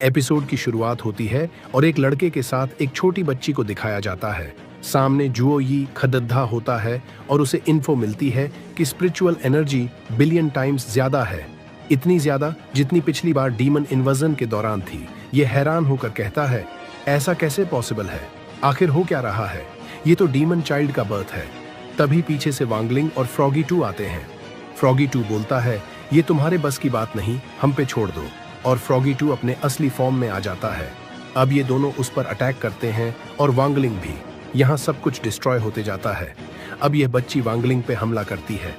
Episode की शुरुआत होती है और एक लड़के के साथ एक छोटी बच्ची को दिखाया जाता है। सामने जुओ यी खदद्धा होता है और उसे इन्फो मिलती है कि स्पिरिचुअल एनर्जी बिलियन टाइम्स ज्यादा है, इतनी ज्यादा जितनी पिछली बार डीमन इन्वर्जन के दौरान थी। ये हैरान होकर कहता है, ऐसा कैसे पॉसिबल है? आखिर हो क्या रहा है? ये तो डीमन चाइल्ड का बर्थ है। तभी पीछे से वांगलिंग और फ्रॉगी 2 आते हैं। फ्रॉगी 2 बोलता है, ये तुम्हारे बस की बात नहीं, हम पे छोड़ दो। और फ्रॉगी 2 अपने असली फॉर्म में आ जाता है। अब ये दोनों उस पर अटैक करते हैं और वांगलिंग भी। यहाँ सब कुछ डिस्ट्रॉय होते जाता है। अब यह बच्ची वांगलिंग पे हमला करती है।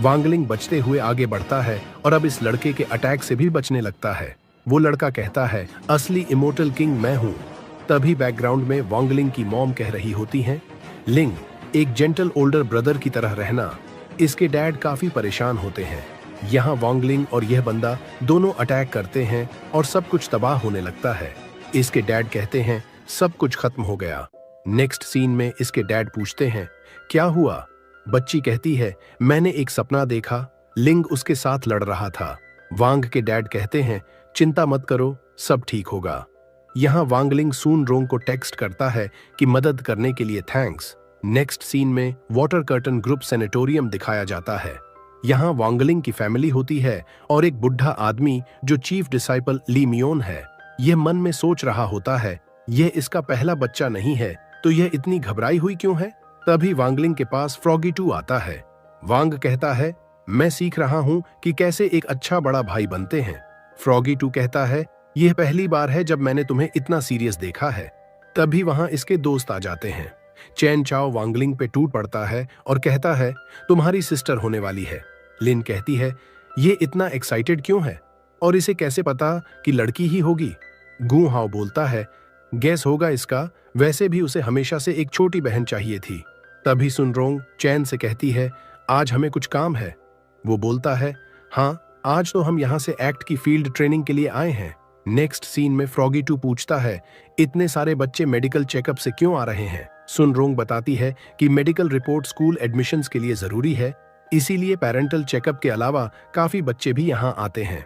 वांगलिंग बचते हुए आगे बढ़ता है और अब इस लड़के के अटैक से भी बचने लगता है। वो लड़का कहता है, असली इमोर्टल किंग मैं हूँ। तभी बैकग्राउंड में वांगलिंग की मॉम कह रही होती हैं, लिंग, एक जेंटल ओल्डर ब्रदर की तरह रहना। इसके डैड काफी परेशान होते हैं। यहाँ वांगलिंग और यह बंदा दोनों अटैक करते हैं और सब कुछ तबाह होने लगता है। इसके डैड कहते हैं, सब कुछ खत्म हो गया। नेक्स्ट सीन में इसके डैड पूछते हैं, क्या हुआ? बच्ची कहती है, मैंने एक सपना देखा, लिंग उसके साथ लड़ रहा था। वांग के डैड कहते हैं, चिंता मत करो, सब ठीक होगा। यहाँ वांगलिंग सून रोंग को टेक्स्ट करता है कि मदद करने के लिए थैंक्स। नेक्स्ट सीन में वाटर कर्टन ग्रुप सेनेटोरियम दिखाया जाता है। यहाँ वांगलिंग की फैमिली होती है और एक बुढ़ा आदमी जो चीफ डिसाइपल ली मियोन है। यह मन में सोच रहा होता है, यह इसका पहला बच्चा नहीं है तो यह इतनी घबराई हुई क्यों है? तभी वांगलिंग के पास फ्रॉगी 2 आता है। वांग कहता है, मैं सीख रहा हूँ कि कैसे एक अच्छा बड़ा भाई बनते हैं। फ्रॉगी 2 कहता है, यह पहली बार है जब मैंने तुम्हें इतना सीरियस देखा है। तभी वहां इसके दोस्त आ जाते हैं। चैन चाओ वांगलिंग पे टूट पड़ता है और कहता है, तुम्हारी सिस्टर होने वाली है। लिन कहती है, ये इतना एक्साइटेड क्यों है और इसे कैसे पता कि लड़की ही होगी? गू हाओ बोलता है, गैस होगा इसका, वैसे भी उसे हमेशा से एक छोटी बहन चाहिए थी। तभी सुन रोंग चैन से कहती है, आज हमें कुछ काम है। वो बोलता है, हाँ, आज तो हम यहाँ से एक्ट की फील्ड ट्रेनिंग के लिए आए हैं। नेक्स्ट सीन में फ्रॉगी 2 पूछता है, इतने सारे बच्चे मेडिकल चेकअप से क्यों आ रहे हैं? सुन रोंग बताती है कि मेडिकल रिपोर्ट स्कूल एडमिशन्स के लिए जरूरी है, इसीलिए पेरेंटल चेकअप के अलावा काफी बच्चे भी यहाँ आते हैं।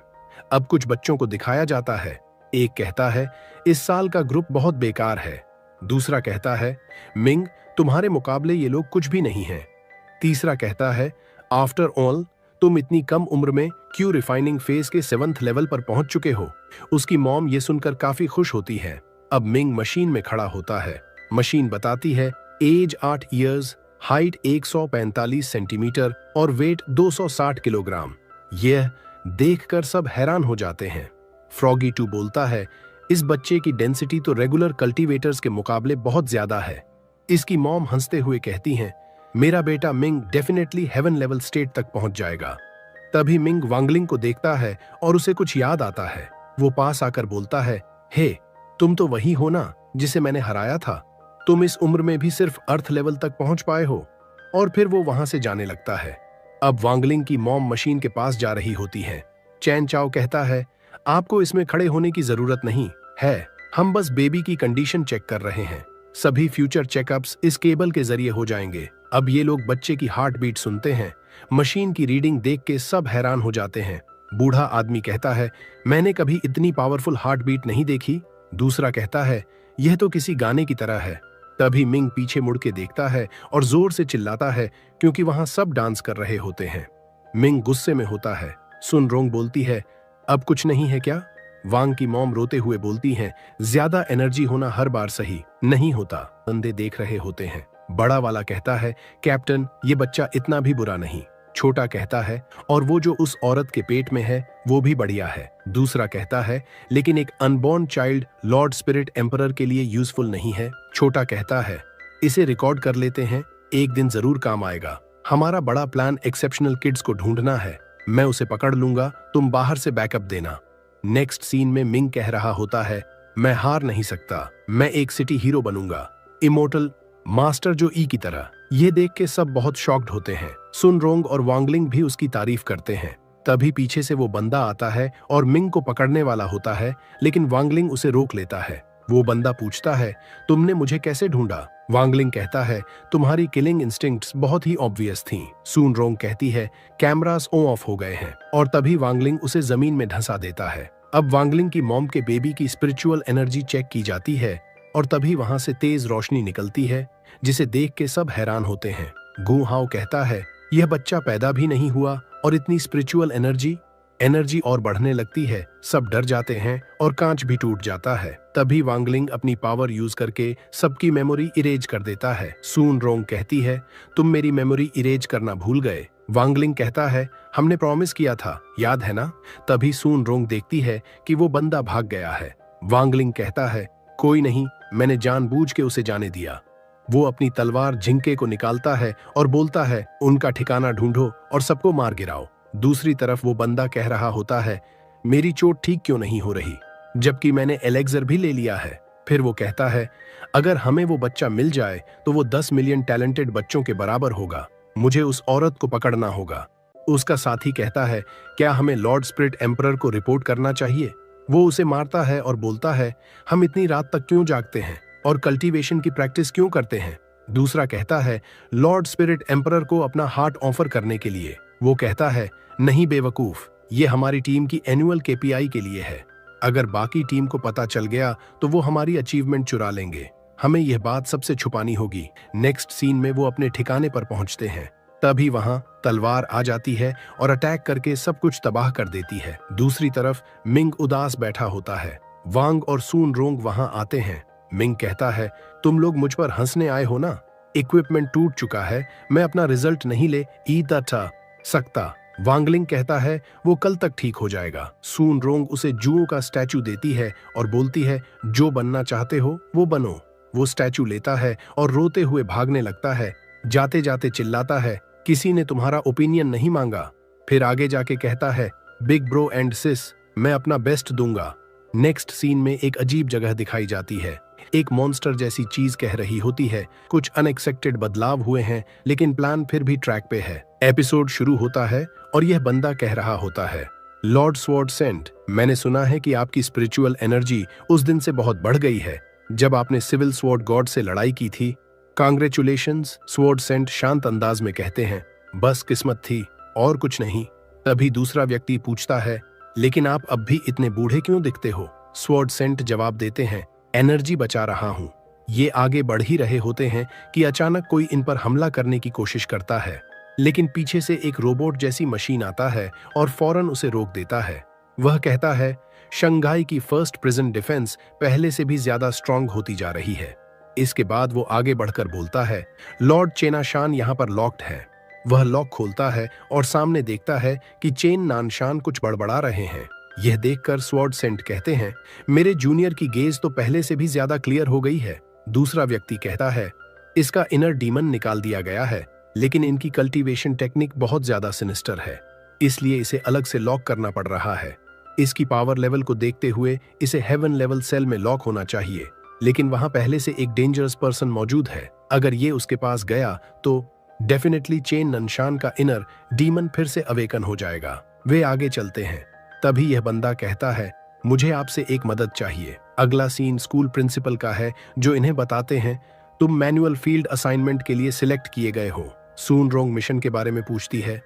अब कुछ बच्चों को दिखाया जाता है। एक कहता है, इस साल का ग्रुप बहुत बेकार है। दूसरा कहता है, मिंग, तुम्हारे मुकाबले ये लोग कुछ भी नहीं हैं। तीसरा कहता है, आफ्टर ऑल तुम इतनी कम उम्र में क्यों रिफाइनिंग फेज के 7th लेवल पर पहुंच चुके हो? उसकी मॉम ये सुनकर काफी खुश होती है। अब मिंग मशीन में खड़ा होता है। मशीन बताती है, एज 8 इयर्स, हाइट 145 सेंटीमीटर और वेट 260 किलोग्राम। यह देखकर सब हैरान हो जाते हैं। फ्रॉगी 2 बोलता है, इस बच्चे की डेंसिटी तो रेगुलर कल्टीवेटर्स के मुकाबले बहुत ज्यादा है। इसकी मॉम हंसते हुए कहती हैं, मेरा बेटा Ming definitely heaven level state तक पहुंच जाएगा। तभी मिंग वांगलिंग को देखता है और उसे कुछ याद आता है। वो पास आकर बोलता है, हे, तुम तो वही हो ना जिसे मैंने हराया था? तुम इस उम्र में भी सिर्फ अर्थ लेवल तक पहुंच पाए हो। और फिर वो वहां से जाने लगता है। अब वांगलिंग की मॉम मशीन के पास जा रही होती है। चैन चाओ कहता है, आपको इसमें खड़े होने की जरूरत नहीं है, हम बस बेबी की कंडीशन चेक कर रहे हैं। सभी फ्यूचर चेकअप्स इस केबल के जरिए हो जाएंगे। अब ये लोग बच्चे की हार्ट बीट सुनते हैं। मशीन की रीडिंग देख के सब हैरान हो जाते हैं। बूढ़ा आदमी कहता है, मैंने कभी इतनी पावरफुल हार्ट बीट नहीं देखी। दूसरा कहता है, यह तो किसी गाने की तरह है। तभी मिंग पीछे मुड़ के देखता है और जोर से चिल्लाता है क्योंकि वहां सब डांस कर रहे होते हैं। मिंग गुस्से में होता है। सुन रोंग बोलती है, अब कुछ नहीं है क्या? वांग की मॉम रोते हुए बोलती हैं, ज्यादा एनर्जी होना हर बार सही नहीं होता। बंदे देख रहे होते हैं। बड़ा वाला कहता है, कैप्टन, ये बच्चा इतना भी बुरा नहीं। छोटा कहता है, और वो जो उस औरत के पेट में है वो भी बढ़िया है। दूसरा कहता है, लेकिन एक unborn child Lord spirit emperor के लिए यूजफुल नहीं है। छोटा कहता है, इसे रिकॉर्ड कर लेते हैं, एक दिन जरूर काम आएगा। हमारा बड़ा प्लान एक्सेप्शनल किड्स को ढूंढना है। मैं उसे पकड़ लूंगा, तुम बाहर से बैकअप देना। नेक्स्ट सीन में मिंग कह रहा होता है, मैं हार नहीं सकता, मैं एक सिटी हीरो बनूंगा, इमोर्टल मास्टर जो ई की तरह। ये देख के सब बहुत शॉक्ड होते हैं। सुन रोंग और वांगलिंग भी उसकी तारीफ करते हैं। तभी पीछे से वो बंदा आता है और मिंग को पकड़ने वाला होता है, लेकिन वांगलिंग उसे रोक लेता है। वो बंदा पूछता है, तुमने मुझे कैसे ढूंढा? वांगलिंग कहता है, तुम्हारी किलिंग इंस्टिंक्ट्स बहुत ही ऑब्वियस थीं। सून रोंग कहती है, कैमरास ऑफ हो गए हैं। और तभी वांगलिंग उसे जमीन में धंसा देता है। अब वांगलिंग की मॉम के बेबी की स्पिरिचुअल एनर्जी चेक की जाती है और तभी वहां से तेज रोशनी निकलती है, जिसे देख के सब हैरान होते हैं। गु हाओ कहता है, यह बच्चा पैदा भी नहीं हुआ और इतनी स्पिरिचुअल एनर्जी एनर्जी और बढ़ने लगती है। सब डर जाते हैं और कांच भी टूट जाता है। तभी वांगलिंग अपनी पावर यूज करके सबकी मेमोरी इरेज कर देता है। सून रोंग कहती है, तुम मेरी मेमोरी इरेज करना भूल गए। वांगलिंग कहता है, हमने प्रॉमिस किया था, याद है ना? तभी सून रोंग देखती है कि वो बंदा भाग गया है। वांगलिंग कहता है, कोई नहीं, मैंने जानबूझ के उसे जाने दिया। वो अपनी तलवार झिंके को निकालता है और बोलता है, उनका ठिकाना ढूंढो और सबको मार गिराओ। दूसरी तरफ वो बंदा कह रहा होता है, मेरी चोट ठीक क्यों नहीं हो रही, जबकि मैंने एलेक्सर भी ले लिया है। फिर वो कहता है, अगर हमें वो बच्चा मिल जाए तो वो 10 मिलियन टैलेंटेड बच्चों के बराबर होगा। मुझे उस औरत को पकड़ना होगा। उसका साथी कहता है, क्या हमें लॉर्ड स्पिरिट एम्परर को रिपोर्ट करना चाहिए? वो उसे मारता है और बोलता है, हम इतनी रात तक क्यों जागते हैं और कल्टीवेशन की प्रैक्टिस क्यों करते हैं? दूसरा कहता है, लॉर्ड स्पिरिट एम्परर को अपना हार्ट ऑफर करने के लिए। वो कहता है, नहीं बेवकूफ, ये हमारी टीम की एनुअल केपीआई के लिए है। अगर बाकी टीम को पता चल गया तो वो हमारी अचीवमेंट चुरा लेंगे। हमें यह बात सबसे छुपानी होगी। नेक्स्ट सीन में वो अपने ठिकाने पर पहुंचते हैं। तभी वहां तलवार आ जाती है और अटैक करके सब कुछ तबाह कर देती है। दूसरी तरफ मिंग उदास बैठा होता है। वांग और सून रोंग वहां आते हैं। मिंग कहता है, तुम लोग मुझ पर हंसने आए हो ना? इक्विपमेंट टूट चुका है, मैं अपना रिजल्ट नहीं ले सकता। वांगलिंग कहता है, वो कल तक ठीक हो जाएगा। सून रोंग उसे जुओं का स्टैचू देती है और बोलती है, जो बनना चाहते हो वो बनो। वो स्टैचू लेता है और रोते हुए भागने लगता है। जाते जाते चिल्लाता है, किसी ने तुम्हारा ओपिनियन नहीं मांगा। फिर आगे जाके कहता है, बिग ब्रो एंड सिस, मैं अपना बेस्ट दूंगा। नेक्स्ट सीन में एक अजीब जगह दिखाई जाती है। एक मॉन्स्टर जैसी चीज कह रही होती है, कुछ अनएक्सपेक्टेड बदलाव हुए हैं लेकिन प्लान फिर भी ट्रैक पे है। एपिसोड शुरू होता है और यह बंदा कह रहा होता है, लॉर्ड स्वॉर्ड सेंट, मैंने सुना है कि आपकी स्पिरिचुअल एनर्जी उस दिन से बहुत बढ़ गई है जब आपने सिविल स्वॉर्ड गॉड से लड़ाई की थी। कांग्रेचुलेशंस, स्वॉर्ड सेंट शांत अंदाज में कहते हैं, बस किस्मत थी और कुछ नहीं। तभी दूसरा व्यक्ति पूछता है, लेकिन आप अब भी इतने बूढ़े क्यों दिखते हो? स्वॉर्ड सेंट जवाब देते हैं, एनर्जी बचा रहा हूं। ये आगे बढ़ ही रहे होते हैं कि अचानक कोई इन पर हमला करने की कोशिश करता है, लेकिन पीछे से एक रोबोट जैसी मशीन आता है और फौरन उसे रोक देता है। वह कहता है, शंघाई की फर्स्ट प्रिजन डिफेंस पहले से भी ज्यादा स्ट्रांग होती जा रही है। इसके बाद वो आगे बढ़कर बोलता है, लॉर्ड चेनाशान यहाँ पर लॉक्ड है। वह लॉक खोलता है और सामने देखता है कि चेन नानशान कुछ बड़बड़ा रहे हैं। यह देखकर स्वॉर्ड सेंट कहते हैं, मेरे जूनियर की गेज तो पहले से भी ज्यादा क्लियर हो गई है। दूसरा व्यक्ति कहता है, इसका इनर डीमन निकाल दिया गया है, लेकिन इनकी कल्टीवेशन टेक्निक बहुत ज्यादा सिनिस्टर है, इसलिए इसे अलग से लॉक करना पड़ रहा है। इसकी पावर लेवल को देखते हुए इसे हेवन लेवल सेल में लॉक होना चाहिए, लेकिन वहां पहले से एक डेंजरस पर्सन मौजूद है। अगर ये उसके पास गया तो डेफिनेटली चेन ननशान का इनर डीमन फिर से अवेकन हो जाएगा। वे आगे चलते हैं। तभी यह बंदा कहता है, मुझे आपसे एक मदद चाहिए। अगला सीन स्कूल प्रिंसिपल का है, जो इन्हें बताते हैं, तुम मैनुअल फील्ड असाइनमेंट के लिए सिलेक्ट किए गए हो। सून रोंग मिशन के बारे में पूछती है।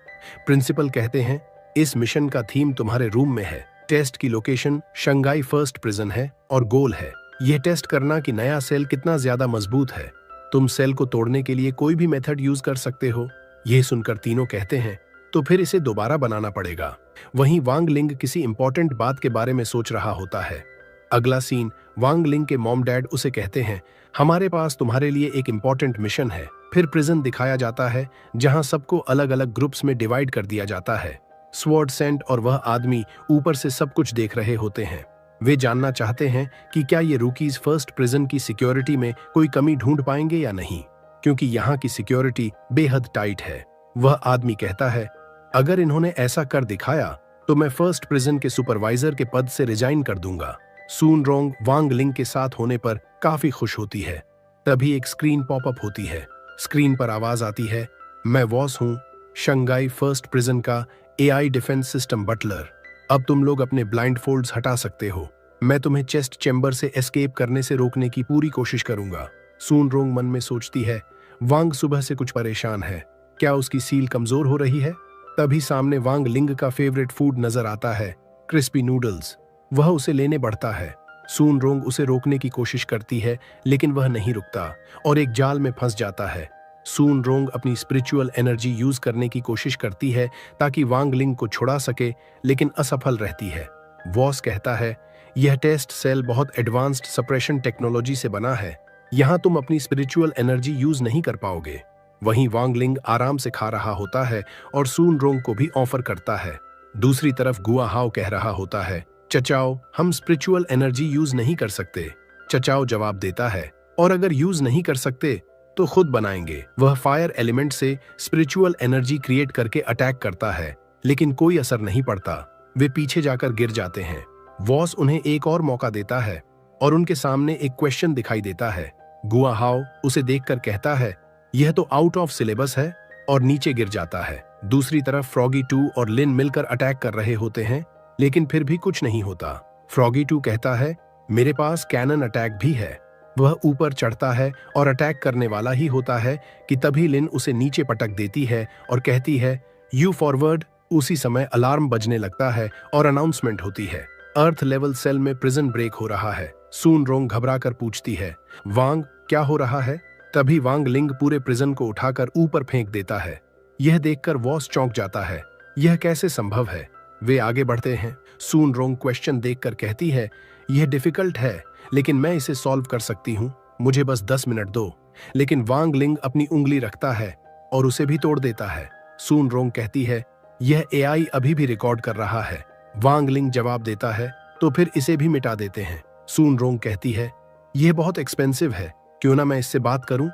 प्रिंसिपल कहते हैं, इस मिशन का थीम तुम्हारे रूम में है। टेस्ट की लोकेशन शंघाई फर्स्ट प्रिजन है और गोल है यह टेस्ट करना कि नया सेल कितना ज्यादा मजबूत है। तुम सेल को तोड़ने के लिए कोई भी मेथड यूज कर सकते हो। यह सुनकर तीनों कहते हैं, तो फिर इसे दोबारा बनाना पड़ेगा। वहीं वांग लिंग किसी इंपॉर्टेंट बात के बारे में सोच रहा होता है। अगला सीन वांग लिंग के मॉम डैड उसे कहते हैं, हमारे पास तुम्हारे लिए एक इंपॉर्टेंट मिशन है। फिर प्रिजन दिखाया जाता है जहां सबको अलग अलग ग्रुप्स में डिवाइड कर दिया जाता है। स्वॉर्ड सेंट और वह आदमी ऊपर से सब कुछ देख रहे होते हैं। वे जानना चाहते हैं कि क्या ये रूकीज फर्स्ट प्रिजन की सिक्योरिटी में कोई कमी ढूंढ पाएंगे या नहीं, क्योंकि यहाँ की सिक्योरिटी बेहद टाइट है। वह आदमी कहता है, अगर इन्होंने ऐसा कर दिखाया तो मैं फर्स्ट प्रिजन के सुपरवाइजर के पद से रिजाइन कर दूंगा। सून रोंग वांग लिंग के साथ होने पर काफी खुश होती है। तभी एक स्क्रीन पॉपअप होती है। स्क्रीन पर आवाज आती है, मैं वॉस हूं, शंघाई फर्स्ट प्रिजन का एआई डिफेंस सिस्टम बटलर। अब तुम लोग अपने ब्लाइंड फोल्ड्स हटा सकते हो। मैं तुम्हें चेस्ट चेंबर से एस्केप करने से रोकने की पूरी कोशिश करूंगा। सून रोंग मन में सोचती है, वांग सुबह से कुछ परेशान है, क्या उसकी सील कमजोर हो रही है? तभी सामने वांग लिंग का फेवरेट फूड नजर आता है, क्रिस्पी नूडल्स। वह उसे लेने बढ़ता है। सून रोंग उसे रोकने की कोशिश करती है, लेकिन वह नहीं रुकता और एक जाल में फंस जाता है। सून रोंग अपनी स्पिरिचुअल एनर्जी यूज करने की कोशिश करती है ताकि वांग लिंग को छुड़ा सके, लेकिन असफल रहती है। वॉस कहता है, यह टेस्ट सेल बहुत एडवांस्ड सप्रेशन टेक्नोलॉजी से बना है, यहाँ तुम अपनी स्पिरिचुअल एनर्जी यूज नहीं कर पाओगे। वहीं वांग लिंग आराम से खा रहा होता है और सून रोंग को भी ऑफर करता है। दूसरी तरफ गुआ हाओ कह रहा होता है, चचाओ, हम स्पिरिचुअल एनर्जी यूज नहीं कर सकते। चचाओ जवाब देता है, और अगर यूज नहीं कर सकते तो खुद बनाएंगे। वह फायर एलिमेंट से स्पिरिचुअल एनर्जी क्रिएट करके अटैक करता है, लेकिन कोई असर नहीं पड़ता। वे पीछे जाकर गिर जाते हैं। वॉस उन्हें एक और मौका देता है और उनके सामने एक क्वेश्चन दिखाई देता है। गुआ हाओ उसे देखकर कहता है, यह तो आउट ऑफ सिलेबस है, और नीचे गिर जाता है। दूसरी तरफ फ्रॉगी 2 और लिन मिलकर अटैक कर रहे होते हैं, लेकिन फिर भी कुछ नहीं होता। फ्रॉगी 2 कहता है, मेरे पास कैनन अटैक भी है। वह ऊपर चढ़ता है और अटैक करने वाला ही होता है कि तभी लिन उसे नीचे पटक देती है और कहती है, यू फॉरवर्ड। उसी समय अलार्म बजने लगता है और अनाउंसमेंट होती है, अर्थ लेवल सेल में प्रिजन ब्रेक हो रहा है। सून रोंग घबराकर पूछती है, वांग क्या हो रहा है? तभी वांग लिंग पूरे प्रिजन को उठाकर ऊपर फेंक देता है। यह देखकर वॉस चौंक जाता है, यह कैसे संभव है? वे आगे बढ़ते हैं। सून रोंग क्वेश्चन देखकर कहती है, यह डिफिकल्ट है, लेकिन मैं इसे सॉल्व कर सकती हूँ, मुझे बस 10 मिनट दो। लेकिन वांग लिंग अपनी उंगली रखता है और उसे भी तोड़ देता है। सून रोंग कहती है, यह एआई अभी भी रिकॉर्ड कर रहा है। वांग लिंग जवाब देता है, तो फिर इसे भी मिटा देते हैं। सून रोंग कहती है, यह बहुत एक्सपेंसिव है, क्यों ना मैं इससे बात करूं?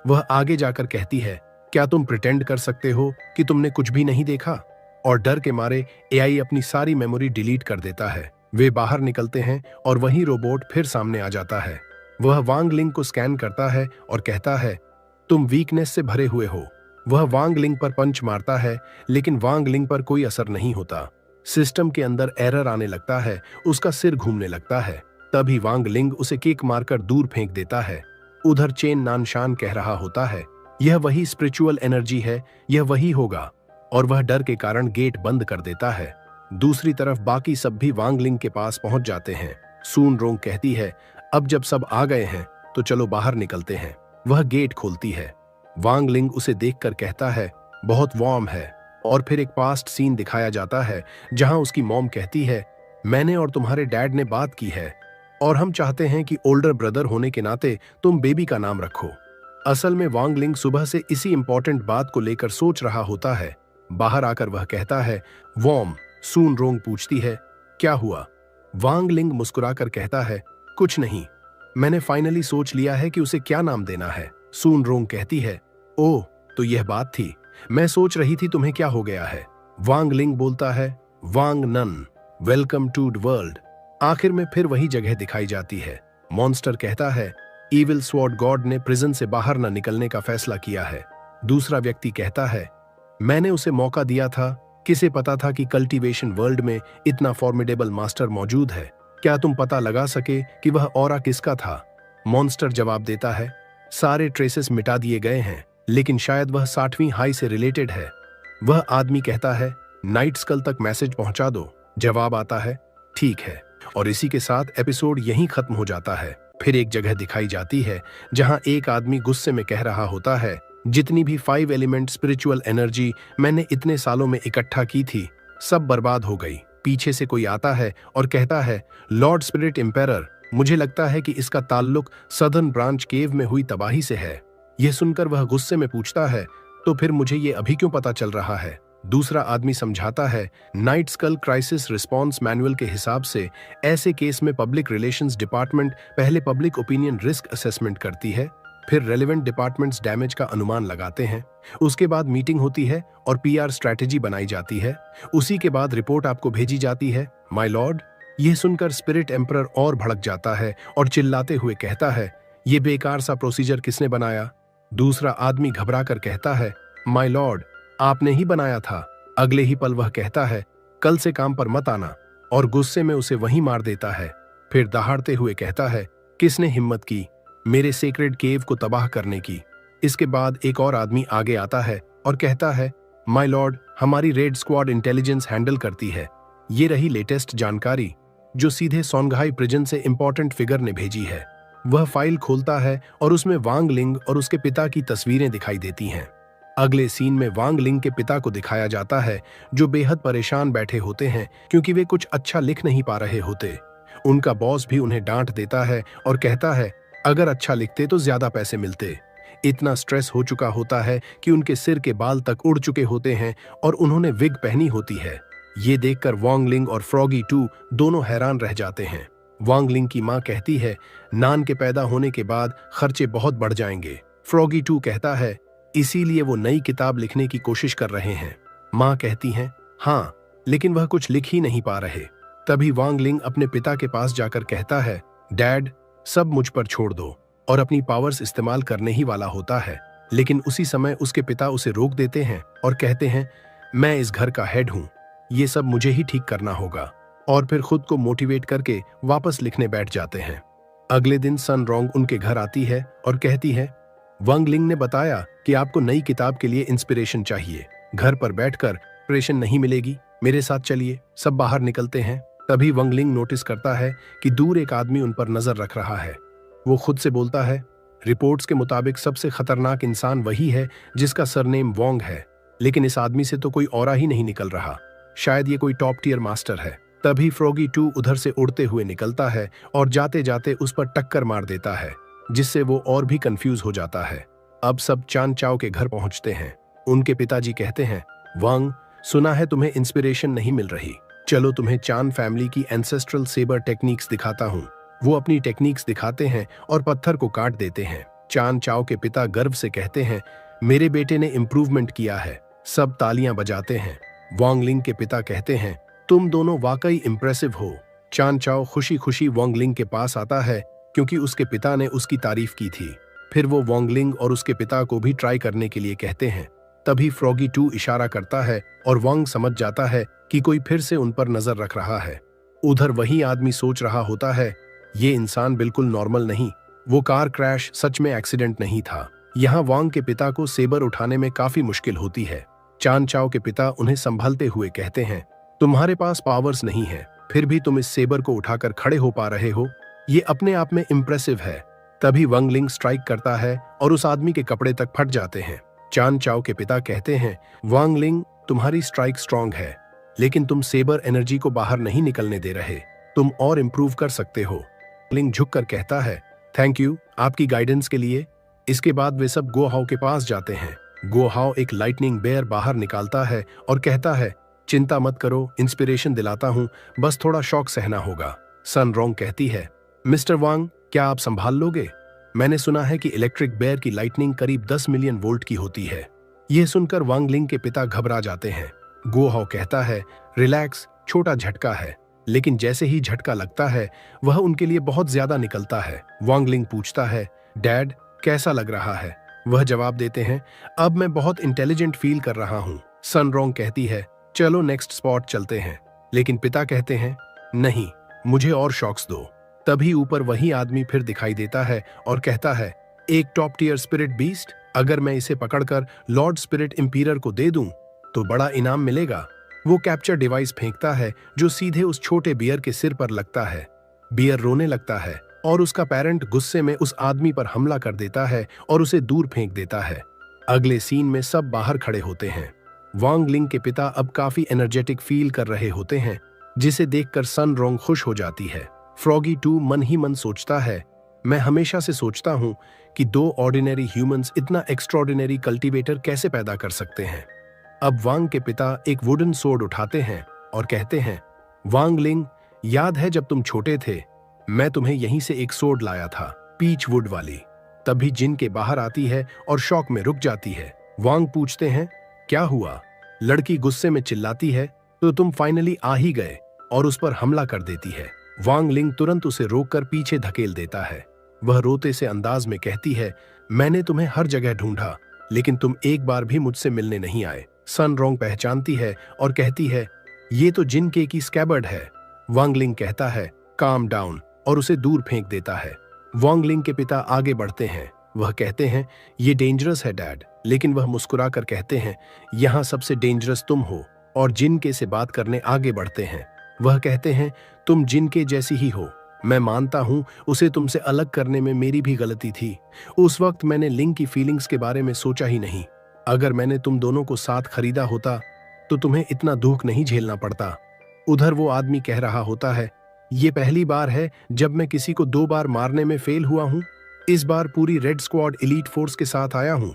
वह आगे जाकर कहती है, क्या तुम प्रिटेंड कर सकते हो कि तुमने कुछ भी नहीं देखा? और डर के मारे एआई अपनी सारी मेमोरी डिलीट कर देता है। वे बाहर निकलते हैं और वही रोबोट फिर सामने आ जाता है। वह वांग लिंग को स्कैन करता है और कहता है, तुम वीकनेस से भरे हुए हो। वह वांग लिंग पर पंच मारता है, लेकिन वांग लिंग पर कोई असर नहीं होता। सिस्टम के अंदर एरर आने लगता है, उसका सिर घूमने लगता है। तभी वांग लिंग उसे किक मारकर दूर फेंक देता है। उधर चेन नानशान कह रहा होता है, यह वही स्पिरिचुअल एनर्जी है, यह वही होगा, और वह डर के कारण गेट बंद कर देता है। दूसरी तरफ बाकी सब भी वांग लिंग के पास पहुंच जाते हैं। सून रोंग कहती है, अब जब सब आ गए हैं तो चलो बाहर निकलते हैं। वह गेट खोलती है। वांग लिंग उसे देखकर कहता है, बहुत वार्म है। और फिर एक पास्ट सीन दिखाया जाता है जहां उसकी मॉम कहती है, मैंने और तुम्हारे डैड ने बात की है और हम चाहते हैं कि ओल्डर ब्रदर होने के नाते तुम बेबी का नाम रखो। असल में वांग लिंग सुबह से इसी इंपॉर्टेंट बात को लेकर सोच रहा होता है। बाहर आकर वह कहता है, वार्म। सून रोंग पूछती है, क्या हुआ? वांग लिंग मुस्कुराकर कहता है, कुछ नहीं, मैंने फाइनली सोच लिया है कि उसे क्या नाम देना है। सून रोंग कहती है, ओह, तो यह बात थी, मैं सोच रही थी तुम्हें क्या हो गया है। वांग लिंग बोलता है, Wang Nan, welcome to the world. आखिर में फिर वही जगह दिखाई जाती है। मॉन्स्टर कहता है, इविल स्वॉर्ड गॉड ने प्रिजन से बाहर न निकलने का फैसला किया है। दूसरा व्यक्ति कहता है, मैंने उसे मौका दिया था, किसे पता था कि कल्टीवेशन वर्ल्ड में इतना फॉर्मिडेबल मास्टर मौजूद है? क्या तुम पता लगा सके कि वह ऑरा किसका था? मॉन्स्टर जवाब देता है, सारे ट्रेसेस मिटा दिए गए हैं, लेकिन शायद वह 60वीं हाई से रिलेटेड है। वह आदमी कहता है, नाइट स्कल तक मैसेज पहुंचा दो। जवाब आता है, ठीक है। और इसी के साथ एपिसोड यहीं खत्म हो जाता है। फिर एक जगह दिखाई जाती है जहां एक आदमी गुस्से में कह रहा होता है, जितनी भी 5 एलिमेंट स्पिरिचुअल एनर्जी मैंने इतने सालों में इकट्ठा की थी, सब बर्बाद हो गई। पीछे से कोई आता है और कहता है, लॉर्ड स्पिरिट एम्पेरर, मुझे लगता है कि इसका ताल्लुक सदर्न ब्रांच केव में हुई तबाही से है। यह सुनकर वह गुस्से में पूछता है, तो फिर मुझे ये अभी क्यों पता चल रहा है? दूसरा आदमी समझाता है, Night Skull crisis response manual के हिसाब से ऐसे केस में पब्लिक रिलेशंस डिपार्टमेंट पहले पब्लिक ओपिनियन रिस्क असेसमेंट करती है, फिर रेलेवेंट डिपार्टमेंट्स डैमेज का अनुमान लगाते हैं, उसके बाद मीटिंग होती है और पीआर स्ट्रैटेजी बनाई जाती है। उसी के बाद रिपोर्ट आपको भेजी जाती है। माय लॉर्ड, यह सुनकर स्पिरिट एम्परर और भड़क जाता है और चिल्लाते हुए कहता है, यह बेकार सा प्रोसीजर किसने बनाया? दूसरा आदमी घबरा कर कहता है, माय लॉर्ड, आपने ही बनाया था। अगले ही पल वह कहता है, कल से काम पर मत आना, और गुस्से में उसे वहीं मार देता है। फिर दहाड़ते हुए कहता है, किसने हिम्मत की मेरे सेक्रेड केव को तबाह करने की? इसके बाद एक और आदमी आगे आता है और कहता है, माय लॉर्ड, हमारी रेड स्क्वाड इंटेलिजेंस हैंडल करती है, ये रही लेटेस्ट जानकारी। जो सीधे सोंगहाई प्रिजन से इंपॉर्टेंट फिगर ने भेजी है। वह फाइल खोलता है और उसमें वांग लिंग और उसके पिता की तस्वीरें दिखाई देती हैं। अगले सीन में वांग लिंग के पिता को दिखाया जाता है, जो बेहद परेशान बैठे होते हैं क्योंकि वे कुछ अच्छा लिख नहीं पा रहे होते। उनका बॉस भी उन्हें डांट देता है और कहता है अगर अच्छा लिखते तो ज्यादा पैसे मिलते। इतना स्ट्रेस हो चुका होता है कि उनके सिर के बाल तक उड़ चुके होते हैं और उन्होंने विग पहनी होती है। ये देखकर वांग लिंग और फ्रॉगी टू दोनों हैरान रह जाते हैं। वांग लिंग की मां कहती है नान के पैदा होने के बाद खर्चे बहुत बढ़ जाएंगे। फ्रॉगी टू कहता है इसीलिए वो नई किताब लिखने की कोशिश कर रहे हैं। मां कहती हैं हाँ, लेकिन वह कुछ लिख ही नहीं पा रहे। तभी वांग लिंग अपने पिता के पास जाकर कहता है डैड, सब मुझ पर छोड़ दो, और अपनी पावर्स इस्तेमाल करने ही वाला होता है। लेकिन उसी समय उसके पिता उसे रोक देते हैं और कहते हैं मैं इस घर का हेड हूं, ये सब मुझे ही ठीक करना होगा, और फिर खुद को मोटिवेट करके वापस लिखने बैठ जाते हैं। अगले दिन सन रोंग उनके घर आती है और कहती है वांग लिंग ने बताया कि आपको नई किताब के लिए इंस्पिरेशन चाहिए। घर पर बैठकर इंस्पिरेशन नहीं मिलेगी, मेरे साथ चलिए। सब बाहर निकलते हैं। तभी वांग लिंग नोटिस करता है कि दूर एक आदमी उन पर नजर रख रहा है। वो खुद से बोलता है रिपोर्ट्स के मुताबिक सबसे खतरनाक इंसान वही है जिसका सरनेम वोंग है, लेकिन इस आदमी से तो कोई औरा ही नहीं निकल रहा। शायद ये कोई टॉप टियर मास्टर है। तभी फ्रॉगी टू उधर से उड़ते हुए निकलता है और जाते जाते उस पर टक्कर मार देता है, जिससे वो और भी कंफ्यूज हो जाता है। अब सब चान चाओ के घर पहुंचते हैं। उनके पिताजी कहते हैं वांग, सुना है तुम्हें इंस्पिरेशन नहीं मिल रही, चलो तुम्हें चान फैमिली की एंसेस्ट्रल सेबर टेक्निक्स दिखाता हूँ। वो अपनी टेक्निक्स दिखाते हैं और पत्थर को काट देते हैं। चान चाओ के पिता गर्व से कहते हैं मेरे बेटे ने इम्प्रूवमेंट किया है। सब तालियां बजाते हैं। वांग लिंग के पिता कहते हैं तुम दोनों वाकई इम्प्रेसिव हो। चान चाओ खुशी खुशी वांग लिंग के पास आता है क्योंकि उसके पिता ने उसकी तारीफ की थी। फिर वो वांग लिंग और उसके पिता को भी ट्राई करने के लिए कहते हैं। तभी फ्रॉगी टू इशारा करता है और वांग समझ जाता है कि कोई फिर से उन पर नजर रख रहा है। उधर वही आदमी सोच रहा होता है ये इंसान बिल्कुल नॉर्मल नहीं, वो कार क्रैश सच में एक्सीडेंट नहीं था। यहाँ वांग के पिता को सेबर उठाने में काफी मुश्किल होती है। चान चाओ के पिता उन्हें संभालते हुए कहते हैं तुम्हारे पास पावर्स नहीं है, फिर भी तुम इस सेबर को उठाकर खड़े हो पा रहे हो, ये अपने आप में इम्प्रेसिव है। तभी वांग लिंग स्ट्राइक करता है और उस आदमी के कपड़े तक फट जाते हैं। चान चाओ के पिता कहते हैं वांग लिंग, तुम्हारी स्ट्राइक स्ट्रांग है, लेकिन तुम सेबर एनर्जी को बाहर नहीं निकलने दे रहे, तुम और इम्प्रूव कर सकते हो। लिंग झुककर कहता है थैंक यू आपकी गाइडेंस के लिए। इसके बाद वे सब गो हाओ के पास जाते हैं। गो हाओ एक लाइटनिंग बेयर बाहर निकालता है और कहता है चिंता मत करो, इंस्पिरेशन दिलाता हूँ, बस थोड़ा शॉक सहना होगा। सन रोंग कहती है मिस्टर वांग, क्या आप संभाल लोगे? मैंने सुना है कि इलेक्ट्रिक बेयर की लाइटनिंग करीब 10 मिलियन वोल्ट की होती है। यह सुनकर वांग लिंग के पिता घबरा जाते हैं। गो हाओ कहता है रिलैक्स, छोटा झटका है। लेकिन जैसे ही झटका लगता है वह उनके लिए बहुत ज्यादा निकलता है। वांग लिंग पूछता है डैड कैसा लग रहा है? वह जवाब देते हैं अब मैं बहुत इंटेलिजेंट फील कर रहा हूँ। सन रोंग कहती है चलो नेक्स्ट स्पॉट चलते हैं, लेकिन पिता कहते हैं नहीं, मुझे और शॉक्स दो। तभी ऊपर वही आदमी फिर दिखाई देता है और कहता है एक टॉप टियर स्पिरिट बीस्ट, अगर मैं इसे पकड़कर लॉर्ड स्पिरिट इंपीरियर को दे दूं तो बड़ा इनाम मिलेगा। वो कैप्चर डिवाइस फेंकता है जो सीधे उस छोटे बियर के सिर पर लगता है। बियर रोने लगता है और उसका पेरेंट गुस्से में उस आदमी पर हमला कर देता है और उसे दूर फेंक देता है। अगले सीन में सब बाहर खड़े होते हैं। वांग लिंग के पिता अब काफी एनर्जेटिक फील कर रहे होते हैं, जिसे देखकर सन रोंग खुश हो जाती है। फ्रॉगी टू मन ही मन सोचता है मैं हमेशा से सोचता हूं कि दो ऑर्डिनरी ह्यूमंस इतना एक्स्ट्रॉर्डिनरी कल्टीवेटर कैसे पैदा कर सकते हैं। अब वांग के पिता एक वुडन सोर्ड उठाते हैं और कहते हैं वांग लिंग, याद है जब तुम छोटे थे मैं तुम्हें यहीं से एक सोर्ड लाया था, पीच वुड वाली। तभी जिन के बाहर आती है और शॉक में रुक जाती है। वांग पूछते हैं क्या हुआ? लड़की गुस्से में चिल्लाती है तो तुम फाइनली आ ही गए, और उस पर हमला कर देती है। वांग लिंग तुरंत उसे रोककर पीछे धकेल देता है। वह रोते से अंदाज में कहती है मैंने तुम्हें हर जगह ढूंढा, लेकिन तुम एक बार भी मुझसे मिलने नहीं आए। सन रोंग पहचानती है और कहती है ये तो जिन के की स्कैबर्ड है। वांग लिंग कहता है काम डाउन और उसे दूर फेंक देता है। वांग लिंग के पिता आगे बढ़ते हैं। वह कहते हैं ये डेंजरस है डैड, लेकिन वह मुस्कुरा कर कहते हैं यहाँ सबसे डेंजरस तुम हो, और जिन के से बात करने आगे बढ़ते हैं। वह कहते हैं, तुम जिनके जैसी ही हो। मैं मानता हूं उसे तुमसे अलग करने में मेरी भी गलती थी। उस वक्त मैंने लिंग की फीलिंग्स के बारे में सोचा ही नहीं। अगर मैंने तुम दोनों को साथ खरीदा होता तो तुम्हें इतना दुख नहीं झेलना पड़ता। उधर वो आदमी कह रहा होता है, ये पहली बार है जब मैं किसी को 2 बार मारने में फेल हुआ हूं। इस बार पूरी रेड स्क्वाड एलीट फोर्स के साथ आया हूं।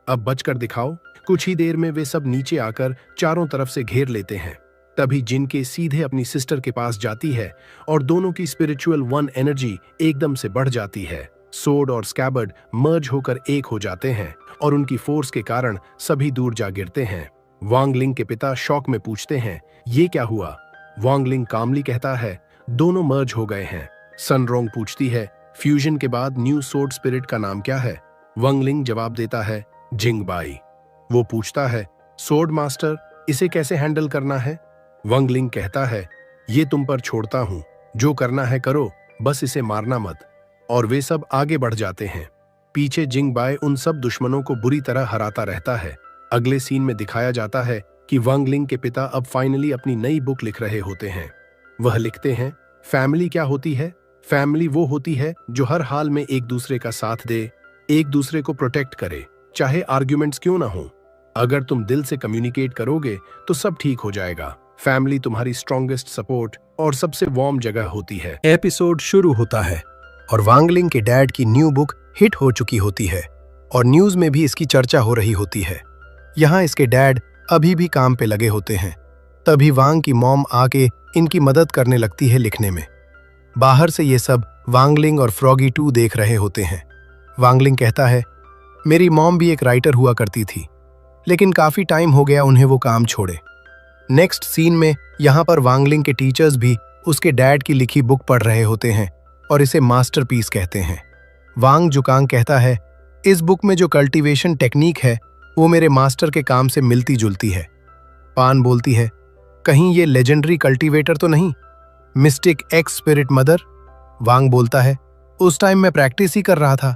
अब बचकर दिखाओ। कुछ ही देर में वे सब नीचे आकर चारों तरफ से घेर लेते हैं। तभी जिनके सीधे अपनी सिस्टर के पास जाती है और दोनों की स्पिरिचुअल वन एनर्जी एकदम से बढ़ जाती है। सोर्ड और स्कैबर्ड मर्ज होकर एक हो जाते हैं और उनकी फोर्स के कारण सभी दूर जा गिरते हैं। वांग लिंग के पिता शौक में पूछते हैं, ये क्या हुआ? वांग लिंग कामली कहता है, दोनों मर्ज हो गए हैं। सन रोंग पूछती है, फ्यूजन के बाद न्यू सोर्ड स्पिरिट का नाम क्या है? वांग लिंग जवाब देता है, जिंगबाई। वो पूछता है, सोर्ड मास्टर, इसे कैसे हैंडल करना है? वांग लिंग कहता है, ये तुम पर छोड़ता हूं, जो करना है करो, बस इसे मारना मत। और वे सब आगे बढ़ जाते हैं। पीछे जिंगबाई उन सब दुश्मनों को बुरी तरह हराता रहता है। अगले सीन में दिखाया जाता है कि वांग लिंग के पिता अब फाइनली अपनी नई बुक लिख रहे होते हैं। वह लिखते हैं, फैमिली क्या होती है? फैमिली वो होती है जो हर हाल में एक दूसरे का साथ दे, एक दूसरे को प्रोटेक्ट करे, चाहे आर्ग्यूमेंट्स क्यों ना हो। अगर तुम दिल से कम्युनिकेट करोगे तो सब ठीक हो जाएगा। फैमिली तुम्हारी स्ट्रॉन्गेस्ट सपोर्ट और सबसे वार्म जगह होती है। एपिसोड शुरू होता है और वांग लिंग के डैड की न्यू बुक हिट हो चुकी होती है और न्यूज में भी इसकी चर्चा हो रही होती है। यहाँ इसके डैड अभी भी काम पे लगे होते हैं। तभी वांग की मॉम आके इनकी मदद करने लगती है लिखने में। बाहर से ये सब वांग लिंग और फ्रॉगी 2 देख रहे होते हैं। वांग लिंग कहता है, मेरी मॉम भी एक राइटर हुआ करती थी, लेकिन काफी टाइम हो गया उन्हें वो काम छोड़े। नेक्स्ट सीन में यहाँ पर वांग लिंग के टीचर्स भी उसके डैड की लिखी बुक पढ़ रहे होते हैं और इसे मास्टरपीस कहते हैं। वांग जुकांग कहता है, इस बुक में जो कल्टीवेशन टेक्निक है वो मेरे मास्टर के काम से मिलती जुलती है। पान बोलती है, कहीं ये लेजेंडरी कल्टीवेटर तो नहीं, मिस्टिक एक्स स्पिरिट मदर? वांग बोलता है, उस टाइम मैं प्रैक्टिस ही कर रहा था।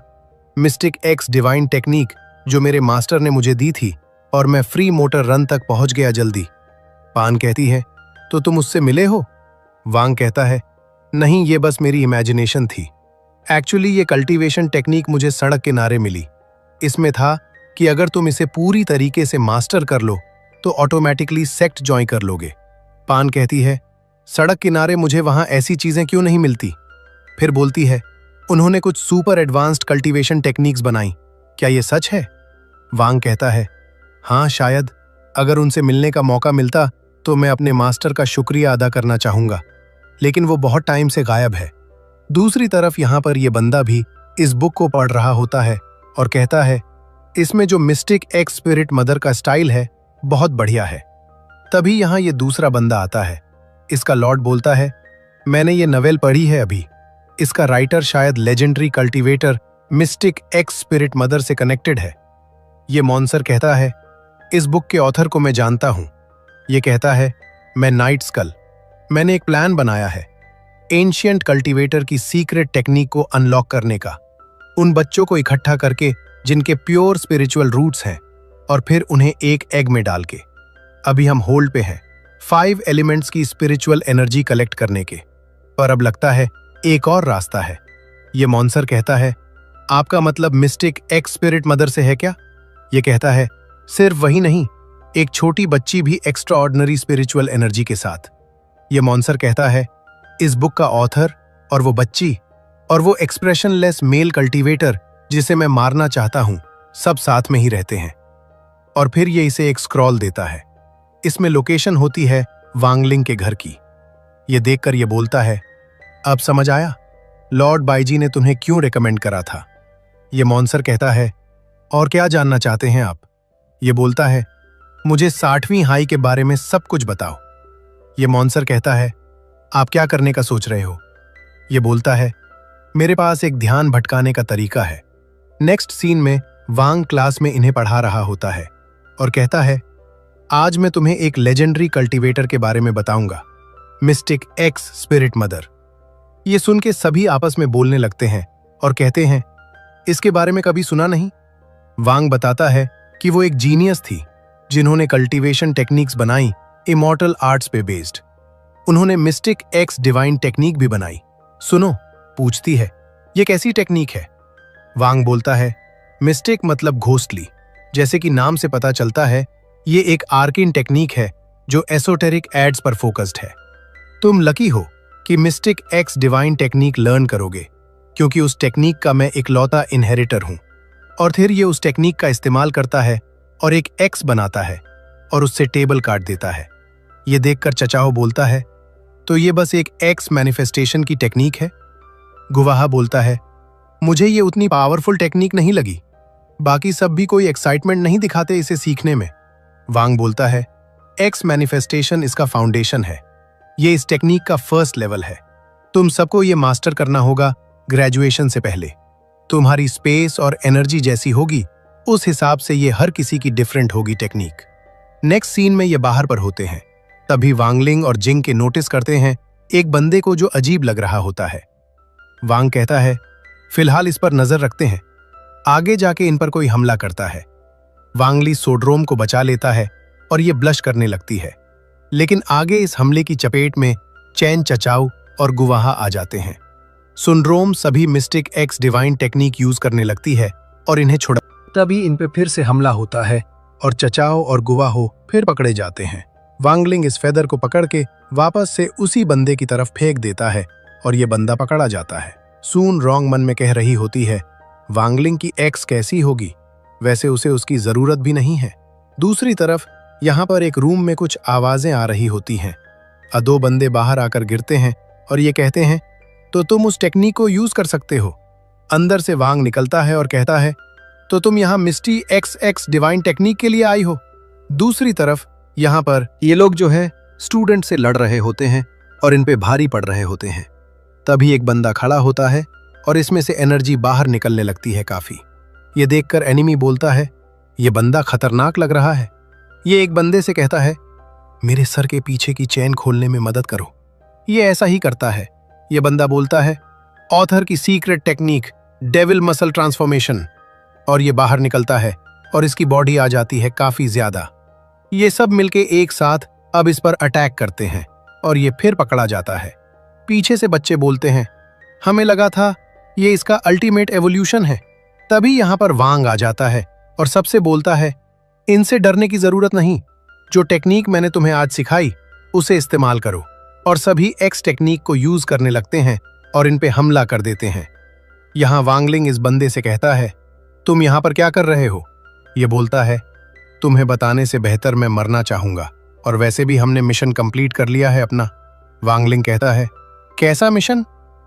मिस्टिक एक्स डिवाइन टेक्निक जो मेरे मास्टर ने मुझे दी थी और मैं फ्री मोटर रन तक पहुंच गया जल्दी। पान कहती है, तो तुम उससे मिले हो? वांग कहता है, नहीं, ये बस मेरी इमेजिनेशन थी। एक्चुअली ये कल्टीवेशन टेक्निक मुझे सड़क किनारे मिली। इसमें था कि अगर तुम इसे पूरी तरीके से मास्टर कर लो तो ऑटोमेटिकली सेक्ट ज्वाइन कर लोगे। पान कहती है, सड़क किनारे मुझे वहां ऐसी चीजें क्यों नहीं मिलती? फिर बोलती है, उन्होंने कुछ सुपर एडवांस्ड कल्टीवेशन टेक्निक्स बनाई, क्या ये सच है? वांग कहता है, हाँ शायद, अगर उनसे मिलने का मौका मिलता तो मैं अपने मास्टर का शुक्रिया अदा करना चाहूंगा, लेकिन वो बहुत टाइम से गायब है। दूसरी तरफ यहाँ पर ये बंदा भी इस बुक को पढ़ रहा होता है और कहता है, इसमें जो मिस्टिक एक्स स्पिरिट मदर का स्टाइल है बहुत बढ़िया है। तभी यहाँ ये दूसरा बंदा आता है। इसका लॉर्ड बोलता है, मैंने ये नवेल पढ़ी है अभी। इसका राइटर शायद legendary cultivator mistake x spirit mother से कनेक्टेड है। ये मॉन्सर कहता है, इस बुक के ऑथर को मैं जानता हूं। ये कहता है, मैं नाइट स्कल, मैंने एक प्लान बनाया है एंशिएंट कल्टीवेटर की सीक्रेट टेक्निक को अनलॉक करने का, उन बच्चों को इकट्ठा करके जिनके प्योर स्पिरिचुअल रूट्स हैं और फिर उन्हें एक एग में डाल के। अभी हम होल्ड पे हैं 5 एलिमेंट्स की स्पिरिचुअल एनर्जी कलेक्ट करने के, पर अब लगता है एक और रास्ता है। ये मॉन्सर कहता है, आपका मतलब मिस्टिक एक्स स्पिरिट मदर से है क्या? ये कहता है, सिर्फ वही नहीं, एक छोटी बच्ची भी एक्स्ट्रा ऑर्डिनरी स्पिरिचुअल एनर्जी के साथ। ये मॉन्सर कहता है, इस बुक का ऑथर और वो बच्ची और वो एक्सप्रेशनलेस मेल कल्टीवेटर जिसे मैं मारना चाहता हूं, सब साथ में ही रहते हैं। और फिर ये इसे एक स्क्रॉल देता है। इसमें लोकेशन होती है वांग लिंग के घर की। ये देखकर ये बोलता है, अब समझ आया लॉर्ड बाईजी ने तुम्हें क्यों रेकमेंड करा था। ये मॉन्सर कहता है, और क्या जानना चाहते हैं आप? ये बोलता है, मुझे 60वीं हाई के बारे में सब कुछ बताओ। ये मॉन्सर कहता है, आप क्या करने का सोच रहे हो? ये बोलता है, मेरे पास एक ध्यान भटकाने का तरीका है। नेक्स्ट सीन में वांग क्लास में इन्हें पढ़ा रहा होता है और कहता है, आज मैं तुम्हें एक लेजेंडरी कल्टीवेटर के बारे में बताऊंगा, मिस्टिक एक्स स्पिरिट मदर। ये सुन के सभी आपस में बोलने लगते हैं और कहते हैं, इसके बारे में कभी सुना नहीं। वांग बताता है कि वो एक जीनियस थी जिन्होंने कल्टीवेशन टेक्निक्स बनाई इमॉर्टल आर्ट्स पे बेस्ड। उन्होंने मिस्टिक एक्स डिवाइन टेक्निक भी बनाई। सुनो, पूछती है, ये कैसी टेक्निक है? वांग बोलता है, मिस्टिक मतलब घोस्टली। जैसे कि नाम से पता चलता है, ये एक आर्किन टेक्निक है जो एसोटेरिक एड्स पर फोकस्ड है। तुम लकी हो कि mistake x divine technique learn करोगे, क्योंकि उस टेक्निक का मैं इकलौता इनहेरिटर हूं। और फिर ये उस टेक्निक का इस्तेमाल करता है और एक एक्स बनाता है और उससे टेबल काट देता है। ये देखकर चचाओ बोलता है, तो ये बस एक एक्स मैनिफेस्टेशन की टेक्निक है? गुवाहा बोलता है, मुझे ये उतनी पावरफुल टेक्निक नहीं लगी। बाकी सब भी कोई एक्साइटमेंट नहीं दिखाते इसे सीखने में। वांग बोलता है, एक्स मैनिफेस्टेशन इसका फाउंडेशन है। ये इस टेक्निक का फर्स्ट लेवल है। तुम सबको ये मास्टर करना होगा ग्रेजुएशन से पहले। तुम्हारी स्पेस और एनर्जी जैसी होगी, उस हिसाब से ये हर किसी की डिफरेंट होगी टेक्निक। नेक्स्ट सीन में ये बाहर पर होते हैं। तभी वांगलिंग और जिंग के नोटिस करते हैं एक बंदे को जो अजीब लग रहा होता है। वांग कहता है, फिलहाल इस पर नजर रखते हैं, आगे जाके इन पर कोई हमला करता है। वांगली सोड्रोम को बचा लेता है और ये ब्लश करने लगती है। लेकिन आगे इस हमले की चपेट में चैन, चचाऊ और गुवाहा आ जाते हैं। सुनड्रोम सभी mistake x divine technique use करने लगती है और इन्हें छुड़ा। तभी इन पे फिर से हमला होता है और चचाओ और गुवाहो फिर पकड़े जाते हैं। वांगलिंग इस फेदर को पकड़ के वापस से उसी बंदे की तरफ फेंक देता है और ये बंदा पकड़ा जाता है। सून रॉन्ग मन में कह रही होती है, वांगलिंग की एक्स कैसी होगी, वैसे उसे उसकी जरूरत भी नहीं है। दूसरी तरफ यहाँ पर एक रूम में कुछ आवाजें आ रही होती हैं। दो बंदे बाहर आकर गिरते हैं और ये कहते हैं, तो तुम उस टेक्निक को यूज कर सकते हो। अंदर से वांग निकलता है और कहता है, तो तुम यहाँ मिस्टी एक्स एक्स डिवाइन टेक्निक के लिए आई हो। दूसरी तरफ यहाँ पर ये लोग जो है स्टूडेंट से लड़ रहे होते हैं और इन पे भारी पड़ रहे होते हैं। तभी एक बंदा खड़ा होता है और इसमें से एनर्जी बाहर निकलने लगती है काफी। ये देखकर एनिमी बोलता है, ये बंदा खतरनाक लग रहा है। ये एक बंदे से कहता है, मेरे सर के पीछे की चेन खोलने में मदद करो। ये ऐसा ही करता है। ये बंदा बोलता है, ऑथर की secret technique devil muscle transformation. और ये बाहर निकलता है और इसकी बॉडी आ जाती है काफी ज्यादा। ये सब मिलके एक साथ अब इस पर अटैक करते हैं और ये फिर पकड़ा जाता है। पीछे से बच्चे बोलते हैं, हमें लगा था ये इसका अल्टीमेट एवोल्यूशन है। तभी यहाँ पर वांग आ जाता है और सबसे बोलता है, इनसे डरने की जरूरत नहीं, जो टेक्निक मैंने तुम्हें आज सिखाई उसे इस्तेमाल करो। और सभी एक्स टेक्निक को यूज करने लगते हैं और इन पे हमला कर देते हैं। यहाँ वांगलिंग इस बंदे से कहता है, तुम यहाँ पर क्या कर रहे हो? ये बोलता है, तुम्हें बताने से बेहतर मैं मरना चाहूंगा, और वैसे भी हमने मिशन कंप्लीट कर लिया है अपना। वांगलिंग कहता है, कैसा मिशन?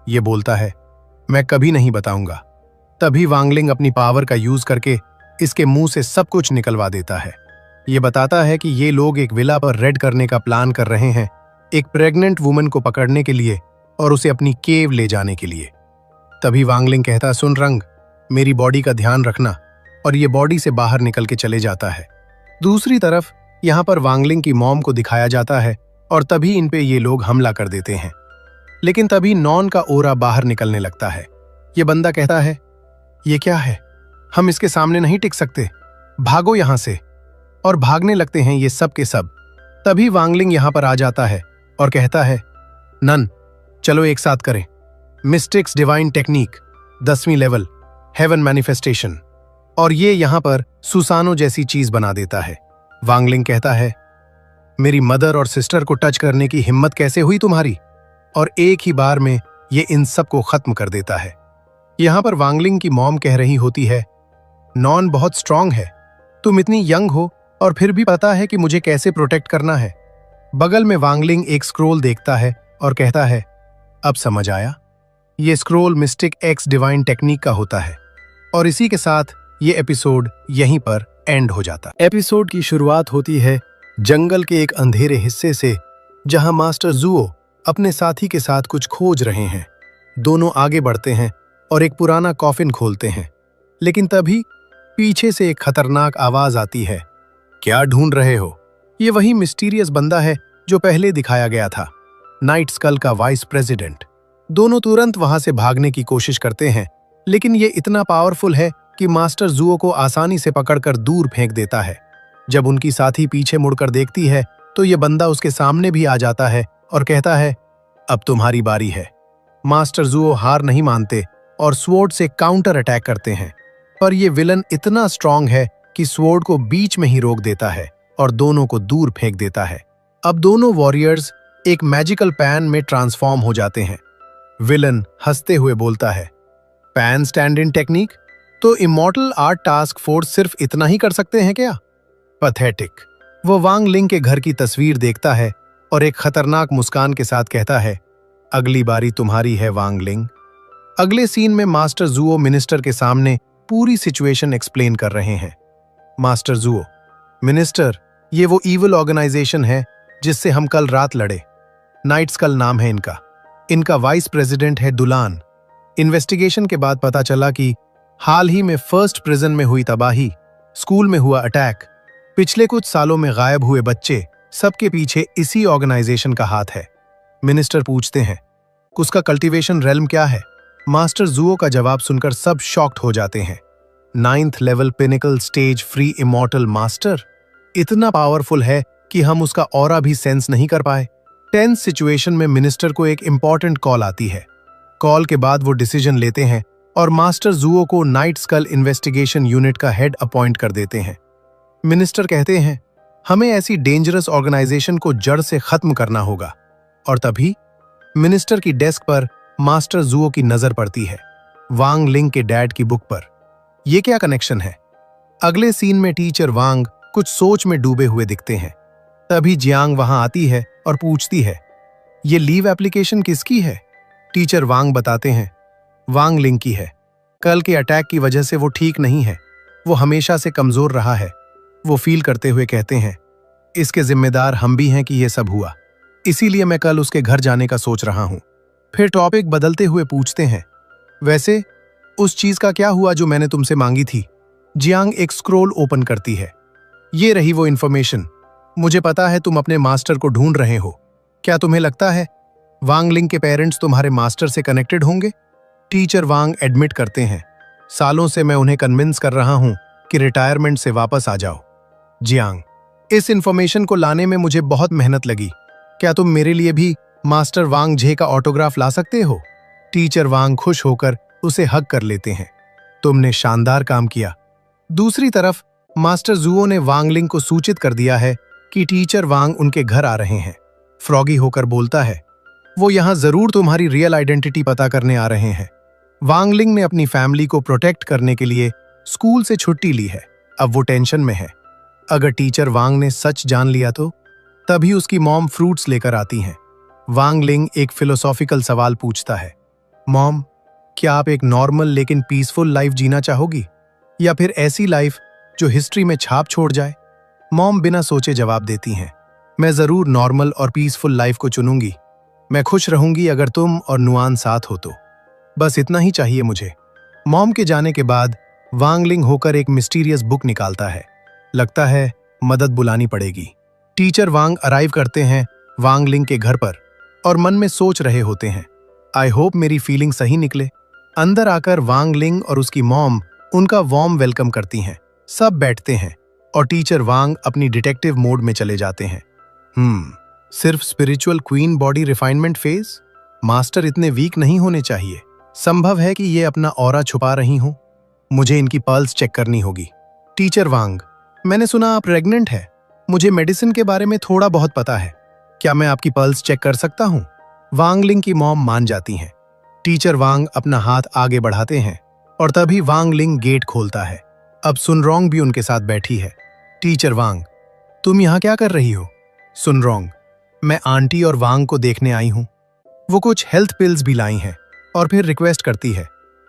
ये बोलता है, मैं कभी नहीं बताऊंगा। तभी वांगलिंग अपनी पावर का यूज करके इसके मुंह से सब कुछ निकलवा देता है। ये बताता है कि ये लोग एक विला पर रेड करने का प्लान कर रहे हैं, एक प्रेग्नेंट वुमन को पकड़ने के लिए और उसे अपनी केव ले जाने के लिए। तभी वांगलिंग कहता, सुन रंग, मेरी बॉडी का ध्यान रखना, और ये बॉडी से बाहर निकल के चले जाता है। दूसरी तरफ यहाँ पर वांगलिंग की मॉम को दिखाया जाता है और तभी इन पे ये लोग हमला कर देते हैं। लेकिन तभी नॉन का ओरा बाहर निकलने लगता है। ये बंदा कहता है, ये क्या है? हम इसके सामने नहीं टिक सकते, भागो यहाँ से। और भागने लगते हैं ये सब के सब। तभी वांगलिंग यहाँ पर आ जाता है और कहता है, नन, चलो एक साथ करें मिस्टिक्स डिवाइन टेक्निक 10वीं लेवल हेवन मैनिफेस्टेशन। और ये यहाँ पर सुसानो जैसी चीज बना देता है। वांगलिंग कहता है, मेरी मदर और सिस्टर को टच करने की हिम्मत कैसे हुई तुम्हारी? और एक ही बार में ये इन सब को खत्म कर देता है। यहाँ पर वांगलिंग की मॉम कह रही होती है, नॉन बहुत स्ट्रांग है, तुम इतनी यंग हो और फिर भी पता है कि मुझे कैसे प्रोटेक्ट करना है। बगल में वांगलिंग एक स्क्रोल देखता है और कहता है, अब समझ आया, ये scroll mistake x divine technique का होता है। और इसी के साथ ये एपिसोड यहीं पर एंड हो जाता। एपिसोड की शुरुआत होती है जंगल के एक अंधेरे हिस्से से, जहां मास्टर जुओ अपने साथी के साथ कुछ खोज रहे हैं। दोनों आगे बढ़ते हैं और एक पुराना कॉफिन खोलते हैं। लेकिन तभी पीछे से एक खतरनाक आवाज आती है, क्या ढूंढ रहे हो? ये वही मिस्टीरियस बंदा है जो पहले दिखाया गया था, नाइट स्कल का वाइस प्रेसिडेंट। दोनों तुरंत वहां से भागने की कोशिश करते हैं, लेकिन ये इतना पावरफुल है कि मास्टर जुओ को आसानी से पकड़कर दूर फेंक देता है। जब उनकी साथी पीछे मुड़कर देखती है तो ये बंदा उसके सामने भी आ जाता है और कहता है, अब तुम्हारी बारी है। मास्टर जुओ हार नहीं मानते और स्वॉर्ड से काउंटर अटैक करते हैं, पर ये विलन इतना स्ट्रांग है कि स्वॉर्ड को बीच में ही रोक देता है और दोनों को दूर फेंक देता है। अब दोनों वॉरियर्स एक मैजिकल पैन में ट्रांसफॉर्म हो जाते हैं। विलन हंसते हुए बोलता है, पैन स्टैंड इन टेक्निक? तो इमॉर्टल आर्ट टास्क फोर्स सिर्फ इतना ही कर सकते हैं क्या? पैथेटिक। वो वांग लिंग के घर की तस्वीर देखता है और एक खतरनाक मुस्कान के साथ कहता है, अगली बारी तुम्हारी है वांग लिंग। अगले सीन में मास्टर जुओ मिनिस्टर के सामने पूरी सिचुएशन एक्सप्लेन कर रहे हैं। मास्टर जुओ, मिनिस्टर, ये वो इविल ऑर्गेनाइजेशन है जिससे हम कल रात लड़े। नाइट्स कल नाम है इनका। इनका वाइस प्रेसिडेंट है दुलान। इन्वेस्टिगेशन के बाद पता चला कि हाल ही में फर्स्ट प्रिजन में हुई तबाही, स्कूल में हुआ अटैक, पिछले कुछ सालों में गायब हुए बच्चे, सबके पीछे इसी ऑर्गेनाइजेशन का हाथ है। मिनिस्टर पूछते हैं, उसका कल्टीवेशन रेल्म क्या है? मास्टर जुओ का जवाब सुनकर सब शॉक्ड हो जाते हैं। 9th level pinnacle stage free immortal master, इतना पावरफुल है कि हम उसका ऑरा भी सेंस नहीं कर पाए। टेंस सिचुएशन में मिनिस्टर को एक इंपॉर्टेंट कॉल आती है। कॉल के बाद वो डिसीजन लेते हैं और मास्टर जुओ को नाइट स्कल इन्वेस्टिगेशन यूनिट का हेड अपॉइंट कर देते हैं। मिनिस्टर कहते हैं, हमें ऐसी डेंजरस ऑर्गेनाइजेशन को जड़ से खत्म करना होगा। और तभी मिनिस्टर की डेस्क पर मास्टर जुओ की नजर पड़ती है, वांग लिंग के डैड की बुक पर। यह क्या कनेक्शन है? अगले सीन में टीचर वांग कुछ सोच में डूबे हुए दिखते हैं। तभी जियांग वहां आती है और पूछती है, ये लीव एप्लीकेशन किसकी है? टीचर वांग बताते हैं, वांग लिंग की है। कल के अटैक की वजह से वो ठीक नहीं है। वो हमेशा से कमजोर रहा है। वो फील करते हुए कहते हैं, इसके जिम्मेदार हम भी हैं कि यह सब हुआ। इसीलिए मैं कल उसके घर जाने का सोच रहा हूं। फिर टॉपिक बदलते हुए पूछते हैं, वैसे उस चीज का क्या हुआ जो मैंने तुमसे मांगी थी? जियांग एक स्क्रोल ओपन करती है। ये रही वो इन्फॉर्मेशन। मुझे पता है तुम अपने मास्टर को ढूंढ रहे हो। क्या तुम्हें लगता है वांग लिंग के पेरेंट्स तुम्हारे मास्टर से कनेक्टेड होंगे? टीचर वांग एडमिट करते हैं, सालों से मैं उन्हें कन्विंस कर रहा हूं कि रिटायरमेंट से वापस आ जाओ। जियांग, इस इन्फॉर्मेशन को लाने में मुझे बहुत मेहनत लगी। क्या तुम मेरे लिए भी मास्टर वांग झे का ऑटोग्राफ ला सकते हो? टीचर वांग खुश होकर उसे हग कर लेते हैं। तुमने शानदार काम किया। दूसरी तरफ मास्टर जुओ ने वांग लिंग को सूचित कर दिया है कि टीचर वांग उनके घर आ रहे हैं। फ्रॉगी होकर बोलता है, वो यहां जरूर तुम्हारी रियल आइडेंटिटी पता करने आ रहे हैं। वांग लिंग ने अपनी फैमिली को प्रोटेक्ट करने के लिए स्कूल से छुट्टी ली है। अब वो टेंशन में है। अगर टीचर वांग ने सच जान लिया तो? तभी उसकी मॉम फ्रूट्स लेकर आती हैं। वांग लिंग एक फिलोसॉफिकल सवाल पूछता है, मॉम, क्या आप एक नॉर्मल लेकिन पीसफुल लाइफ जीना चाहोगी, या फिर ऐसी लाइफ जो हिस्ट्री में छाप छोड़ जाए? मॉम बिना सोचे जवाब देती हैं, मैं जरूर नॉर्मल और पीसफुल लाइफ को चुनूंगी। मैं खुश रहूंगी अगर तुम और नुआन साथ हो तो। बस इतना ही चाहिए मुझे। मॉम के जाने के बाद वांग लिंग होकर एक मिस्टीरियस बुक निकालता है। लगता है मदद बुलानी पड़ेगी। टीचर वांग अराइव करते हैं वांग लिंग के घर पर और मन में सोच रहे होते हैं, आई होप मेरी फीलिंग सही निकले। अंदर आकर वांग लिंग और उसकी मॉम उनका वार्म वेलकम करती हैं। सब बैठते हैं और टीचर वांग अपनी डिटेक्टिव मोड में चले जाते हैं। सिर्फ spiritual queen body refinement phase? Master इतने वीक नहीं होने चाहिए। संभव है कि ये अपना ऑरा छुपा रही हूं। मुझे इनकी पल्स चेक करनी होगी। टीचर वांग, मैंने सुना आप प्रेग्नेंट है। मुझे मेडिसिन के बारे में थोड़ा बहुत पता है। क्या मैं आपकी पल्स चेक कर सकता हूं? वांग लिंग की मॉम मान जाती हैं। टीचर वांग अपना हाथ आगे बढ़ाते हैं और तभी वांग लिंग गेट खोलता है। अब सुनरोंग भी उनके साथ बैठी है। टीचर वांग, तुम यहाँ क्या कर रही हो? सुनरोंग, मैं आंटी और वांग को देखने आई हूँ। वो कुछ हेल्थ पिल्स भी लाई हैं और फिर रिक्वेस्ट करती है,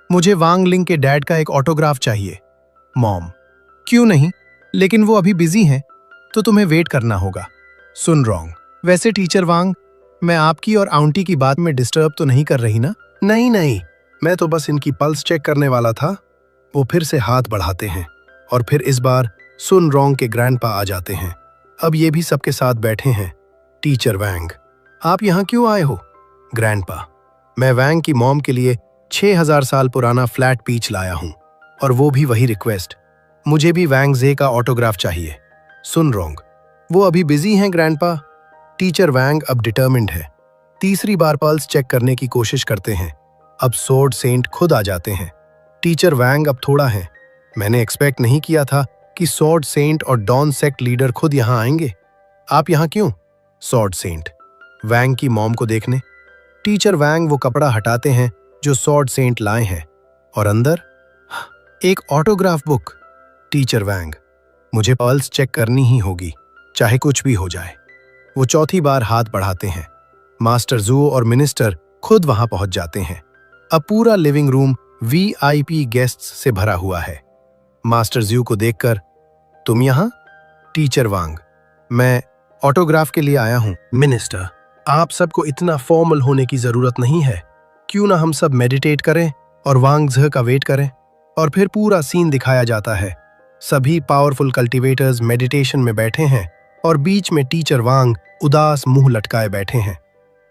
मुझे वांग लिंग के डैड का एक ऑटोग्राफ चाहिए। मॉम, क्यों नहीं, लेकिन वो अभी बिजी हैं तो तुम्हें वेट करना होगा। सुनरोंग, वैसे टीचर वांग, मैं आपकी और आंटी की बात में डिस्टर्ब तो नहीं कर रही ना? नहीं नहीं, मैं तो बस इनकी पल्स चेक करने वाला था। वो फिर से हाथ बढ़ाते हैं और फिर इस बार सुनरोंग के ग्रैंडपा आ जाते हैं। अब ये भी सबके साथ बैठे हैं। टीचर वांग, आप यहाँ क्यों आए हो? ग्रैंडपा, मैं वांग की मॉम के लिए 6000 साल पुराना फ्लैट पीच लाया हूँ और वो भी वही रिक्वेस्ट। मुझे भी वांग जे का ऑटोग्राफ चाहिए। सुनरोंग, वो अभी बिजी हैं ग्रैंडपा। टीचर वैंग अब डिटर्मिन्ड है। तीसरी बार पल्स चेक करने की कोशिश करते हैं। अब स्वॉर्ड सेंट खुद आ जाते हैं। टीचर वैंग अब थोड़ा है। मैंने एक्सपेक्ट नहीं किया था कि स्वॉर्ड सेंट और डॉन सेक्ट लीडर खुद यहाँ आएंगे। आप यहाँ क्यों? स्वॉर्ड सेंट वैंग की मॉम को देखने। टीचर वैंग वो कपड़ा हटाते हैं जो स्वॉर्ड सेंट लाए हैं और अंदर एक ऑटोग्राफ बुक। टीचर वैंग, मुझे पल्स चेक करनी ही होगी, चाहे कुछ भी हो जाए। वो चौथी बार हाथ बढ़ाते हैं। मास्टर जू और मिनिस्टर खुद वहां पहुंच जाते हैं। अब पूरा लिविंग रूम वीआईपी गेस्ट्स से भरा हुआ है। मास्टर जू को देखकर, तुम यहां? टीचर वांग, मैं ऑटोग्राफ के लिए आया हूं। मिनिस्टर, आप सबको इतना फॉर्मल होने की जरूरत नहीं है। क्यों ना हम सब मेडिटेट करें और वांग झ का वेट करें। और फिर पूरा सीन दिखाया जाता है। सभी पावरफुल कल्टीवेटर्स मेडिटेशन में बैठे हैं और बीच में टीचर वांग उदास मुंह लटकाए बैठे हैं।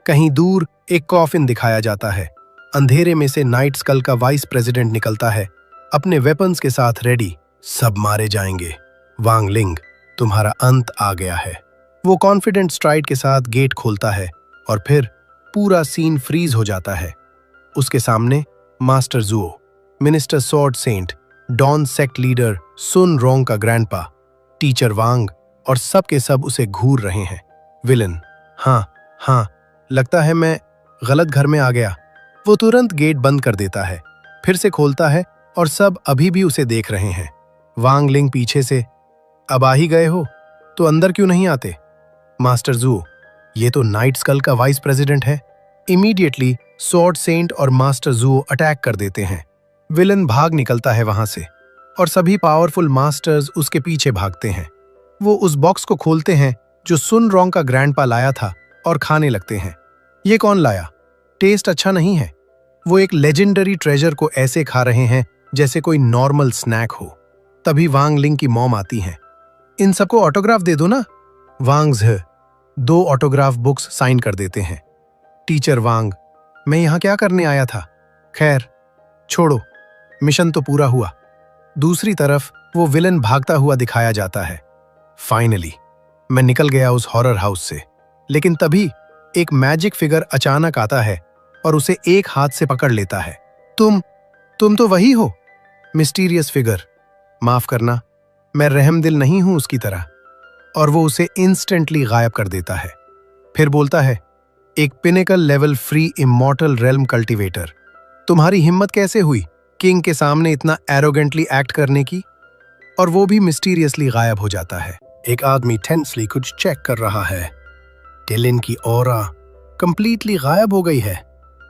कहीं दूर एक कॉफिन दिखाया जाता है। अंधेरे में से नाइट स्कल का वाइस प्रेसिडेंट निकलता है, अपने वेपन्स के साथ रेडी। सब मारे जाएंगे। वांग लिंग, तुम्हारा अंत आ गया है। वो कॉन्फिडेंट स्ट्राइड के साथ गेट खोलता है और फिर पूरा सीन फ्रीज हो जाता है। उसके सामने master Zhuo, minister sword saint, don sect leader Sun Rong का ग्रैंडपा, टीचर वांग और सब के सब उसे घूर रहे हैं। विलन, हाँ, लगता है मैं गलत घर में आ गया। वो तुरंत गेट बंद कर देता है, फिर से खोलता है और सब अभी भी उसे देख रहे हैं। वांग लिंग पीछे से, अब आ ही गए हो तो अंदर क्यों नहीं आते? मास्टर जू, ये तो नाइट स्कल का वाइस प्रेसिडेंट है। इमीडिएटली स्वॉर्ड सेंट और मास्टर जू अटैक कर देते हैं। विलन भाग निकलता है वहां से और सभी पावरफुल मास्टर्स उसके पीछे भागते हैं। वो उस बॉक्स को खोलते हैं जो सुन रोंग का ग्रैंडपा लाया था और खाने लगते हैं। ये कौन लाया? टेस्ट अच्छा नहीं है। वो एक लेजेंडरी ट्रेजर को ऐसे खा रहे हैं जैसे कोई नॉर्मल स्नैक हो। तभी वांग लिंग की मॉम आती हैं। इन सबको ऑटोग्राफ दे दो ना। वांग झ 2 ऑटोग्राफ बुक्स साइन कर देते हैं। टीचर वांग, मैं यहाँ क्या करने आया था? खैर छोड़ो, मिशन तो पूरा हुआ। दूसरी तरफ वो विलन भागता हुआ दिखाया जाता है। फाइनली मैं निकल गया उस हॉरर हाउस से। लेकिन तभी एक मैजिक फिगर अचानक आता है और उसे एक हाथ से पकड़ लेता है। तुम तो वही हो। मिस्टीरियस फिगर, माफ करना, मैं रहमदिल नहीं हूं उसकी तरह। और वो उसे इंस्टेंटली गायब कर देता है। फिर बोलता है, एक pinnacle level free immortal realm cultivator, तुम्हारी हिम्मत कैसे हुई किंग के सामने इतना एरोगेंटली एक्ट करने की? और वो भी मिस्टीरियसली गायब हो जाता है। एक आदमी टेंसली कुछ चेक कर रहा है। टिलिन की ऑरा कंप्लीटली गायब हो गई है।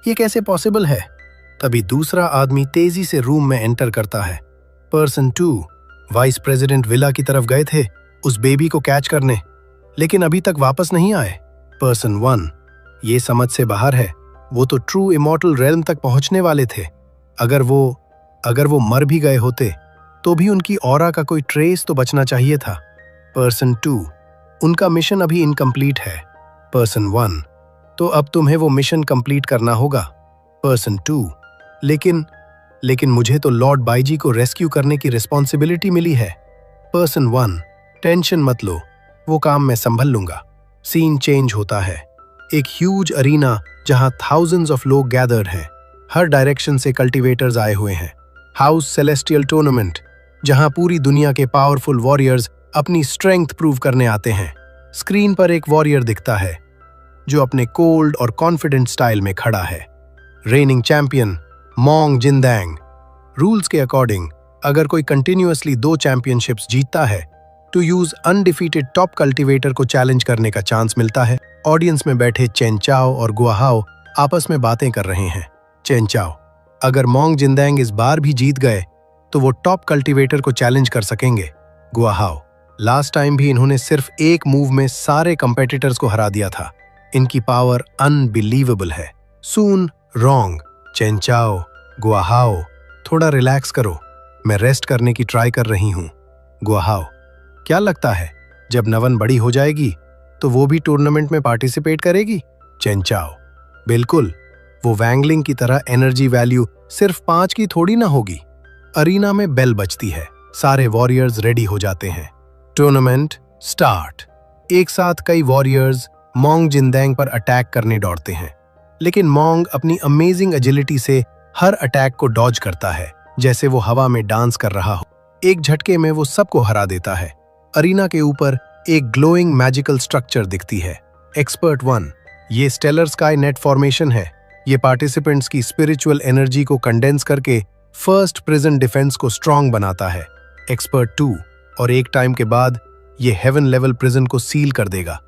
ये कैसे पॉसिबल है? तभी दूसरा आदमी तेजी से रूम में एंटर करता है। पर्सन 2 वाइस प्रेसिडेंट विला की तरफ गए थे उस बेबी को कैच करने, लेकिन अभी तक वापस नहीं आए। पर्सन 1 ये समझ से बाहर है। वो तो ट्रू इमॉर्टल रेल्म तक पहुंचने वाले थे। अगर वो मर भी गए होते तो भी उनकी ऑरा का कोई ट्रेस तो बचना चाहिए था। पर्सन 2 उनका मिशन अभी इनकम्प्लीट है। पर्सन 1 तो अब तुम्हें वो मिशन कंप्लीट करना होगा। पर्सन 2 लेकिन मुझे तो लॉर्ड बाईजी को रेस्क्यू करने की रिस्पॉन्सिबिलिटी मिली है। पर्सन 1 टेंशन मत लो, वो काम मैं संभल लूंगा। सीन चेंज होता है। एक ह्यूज अरीना जहां थाउजेंड्स ऑफ लोग गैदर्ड हैं। हर डायरेक्शन से कल्टीवेटर्स आए हुए हैं। हाउस सेलेस्टियल टूर्नामेंट, जहां पूरी दुनिया के पावरफुल वॉरियर्स अपनी स्ट्रेंथ प्रूव करने आते हैं। स्क्रीन पर एक वॉरियर दिखता है जो अपने कोल्ड और कॉन्फिडेंट स्टाइल में खड़ा है। Reigning champion Mong Jindang. Rules के अकॉर्डिंग अगर कोई कंटिन्यूअसली 2 चैंपियनशिप्स जीतता है तो यूज अनडिफीटेड टॉप कल्टीवेटर को चैलेंज करने का चांस मिलता है। ऑडियंस में बैठे चेन चाओ और गुआहाओ आपस में बातें कर रहे हैं। चेन चाओ, अगर मोंग जिंदैंग इस बार भी जीत गए तो वो टॉप कल्टीवेटर को चैलेंज कर सकेंगे। गुआहाओ, लास्ट टाइम भी इन्होंने सिर्फ एक मूव में सारे कंपेटिटर्स को हरा दिया था। इनकी पावर अनबिलीवेबल है। सून रोंग, चेन चाओ, गुआहाओ, थोड़ा रिलैक्स करो, मैं रेस्ट करने की ट्राई कर रही हूँ। गुआहाओ, क्या लगता है जब नवन बड़ी हो जाएगी तो वो भी टूर्नामेंट में पार्टिसिपेट करेगी? चेन चाओ, बिल्कुल, वो वैंगलिंग की तरह एनर्जी वैल्यू सिर्फ 5 की थोड़ी ना होगी। अरीना में बेल बजती है। सारे वॉरियर्स रेडी हो जाते हैं। Tournament start. एक साथ कई वॉरियर्स, मोंग जिंदेंग पर अटैक करने दौड़ते हैं, लेकिन मोंग अपनी अमेजिंग एजिलिटी से हर अटैक को डॉज करता है, जैसे वो हवा में डांस कर रहा हो। एक झटके में वो सबको हरा देता है। अरीना के ऊपर एक ग्लोइंग मैजिकल स्ट्रक्चर दिखती है। एक्सपर्ट 1, ये स्टेलर स्काई नेट फॉर्मेशन है। ये पार्टिसिपेंट्स की स्पिरिचुअल एनर्जी को कंडेंस करके फर्स्ट प्रिजन डिफेंस को स्ट्रांग बनाता है। एक्सपर्ट 2, और एक टाइम के बाद ये हेवन लेवल प्रिजन को सील कर देगा।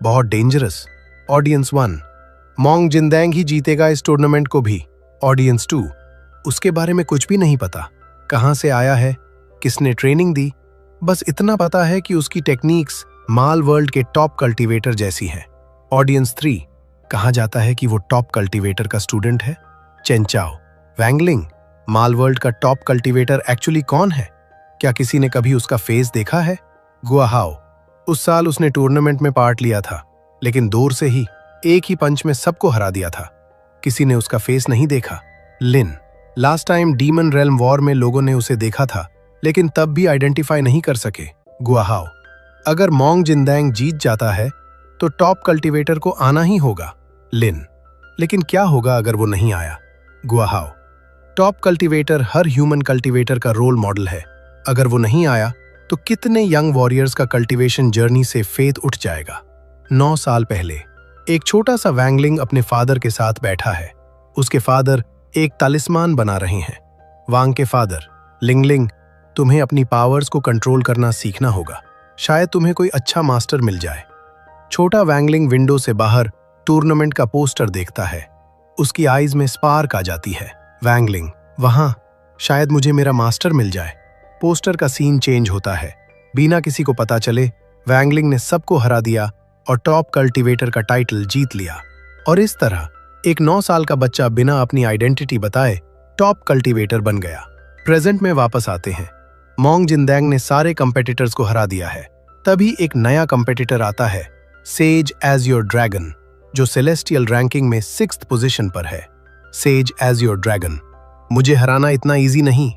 बहुत डेंजरस। ऑडियंस 1, मोंग जिंदेंग ही जीतेगा इस टूर्नामेंट को भी। ऑडियंस 2, उसके बारे में कुछ भी नहीं पता। कहां से आया है, किसने ट्रेनिंग दी, बस इतना पता है कि उसकी टेक्निक्स माल वर्ल्ड के टॉप कल्टीवेटर जैसी हैं। ऑडियंस 3, कहा जाता है कि वो टॉप कल्टीवेटर का स्टूडेंट है। चेंचाओ, वैंगलिंग, माल वर्ल्ड का टॉप कल्टीवेटर एक्चुअली कौन है? क्या किसी ने कभी उसका फेस देखा है? गुआहाओ, उस साल उसने टूर्नामेंट में पार्ट लिया था, लेकिन दूर से ही एक ही पंच में सबको हरा दिया था। किसी ने उसका फेस नहीं देखा। Lin, last time demon realm war में लोगों ने उसे देखा था, लेकिन तब भी आइडेंटिफाई नहीं कर सके। गुआहाओ, अगर मोंग जिंदेंग जीत जाता है तो टॉप कल्टीवेटर को आना ही होगा। लिन, लेकिन क्या होगा अगर वो नहीं आया? गुआहाओ, टॉप कल्टीवेटर हर ह्यूमन कल्टीवेटर का रोल मॉडल है। अगर वो नहीं आया तो कितने यंग वॉरियर्स का कल्टीवेशन जर्नी से फेथ उठ जाएगा। 9 साल पहले एक छोटा सा वैंगलिंग अपने फादर के साथ बैठा है। उसके फादर एक तालिस्मान बना रहे हैं। वांग के फादर, लिंगलिंग, तुम्हें अपनी पावर्स को कंट्रोल करना सीखना होगा। शायद तुम्हें कोई अच्छा मास्टर मिल जाए। छोटा वैंगलिंग विंडो से बाहर टूर्नामेंट का पोस्टर देखता है। उसकी आईज में स्पार्क आ जाती है। वैंगलिंग, वहां, शायद मुझे मेरा मास्टर मिल जाए। पोस्टर का सीन चेंज होता है। बिना किसी को पता चले वैंगलिंग ने सबको हरा दिया और टॉप कल्टीवेटर का टाइटल जीत लिया। और इस तरह एक 9 साल का बच्चा बिना अपनी आइडेंटिटी बताए टॉप कल्टीवेटर बन गया। प्रेजेंट में वापस आते हैं। मोंग जिंदेंग ने सारे कंपेटिटर्स को हरा दिया है। तभी एक नया कंपेटिटर आता है, सेज एज योर ड्रैगन, जो सेलेस्टियल रैंकिंग में 6th पोजीशन पर है। सेज एज योर ड्रैगन, मुझे हराना इतना इजी नहीं,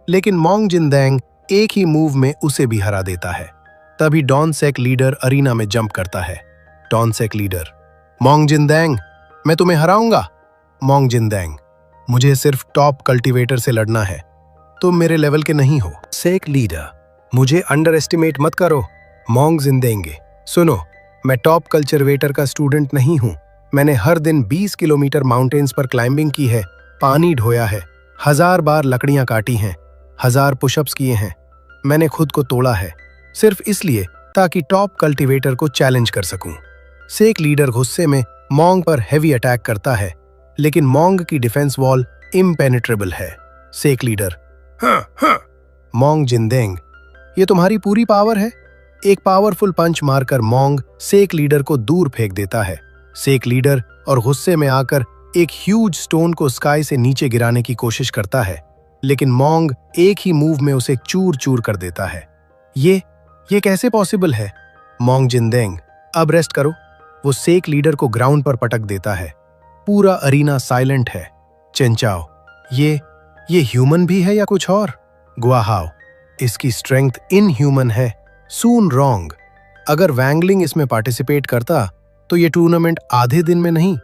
लेकिन मोंग जिंदेंग एक ही मूव में उसे भी हरा देता है। तभी डॉन सेक लीडर अरीना में जंप करता है। डॉन सेक लीडर, मोंग जिंदेंग, मैं तुम्हें हराऊंगा। मोंग जिंदेंग, मुझे सिर्फ टॉप कल्टीवेटर से लड़ना है, तुम मेरे लेवल के नहीं हो। सेक लीडर, मुझे अंडर एस्टिमेट मत करो। मोंग जिंदेंगे, सुनो, मैं टॉप कल्चरवेटर का स्टूडेंट नहीं हूँ। मैंने हर दिन 20 किलोमीटर माउंटेन्स पर क्लाइंबिंग की है, पानी ढोया है, 1000 बार लकड़ियां काटी हैं, 1000 पुशअप्स किए हैं। मैंने खुद को तोड़ा है, सिर्फ इसलिए ताकि टॉप कल्टीवेटर को चैलेंज कर सकूं। सेक लीडर गुस्से में मोंग पर हेवी अटैक करता है, लेकिन मोंग की डिफेंस वॉल इम्पेनिट्रेबल है। सेक लीडर, हाँ। मोंग जिंदेंग, ये तुम्हारी पूरी पावर है? एक पावरफुल पंच मारकर मोंग सेक लीडर को दूर फेंक देता है। सेक लीडर और गुस्से में आकर एक ह्यूज स्टोन को स्काई से नीचे गिराने की कोशिश करता है, लेकिन मोंग एक ही मूव में उसे चूर चूर कर देता है। ये कैसे पॉसिबल है? मोंग जिंदेंग, अब रेस्ट करो। वो सेक लीडर को ग्राउंड पर पटक देता है। पूरा अरीना साइलेंट है। चेंचाओ, ये ह्यूमन भी है या कुछ और? गुआहाओ, इसकी स्ट्रेंथ इनह्यूमन है। सून रॉन्ग, अगर वैंगलिंग इसमें पार्टिसिपेट करता तो ये टूर्नामेंट आधे दिन में नहीं,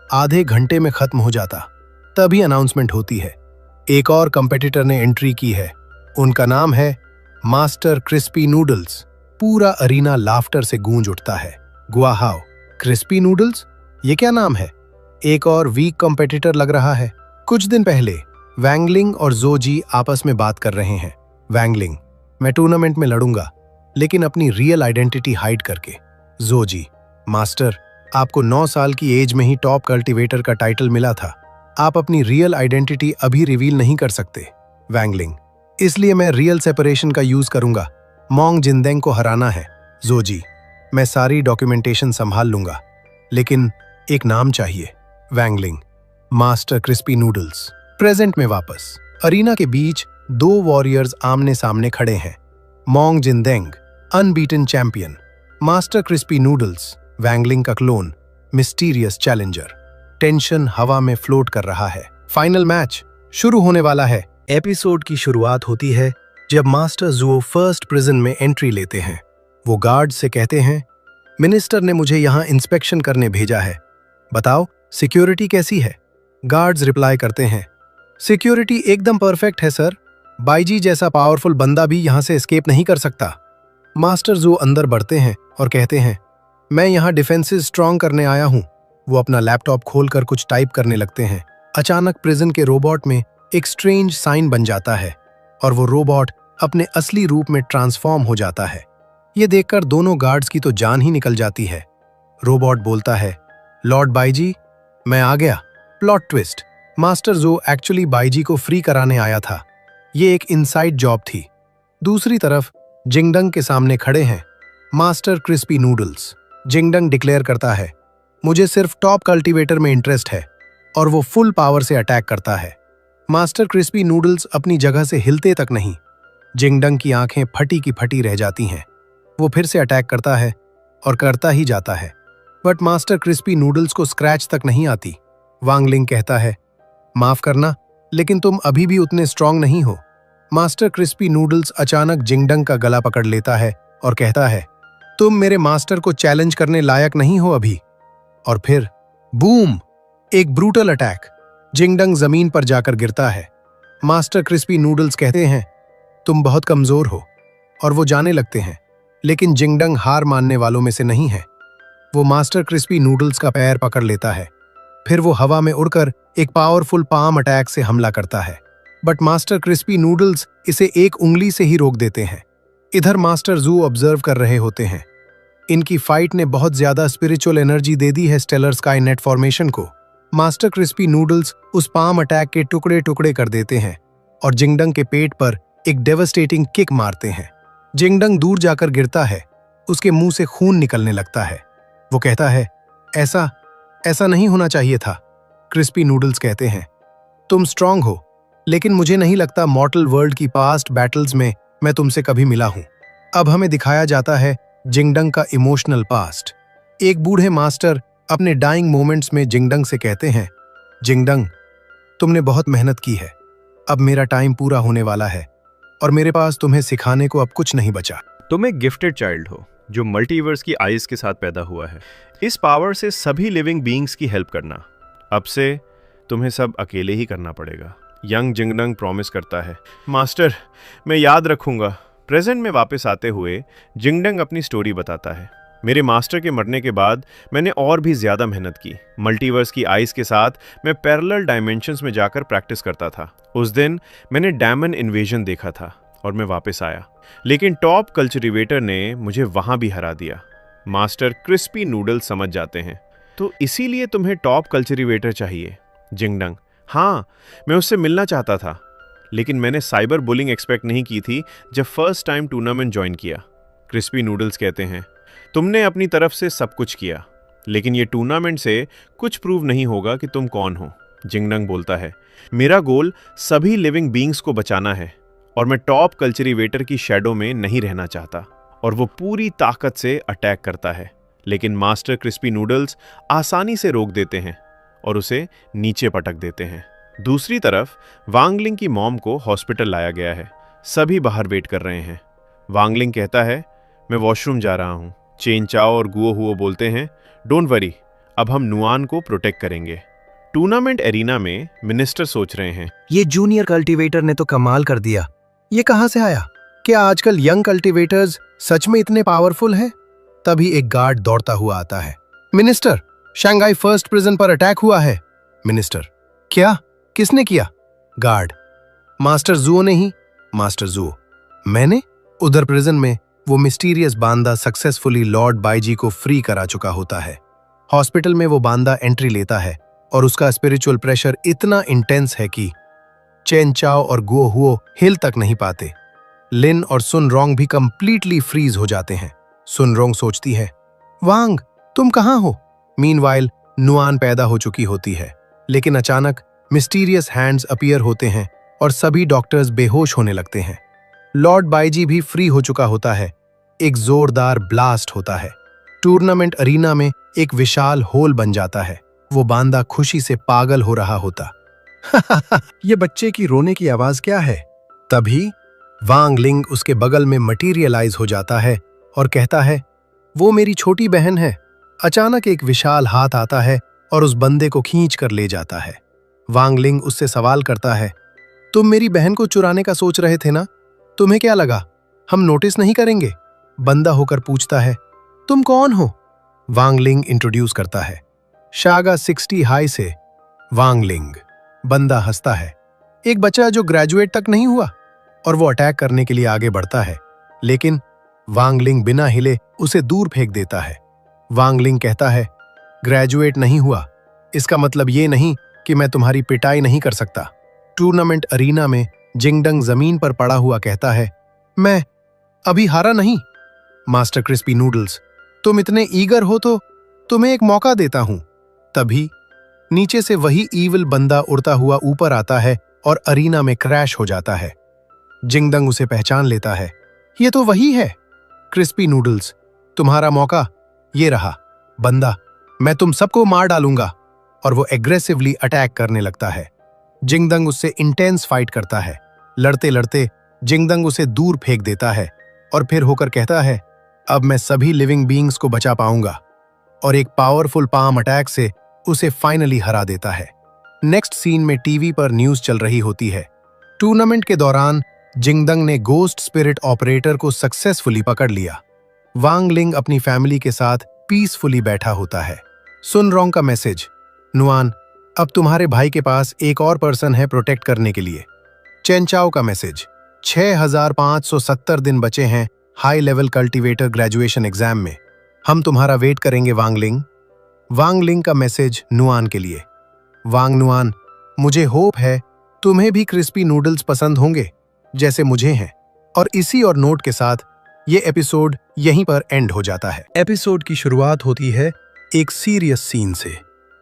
आधे घंटे में खत्म हो जाता। तभी अनाउंसमेंट होती है, एक और कंपेटिटर ने एंट्री की है। उनका नाम है मास्टर क्रिस्पी नूडल्स। पूरा अरीना लाफ्टर से गूंज उठता है। गुआहाओ, क्रिस्पी नूडल्स, ये क्या नाम है? एक और वीक कंपेटिटर लग रहा है। कुछ दिन पहले वैंगलिंग और जोजी आपस में बात कर रहे हैं। वैंगलिंग, मैं टूर्नामेंट में लड़ूंगा, लेकिन अपनी रियल आइडेंटिटी हाइड करके। जोजी, मास्टर, आपको 9 साल की एज में ही टॉप कल्टीवेटर का टाइटल मिला था। आप अपनी रियल आइडेंटिटी अभी रिवील नहीं कर सकते। वैंगलिंग, इसलिए मैं रियल सेपरेशन का यूज करूंगा। मोंग जिंदेंग को हराना है। जोजी, मैं सारी डॉक्यूमेंटेशन संभाल लूंगा, लेकिन एक नाम चाहिए। वैंगलिंग, मास्टर क्रिस्पी नूडल्स। प्रेजेंट में वापस अरीना के बीच 2 वॉरियर्स आमने सामने खड़े हैं। Mong Jindeng, unbeaten champion. Master crispy noodles, Wang Ling का क्लोन, मिस्टीरियस चैलेंजर। टेंशन हवा में फ्लोट कर रहा है। फाइनल मैच शुरू होने वाला है। एपिसोड की शुरुआत होती है जब मास्टर जुओ फर्स्ट प्रिजन में एंट्री लेते हैं। वो गार्ड से कहते हैं, मिनिस्टर ने मुझे यहाँ इंस्पेक्शन करने भेजा है। बताओ सिक्योरिटी कैसी है? गार्ड्स रिप्लाई करते हैं, सिक्योरिटी एकदम परफेक्ट है सर। बाईजी जैसा पावरफुल बंदा भी यहाँ से एस्केप नहीं कर सकता। मास्टर जू अंदर बढ़ते हैं और कहते हैं, मैं यहाँ डिफेंसेस स्ट्रॉन्ग करने आया हूँ। वो अपना लैपटॉप खोलकर कुछ टाइप करने लगते हैं। अचानक प्रिजन के रोबोट में एक स्ट्रेंज साइन बन जाता है और वो रोबोट अपने असली रूप में ट्रांसफॉर्म हो जाता है। ये देखकर दोनों गार्ड्स की तो जान ही निकल जाती है। रोबोट बोलता है, लॉर्ड बाईजी, मैं आ गया। प्लॉट ट्विस्ट, मास्टर जो एक्चुअली बाईजी को फ्री कराने आया था। ये एक इनसाइड जॉब थी। दूसरी तरफ जिंगडंग के सामने खड़े हैं मास्टर क्रिस्पी नूडल्स। जिंगडंग डिक्लेयर करता है, मुझे सिर्फ टॉप कल्टीवेटर में इंटरेस्ट है, और वो फुल पावर से अटैक करता है। मास्टर क्रिस्पी नूडल्स अपनी जगह से हिलते तक नहीं। जिंगडंग की आंखें फटी की फटी रह जाती हैं। वो फिर से अटैक करता है और करता ही जाता है, बट मास्टर क्रिस्पी नूडल्स को स्क्रैच तक नहीं आती। वांगलिंग कहता है, माफ करना, लेकिन तुम अभी भी उतने स्ट्रांग नहीं हो। मास्टर क्रिस्पी नूडल्स अचानक जिंगडंग का गला पकड़ लेता है और कहता है, तुम मेरे मास्टर को चैलेंज करने लायक नहीं हो अभी। और फिर बूम, एक ब्रूटल अटैक। जिंगडंग जमीन पर जाकर गिरता है। मास्टर क्रिस्पी नूडल्स कहते हैं, तुम बहुत कमजोर हो, और वो जाने लगते हैं। लेकिन जिंगडंग हार मानने वालों में से नहीं है। वो मास्टर क्रिस्पी नूडल्स का पैर पकड़ लेता है। फिर वो हवा में उड़कर एक पावरफुल पाम अटैक से हमला करता है, बट मास्टर क्रिस्पी नूडल्स इसे एक उंगली से ही रोक देते हैं। इधर मास्टर जू ऑब्जर्व कर रहे होते हैं। इनकी फाइट ने बहुत ज्यादा स्पिरिचुअल एनर्जी दे दी है स्टेलर स्काई नेट फॉर्मेशन को। मास्टर क्रिस्पी नूडल्स उस पाम अटैक के टुकड़े टुकड़े कर देते हैं और जिंगडंग के पेट पर एक डेवास्टेटिंग किक मारते हैं। जिंगडंग दूर जाकर गिरता है। उसके मुंह से खून निकलने लगता है। वो कहता है, ऐसा नहीं होना चाहिए था। क्रिस्पी नूडल्स कहते हैं, तुम स्ट्रांग हो, लेकिन मुझे नहीं लगता मॉर्टल वर्ल्ड की पास्ट बैटल्स में मैं तुमसे कभी मिला हूं। अब हमें दिखाया जाता है जिंगडंग का इमोशनल पास्ट। एक बूढ़े मास्टर अपने डाइंग मोमेंट्स में जिंगडंग से कहते हैं, जिंगडंग, तुमने बहुत मेहनत की है। अब मेरा टाइम पूरा होने वाला है और मेरे पास तुम्हें सिखाने को अब कुछ नहीं बचा। तुम एक गिफ्टेड चाइल्ड हो जो मल्टीवर्स की आइज के साथ पैदा हुआ है। इस पावर से सभी लिविंग बीइंग्स की हेल्प करना। अब से तुम्हें सब अकेले ही करना पड़ेगा। यंग जिंगडंग प्रॉमिस करता है, मास्टर, मैं याद रखूंगा। प्रेजेंट में वापस आते हुए जिंगडंग अपनी स्टोरी बताता है, मेरे मास्टर के मरने के बाद मैंने और भी ज्यादा मेहनत की। मल्टीवर्स की आइज के साथ मैं पैरेलल डायमेंशंस में जाकर प्रैक्टिस करता था। उस दिन मैंने डैमन इन्वेजन देखा था और मैं वापस आया, लेकिन टॉप कल्चरिवेटर ने मुझे वहां भी हरा दिया। मास्टर क्रिस्पी नूडल्स समझ जाते हैं, तो इसीलिए तुम्हें टॉप कल्चरिवेटर चाहिए। जिंगडंग, हाँ, मैं उससे मिलना चाहता था, लेकिन मैंने साइबर बुलिंग एक्सपेक्ट नहीं की थी जब फर्स्ट टाइम टूर्नामेंट ज्वाइन किया। क्रिस्पी नूडल्स कहते हैं, तुमने अपनी तरफ से सब कुछ किया, लेकिन ये टूर्नामेंट से कुछ प्रूव नहीं होगा कि तुम कौन हो। जिंगडंग बोलता है, मेरा गोल सभी लिविंग बीइंग्स को बचाना है और मैं टॉप कल्चरिवेटर की शैडो में नहीं रहना चाहता। और वो पूरी ताकत से अटैक करता है, लेकिन मास्टर क्रिस्पी नूडल्स आसानी से रोक देते हैं और उसे नीचे पटक देते हैं। दूसरी तरफ वांगलिंग की मॉम को हॉस्पिटल लाया गया है। सभी बाहर वेट कर रहे हैं। वांगलिंग कहता है, मैं वॉशरूम जा रहा हूँ। चेन चाओ और गुओ हुओ बोलते हैं, डोंट वरी, अब हम नुआन को प्रोटेक्ट करेंगे। टूर्नामेंट एरिना में मिनिस्टर सोच रहे हैं, ये जूनियर कल्टीवेटर ने तो कमाल कर दिया। ये कहां से आया? क्या आजकल यंग कल्टीवेटर्स सच में इतने पावरफुल हैं? तभी एक गार्ड दौड़ता हुआ आता है। मिनिस्टर, शंघाई फर्स्ट प्रिजन पर अटैक हुआ है। मिनिस्टर, क्या? किसने किया? गार्ड, मास्टर जुओ ने ही। मास्टर जुओ, मैंने? उधर प्रिजन में वो मिस्टीरियस बांदा सक्सेसफुली लॉर्ड बाईजी को फ्री करा चुका होता है। हॉस्पिटल में वो बांदा एंट्री लेता है और उसका स्पिरिचुअल प्रेशर इतना इंटेंस है कि चेन चाओ और गुओ हुओ हिल तक नहीं पाते। लिन और सुन रोंग भी कंप्लीटली फ्रीज हो जाते हैं। सुन रोंग सोचती है, वांग, तुम कहां हो? मीनवाइल नुआन पैदा हो चुकी होती है, लेकिन अचानक मिस्टीरियस हैंड्स अपीयर होते हैं और सभी डॉक्टर्स बेहोश होने लगते हैं। लॉर्ड बाईजी भी फ्री हो चुका होता है। एक जोरदार ब्लास्ट होता है। टूर्नामेंट अरीना में एक विशाल होल बन जाता है। वो बांदा खुशी से पागल हो रहा होता। ये बच्चे की रोने की आवाज क्या है? तभी वांग लिंग उसके बगल में मटीरियलाइज हो जाता है और कहता है, वो मेरी छोटी बहन है। अचानक एक विशाल हाथ आता है और उस बंदे को खींच कर ले जाता है। वांगलिंग उससे सवाल करता है, तुम मेरी बहन को चुराने का सोच रहे थे ना? तुम्हें क्या लगा हम नोटिस नहीं करेंगे? बंदा होकर पूछता है, तुम कौन हो? वांगलिंग इंट्रोड्यूस करता है, शागा 60 हाई से वांगलिंग। बंदा हंसता है, एक बच्चा जो ग्रेजुएट तक नहीं हुआ, और वो अटैक करने के लिए आगे बढ़ता है, लेकिन वांगलिंग बिना हिले उसे दूर फेंक देता है। वांगलिंग कहता है, ग्रेजुएट नहीं हुआ इसका मतलब ये नहीं कि मैं तुम्हारी पिटाई नहीं कर सकता। टूर्नामेंट अरीना में जिंगडंग जमीन पर पड़ा हुआ कहता है, मैं अभी हारा नहीं। मास्टर क्रिस्पी नूडल्स, तुम इतने ईगर हो तो तुम्हें एक मौका देता हूं। तभी नीचे से वही ईविल बंदा उड़ता हुआ ऊपर आता है और अरीना में क्रैश हो जाता है। जिंगडंग उसे पहचान लेता है, ये तो वही है। क्रिस्पी नूडल्स, तुम्हारा मौका ये रहा। बंदा, मैं तुम सबको मार डालूंगा, और वो एग्रेसिवली अटैक करने लगता है। जिंगडंग उससे इंटेंस फाइट करता है। लड़ते लड़ते जिंगडंग उसे दूर फेंक देता है और फिर होकर कहता है, अब मैं सभी लिविंग बीइंग्स को बचा पाऊंगा, और एक पावरफुल पाम अटैक से उसे फाइनली हरा देता है। नेक्स्ट सीन में टीवी पर न्यूज चल रही होती है। टूर्नामेंट के दौरान जिंगडंग ने गोस्ट स्पिरिट ऑपरेटर को सक्सेसफुली पकड़ लिया। वांगलिंग अपनी फैमिली के साथ पीसफुली बैठा होता है। सुनरोंग का मैसेज, नुआन, अब तुम्हारे भाई के पास एक और पर्सन है प्रोटेक्ट करने के लिए। चेनचाओ का मैसेज, 6570 दिन बचे हैं high level cultivator graduation exam में, हम तुम्हारा वेट करेंगे वांगलिंग। वांगलिंग का मैसेज नुआन के लिए, वांग नुआन, मुझे होप है तुम्हें भी क्रिस्पी नूडल्स पसंद होंगे जैसे मुझे हैं। और इसी और नोट के साथ ये एपिसोड यहीं पर एंड हो जाता है। एपिसोड की शुरुआत होती है एक सीरियस सीन से।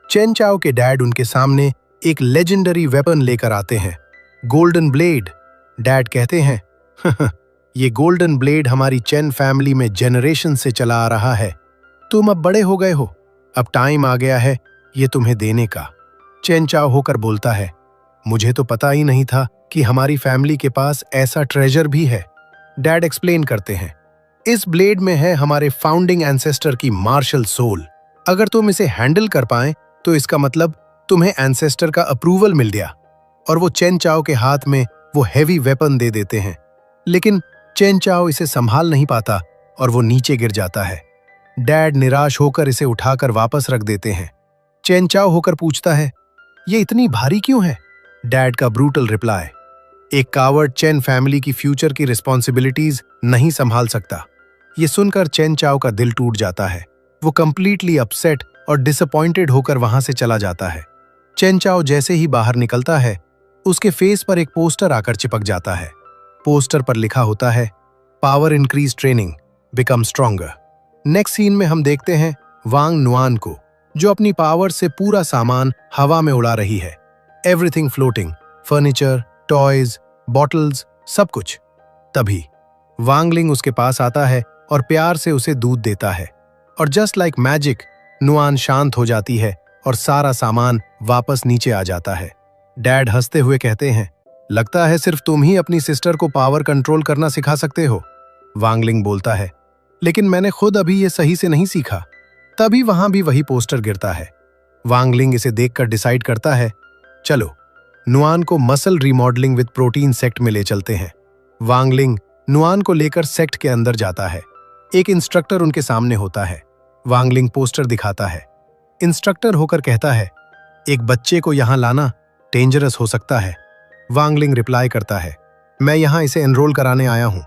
चेनचाओ के डैड उनके सामने एक लेजेंडरी वेपन लेकर आते हैं, गोल्डन ब्लेड। डैड कहते हैं, ये गोल्डन ब्लेड हमारी चेन फैमिली में जनरेशन से चला आ रहा है। तुम अब बड़े हो गए हो, अब टाइम आ गया है ये तुम्हें देने का। चेनचाओ होकर बोलता है, मुझे तो पता ही नहीं था कि हमारी फैमिली के पास ऐसा ट्रेजर भी है। डैड एक्सप्लेन करते हैं, इस ब्लेड में है हमारे फाउंडिंग एंसेस्टर की मार्शल सोल। अगर तुम इसे हैंडल कर पाए तो इसका मतलब तुम्हें एंसेस्टर का अप्रूवल मिल गया। और वो चेनचाओ के हाथ में वो हैवी वेपन दे देते हैं, लेकिन चेनचाओ इसे संभाल नहीं पाता और वो नीचे गिर जाता है। डैड निराश होकर इसे उठाकर वापस रख देते हैं। चेनचाओ होकर पूछता है, ये इतनी भारी क्यों है? डैड का ब्रूटल रिप्लाई, एक कावर्ड चेन फैमिली की फ्यूचर की रिस्पॉन्सिबिलिटीज नहीं संभाल सकता। ये सुनकर चेनचाओ का दिल टूट जाता है। वो कंप्लीटली अपसेट और डिसअपॉइंटेड होकर वहां से चला जाता है। चेनचाओ जैसे ही बाहर निकलता है, उसके फेस पर एक पोस्टर आकर चिपक जाता है। पोस्टर पर लिखा होता है, power increase training, become stronger. Next scene में हम देखते हैं वांग नुआन को, जो अपनी पावर से पूरा सामान हवा में उड़ा रही है। Everything floating, furniture, toys, bottles, सब कुछ। तभी वांगलिंग उसके पास आता है और प्यार से उसे दूध देता है, और जस्ट लाइक मैजिक नुआन शांत हो जाती है और सारा सामान वापस नीचे आ जाता है। डैड हंसते हुए कहते हैं, लगता है सिर्फ तुम ही अपनी सिस्टर को पावर कंट्रोल करना सिखा सकते हो। वांगलिंग बोलता है, लेकिन मैंने खुद अभी ये सही से नहीं सीखा। तभी वहां भी वही पोस्टर गिरता है। वांगलिंग इसे देखकर डिसाइड करता है, चलो नुआन को muscle remodelling with protein sect में ले चलते हैं। वांगलिंग नुआन को लेकर सेक्ट के अंदर जाता है। एक इंस्ट्रक्टर उनके सामने होता है। वांगलिंग पोस्टर दिखाता है। इंस्ट्रक्टर होकर कहता है, एक बच्चे को यहां लाना डेंजरस हो सकता है। वांगलिंग रिप्लाई करता है, मैं यहां इसे एनरोल कराने आया हूं।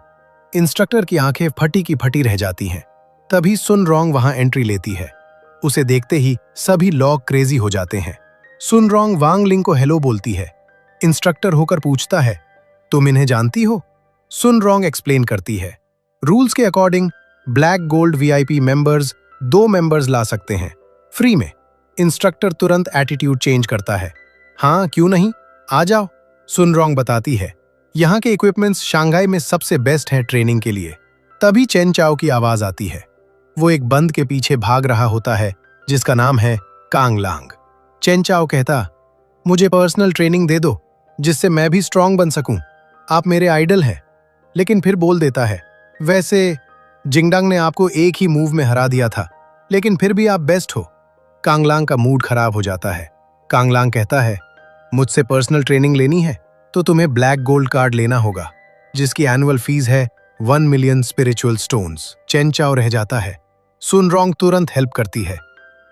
इंस्ट्रक्टर की आंखें फटी की फटी रह जाती हैं। तभी सुनरोंग वहां एंट्री लेती है। उसे देखते ही सभी लोग क्रेजी हो जाते हैं। सुनरोंग वांगलिंग को हेलो बोलती है। इंस्ट्रक्टर होकर पूछता है, तुम इन्हें जानती हो? सुनरोंग एक्सप्लेन करती है, रूल्स के according black gold VIP members 2 members ला सकते हैं फ्री में। इंस्ट्रक्टर तुरंत एटीट्यूड चेंज करता है, हाँ क्यों नहीं, आ जाओ। सुनरोंग बताती है, यहाँ के इक्विपमेंट्स शंघाई में सबसे बेस्ट हैं ट्रेनिंग के लिए। तभी चेनचाओ की आवाज आती है। वो एक बंद के पीछे भाग रहा होता है जिसका नाम है कांगलांग। चेनचाओ कहता, मुझे पर्सनल ट्रेनिंग दे दो जिससे मैं भी स्ट्रांग बन सकूं। आप मेरे आइडल हैं। लेकिन फिर बोल देता है, वैसे जिंगडंग ने आपको एक ही मूव में हरा दिया था, लेकिन फिर भी आप बेस्ट हो। कांगलांग का मूड खराब हो जाता है। कांगलांग कहता है, मुझसे पर्सनल ट्रेनिंग लेनी है तो तुम्हें ब्लैक गोल्ड कार्ड लेना होगा, जिसकी एनुअल फीस है 1 मिलियन स्पिरिचुअल स्टोन्स। चेन चाओ रह जाता है। सुनरोंग तुरंत हेल्प करती है।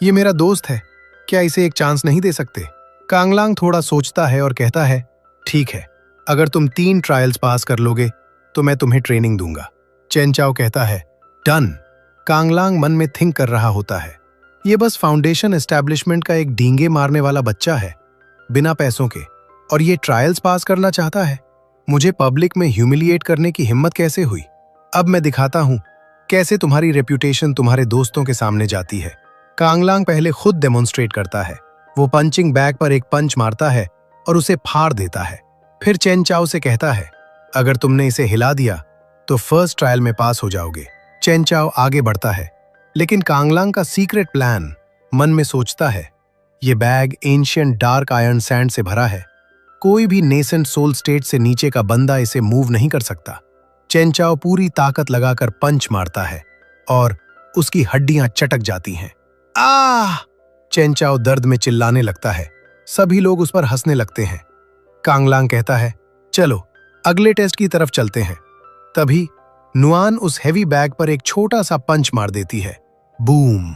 ये मेरा दोस्त है, क्या इसे एक चांस नहीं दे सकते? कांगलांग थोड़ा सोचता है और कहता है, ठीक है, अगर तुम 3 ट्रायल्स पास कर लोगे तो मैं तुम्हें ट्रेनिंग दूंगा। चेन चाओ कहता है, डन। कांगलांग मन में थिंक कर रहा होता है, ये बस फाउंडेशन एस्टैब्लिशमेंट का एक डींगे मारने वाला बच्चा है, बिना पैसों के, और ये ट्रायल्स पास करना चाहता है। मुझे पब्लिक में ह्यूमिलिएट करने की हिम्मत कैसे हुई? अब मैं दिखाता हूं कैसे तुम्हारी रेप्यूटेशन तुम्हारे दोस्तों के सामने जाती है। कांगलांग पहले खुद डेमोन्स्ट्रेट करता है। वो पंचिंग बैग पर एक पंच मारता है और उसे फाड़ देता है। फिर चेन चाओ से कहता है, अगर तुमने इसे हिला दिया तो फर्स्ट ट्रायल में पास हो जाओगे। चेन चाओ आगे बढ़ता है, लेकिन कांगलांग का सीक्रेट प्लान मन में सोचता है। ये bag ancient dark iron sand से भरा है। कोई भी नेसेंट सोल स्टेट से नीचे का बंदा इसे मूव नहीं कर सकता। चेन चाओ पूरी ताकत लगाकर पंच मारता है और उसकी हड्डियां चटक जाती हैं। आह! चेन चाओ दर्द में चिल्लाने लगता है। सभी लोग उस पर हंसने लगते हैं। कांगलांग कहता है, चलो अगले टेस्ट की तरफ चलते हैं। तभी नुआन उस हेवी बैग पर एक छोटा सा पंच मार देती है। बूम!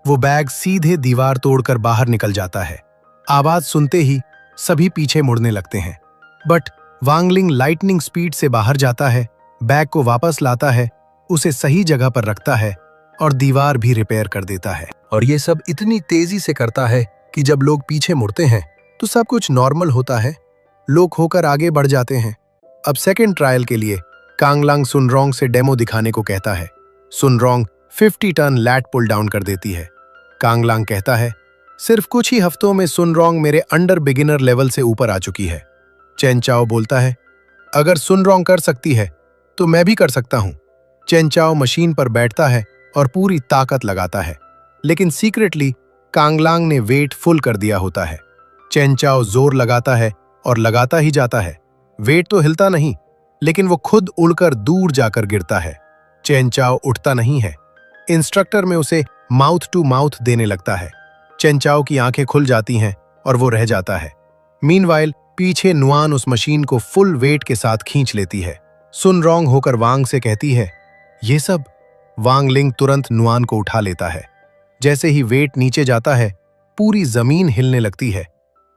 वो बैग सीधे दीवार तोड़कर बाहर निकल जाता है। आवाज सुनते ही सभी पीछे मुड़ने लगते हैं, बट वांगलिंग लाइटनिंग स्पीड से बाहर जाता है, बैग को वापस लाता है, उसे सही जगह पर रखता है और दीवार भी रिपेयर कर देता है। और ये सब इतनी तेजी से करता है कि जब लोग पीछे मुड़ते हैं तो सब कुछ नॉर्मल होता है। लोग होकर आगे बढ़ जाते हैं। अब सेकेंड ट्रायल के लिए कांगलांग सुनरोंग से डेमो दिखाने को कहता है। सुनरोंग 50 टन लैट पुल डाउन कर देती है। कांगलांग कहता है, सिर्फ कुछ ही हफ्तों में सुनरोंग मेरे अंडर बिगिनर लेवल से ऊपर आ चुकी है। चेन चाओ बोलता है, अगर सुनरोंग कर सकती है तो मैं भी कर सकता हूं। चेन चाओ मशीन पर बैठता है और पूरी ताकत लगाता है, लेकिन सीक्रेटली कांगलांग ने वेट फुल कर दिया होता है। चेन चाओ जोर लगाता है और लगाता ही जाता है। वेट तो हिलता नहीं, लेकिन वो खुद उड़कर दूर जाकर गिरता है। चेन चाओ उठता नहीं है। इंस्ट्रक्टर में उसे माउथ टू माउथ देने लगता है। चेन चाओ की आंखें खुल जाती हैं और वो रह जाता है। मीनवाइल पीछे नुआन उस मशीन को फुल वेट के साथ खींच लेती है। सुनरोंग होकर वांग से कहती है, ये सब। वांगलिंग तुरंत नुआन को उठा लेता है। जैसे ही वेट नीचे जाता है, पूरी जमीन हिलने लगती है।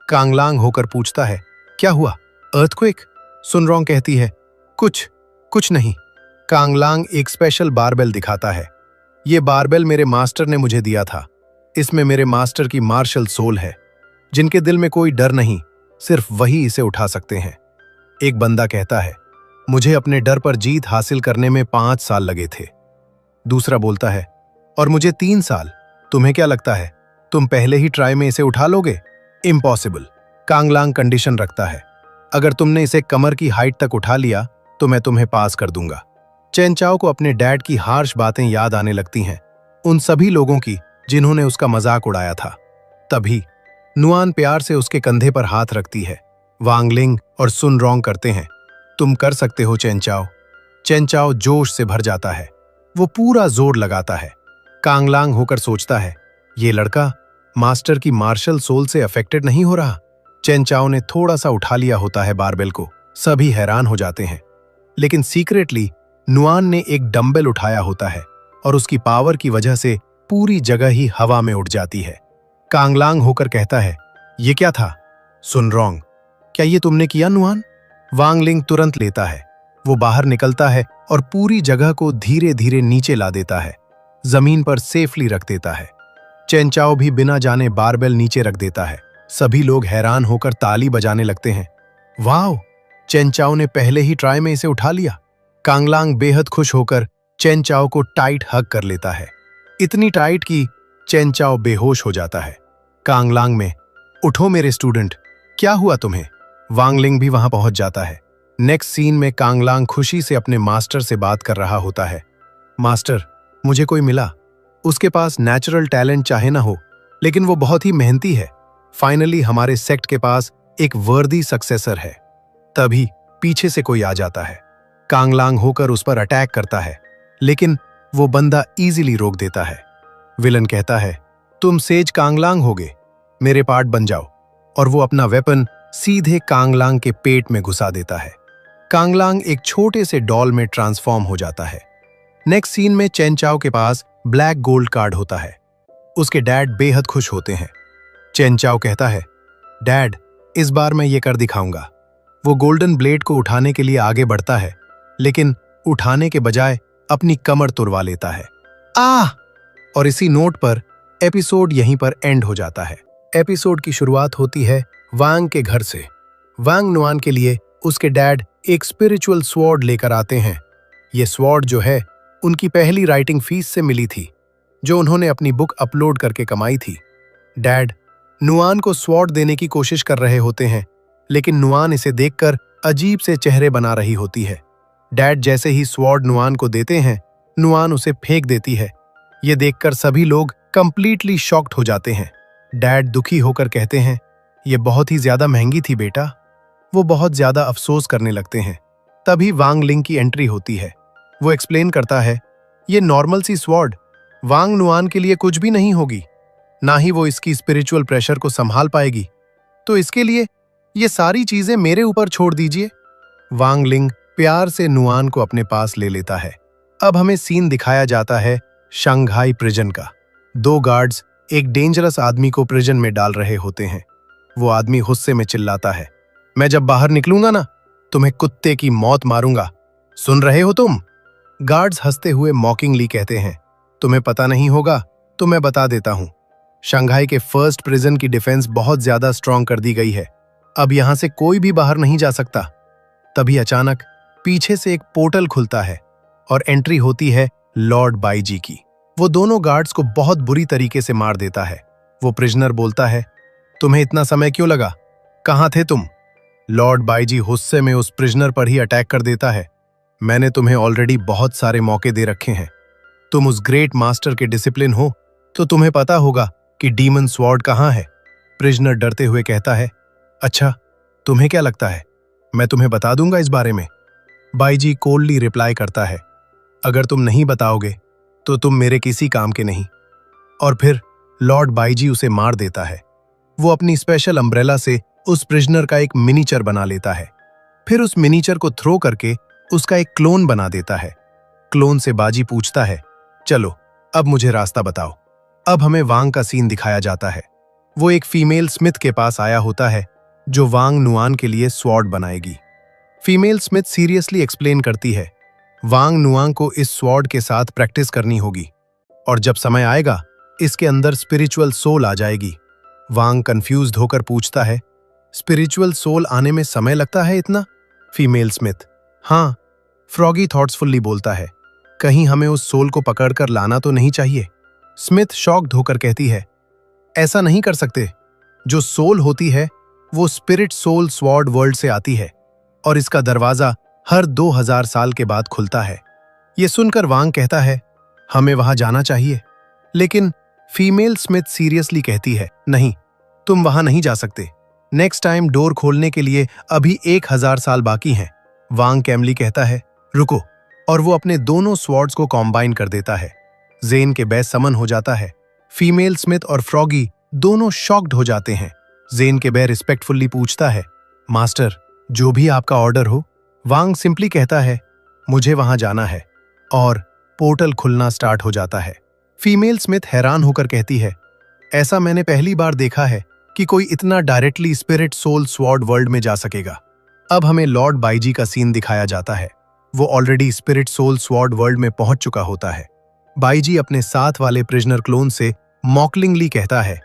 कांगलांग होकर पूछता है, क्या हुआ? अर्थक्वेक? सुनरोंग कहती है, कुछ नहीं। कांगलांग एक स्पेशल बारबेल दिखाता है। ये बारबेल मेरे मास्टर ने मुझे दिया था। इसमें मेरे मास्टर की मार्शल सोल है, जिनके दिल में कोई डर नहीं, सिर्फ वही इसे उठा सकते हैं। एक बंदा कहता है, मुझे अपने डर पर जीत हासिल करने में 5 साल लगे थे। दूसरा बोलता है, और मुझे 3 साल। तुम्हें क्या लगता है, तुम पहले ही ट्राई में इसे उठा लोगे? इम्पॉसिबल। कांगलांग कंडीशन रखता है, अगर तुमने इसे कमर की हाइट तक उठा लिया तो मैं तुम्हें पास कर दूंगा। चेन चाओ को अपने डैड की हार्श बातें याद आने लगती हैं, उन सभी लोगों की जिन्होंने उसका मजाक उड़ाया था। तभी नुआन प्यार से उसके कंधे पर हाथ रखती है। वांगलिंग और सुनरोंग करते हैं, तुम कर सकते हो चेन चाओ। चेन चाओ जोश से भर जाता है। वो पूरा जोर लगाता है। कांगलांग होकर सोचता है, ये लड़का मास्टर की मार्शल सोल से अफेक्टेड नहीं हो रहा। चेन चाओ ने थोड़ा सा उठा लिया होता है बारबेल को। सभी हैरान हो जाते हैं, लेकिन सीक्रेटली नुआन ने एक डंबल उठाया होता है और उसकी पावर की वजह से पूरी जगह ही हवा में उड़ जाती है। कांगलांग होकर कहता है, ये क्या था? सुनरोंग, क्या ये तुमने किया नुआन? वांगलिंग तुरंत लेता है। वो बाहर निकलता है और पूरी जगह को धीरे धीरे नीचे ला देता है, जमीन पर सेफली रख देता है। चेन चाओ भी बिना जाने बारबेल नीचे रख देता है। सभी लोग हैरान होकर ताली बजाने लगते हैं। वाह, चेन चाओ ने पहले ही ट्राई में इसे उठा लिया। कांगलांग बेहद खुश होकर चेन चाओ को टाइट हग कर लेता है, इतनी टाइट कि चेन चाओ बेहोश हो जाता है। कांगलांग में, उठो मेरे स्टूडेंट, क्या हुआ तुम्हें? वांगलिंग भी वहां पहुंच जाता है। नेक्स्ट सीन में कांगलांग खुशी से अपने मास्टर से बात कर रहा होता है। मास्टर, मुझे कोई मिला। उसके पास नेचुरल टैलेंट चाहे ना हो, लेकिन वो बहुत ही मेहनती है। फाइनली हमारे सेक्ट के पास एक वर्दी सक्सेसर है। तभी पीछे से कोई आ जाता है। कांगलांग होकर उस पर अटैक करता है, लेकिन वो बंदा इजीली रोक देता है। विलन कहता है, तुम सेज कांगलांग होगे, मेरे पार्ट बन जाओ, और वो अपना वेपन सीधे कांगलांग के पेट में घुसा देता है। कांगलांग एक छोटे से डॉल में ट्रांसफॉर्म हो जाता है। नेक्स्ट सीन में चेन चाओ के पास ब्लैक गोल्ड कार्ड होता है। उसके डैड बेहद खुश होते हैं। चेन चाओ कहता है, डैड, इस बार मैं ये कर दिखाऊंगा। वो गोल्डन ब्लेड को उठाने के लिए आगे बढ़ता है, लेकिन उठाने के बजाय अपनी कमर तुड़वा लेता है। आह! और इसी नोट पर एपिसोड यहीं पर एंड हो जाता है। एपिसोड की शुरुआत होती है वांग के घर से। वांग नुआन के लिए उसके डैड एक स्पिरिचुअल स्वॉर्ड लेकर आते हैं। ये स्वॉर्ड जो है उनकी पहली राइटिंग फीस से मिली थी, जो उन्होंने अपनी बुक अपलोड करके कमाई थी। डैड नुआन को स्वॉर्ड देने की कोशिश कर रहे होते हैं, लेकिन नुआन इसे देखकर अजीब से चेहरे बना रही होती है। डैड जैसे ही स्वॉर्ड नुआन को देते हैं, नुआन उसे फेंक देती है। ये देखकर सभी लोग कंप्लीटली शॉक्ड हो जाते हैं। डैड दुखी होकर कहते हैं, ये बहुत ही ज्यादा महंगी थी बेटा। वो बहुत ज्यादा अफसोस करने लगते हैं। तभी वांग लिंग की एंट्री होती है। वो एक्सप्लेन करता है, ये नॉर्मल सी स्वॉर्ड वांग नुआन के लिए कुछ भी नहीं होगी, ना ही वो इसकी स्पिरिचुअल प्रेशर को संभाल पाएगी, तो इसके लिए ये सारी चीजें मेरे ऊपर छोड़ दीजिए। वांग लिंग प्यार से नुआन को अपने पास ले लेता है। अब हमें सीन दिखाया जाता है शंघाई प्रिजन का। 2 गार्ड्स एक डेंजरस आदमी को प्रिजन में डाल रहे होते हैं। वो आदमी गुस्से में चिल्लाता है, मैं जब बाहर निकलूंगा ना, तुम्हें कुत्ते की मौत मारूंगा, सुन रहे हो तुम? गार्ड्स हंसते हुए मॉकिंगली कहते हैं, तुम्हें पता नहीं होगा तो मैं बता देता हूं। शंघाई के फर्स्ट प्रिजन की डिफेंस बहुत ज्यादा स्ट्रांग कर दी गई है। अब यहां से कोई भी बाहर नहीं जा सकता। तभी अचानक पीछे से एक पोर्टल खुलता है और एंट्री होती है लॉर्ड बाईजी की। वो दोनों गार्ड्स को बहुत बुरी तरीके से मार देता है। वो प्रिजनर बोलता है, तुम्हें इतना समय क्यों लगा? कहां थे तुम? लॉर्ड बाईजी गुस्से में उस प्रिजनर पर ही अटैक कर देता है, मैंने तुम्हें ऑलरेडी बहुत सारे मौके दे रखे हैं। तुम उस ग्रेट मास्टर के डिसिप्लिन हो, तो तुम्हें पता होगा कि डीमन स्वॉर्ड कहां है। प्रिजनर डरते हुए कहता है, अच्छा, तुम्हें क्या लगता है मैं तुम्हें बता दूंगा इस बारे में? बाईजी कोल्डली रिप्लाई करता है, अगर तुम नहीं बताओगे तो तुम मेरे किसी काम के नहीं। और फिर लॉर्ड बाईजी उसे मार देता है। वो अपनी स्पेशल अम्ब्रेला से उस प्रिजनर का एक मिनीचर बना लेता है। फिर उस मिनीचर को थ्रो करके उसका एक क्लोन बना देता है। क्लोन से बाजी पूछता है, चलो अब मुझे रास्ता बताओ। अब हमें वांग का सीन दिखाया जाता है। वो एक फीमेल स्मिथ के पास आया होता है, जो वांग नुआन के लिए स्वॉर्ड बनाएगी। फीमेल स्मिथ सीरियसली एक्सप्लेन करती है, वांग नुआन को इस स्वॉर्ड के साथ प्रैक्टिस करनी होगी, और जब समय आएगा इसके अंदर स्पिरिचुअल सोल आ जाएगी। वांग कंफ्यूज्ड होकर पूछता है, स्पिरिचुअल सोल आने में समय लगता है इतना? फीमेल स्मिथ, हाँ। फ्रॉगी थॉट्सफुल्ली बोलता है, कहीं हमें उस सोल को पकड़कर लाना तो नहीं चाहिए? स्मिथ शॉक्ड होकर कहती है, ऐसा नहीं कर सकते। जो सोल होती है वो स्पिरिट सोल स्वॉर्ड वर्ल्ड से आती है, और इसका दरवाजा हर 2000 साल के बाद खुलता है। ये सुनकर वांग कहता है, हमें वहां जाना चाहिए। लेकिन फीमेल स्मिथ सीरियसली कहती है, नहीं, तुम वहां नहीं जा सकते। नेक्स्ट टाइम डोर खोलने के लिए अभी 1000 साल बाकी हैं। वांग कैमली कहता है, रुको, और वो अपने दोनों स्वॉर्ड्स को कॉम्बाइन कर देता है। जेन के बेस समन हो जाता है। फीमेल स्मिथ और फ्रॉगी दोनों शॉक्ड हो जाते हैं। जेन के बे रिस्पेक्टफुल्ली पूछता है, मास्टर, जो भी आपका ऑर्डर हो। वांग सिंपली कहता है, मुझे वहां जाना है, और पोर्टल खुलना स्टार्ट हो जाता है। फीमेल स्मिथ हैरान होकर कहती है, ऐसा मैंने पहली बार देखा है कि कोई इतना directly spirit soul sword world में जा सकेगा। अब हमें लॉर्ड बाईजी का सीन दिखाया जाता है। वो already spirit soul sword world में पहुंच चुका होता है। बाईजी अपने साथ वाले प्रिजनर क्लोन से मॉकलिंगली कहता है,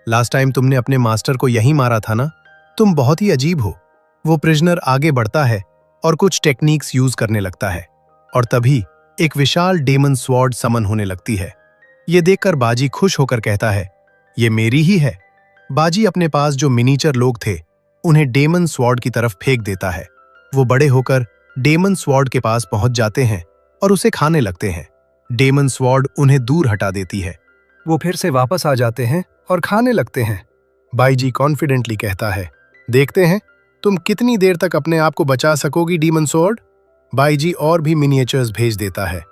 लास्ट टाइम तुमने अपने मास्टर को यहीं मारा था ना? तुम बहुत ही अजीब हो। वो प्रिजनर आगे बढ़ता है और कुछ टेक्निक्स यूज करने लगता है, और तभी एक विशाल डेमन स्वॉर्ड समन होने लगती है। ये देखकर बाजी खुश होकर कहता है, ये मेरी ही है। बाजी अपने पास जो मिनीचर लोग थे उन्हें डेमन स्वॉर्ड की तरफ फेंक देता है। वो बड़े होकर डेमन स्वॉर्ड के पास पहुंच जाते हैं और उसे खाने लगते हैं। डेमन स्वॉर्ड उन्हें दूर हटा देती है। वो फिर से वापस आ जाते हैं और खाने लगते हैं। बाईजी कॉन्फिडेंटली कहता है, देखते हैं तुम कितनी देर तक अपने आप को बचा सकोगी डीमन स्वॉर्ड। बाईजी और भी मिनिएचर्स भेज देता है।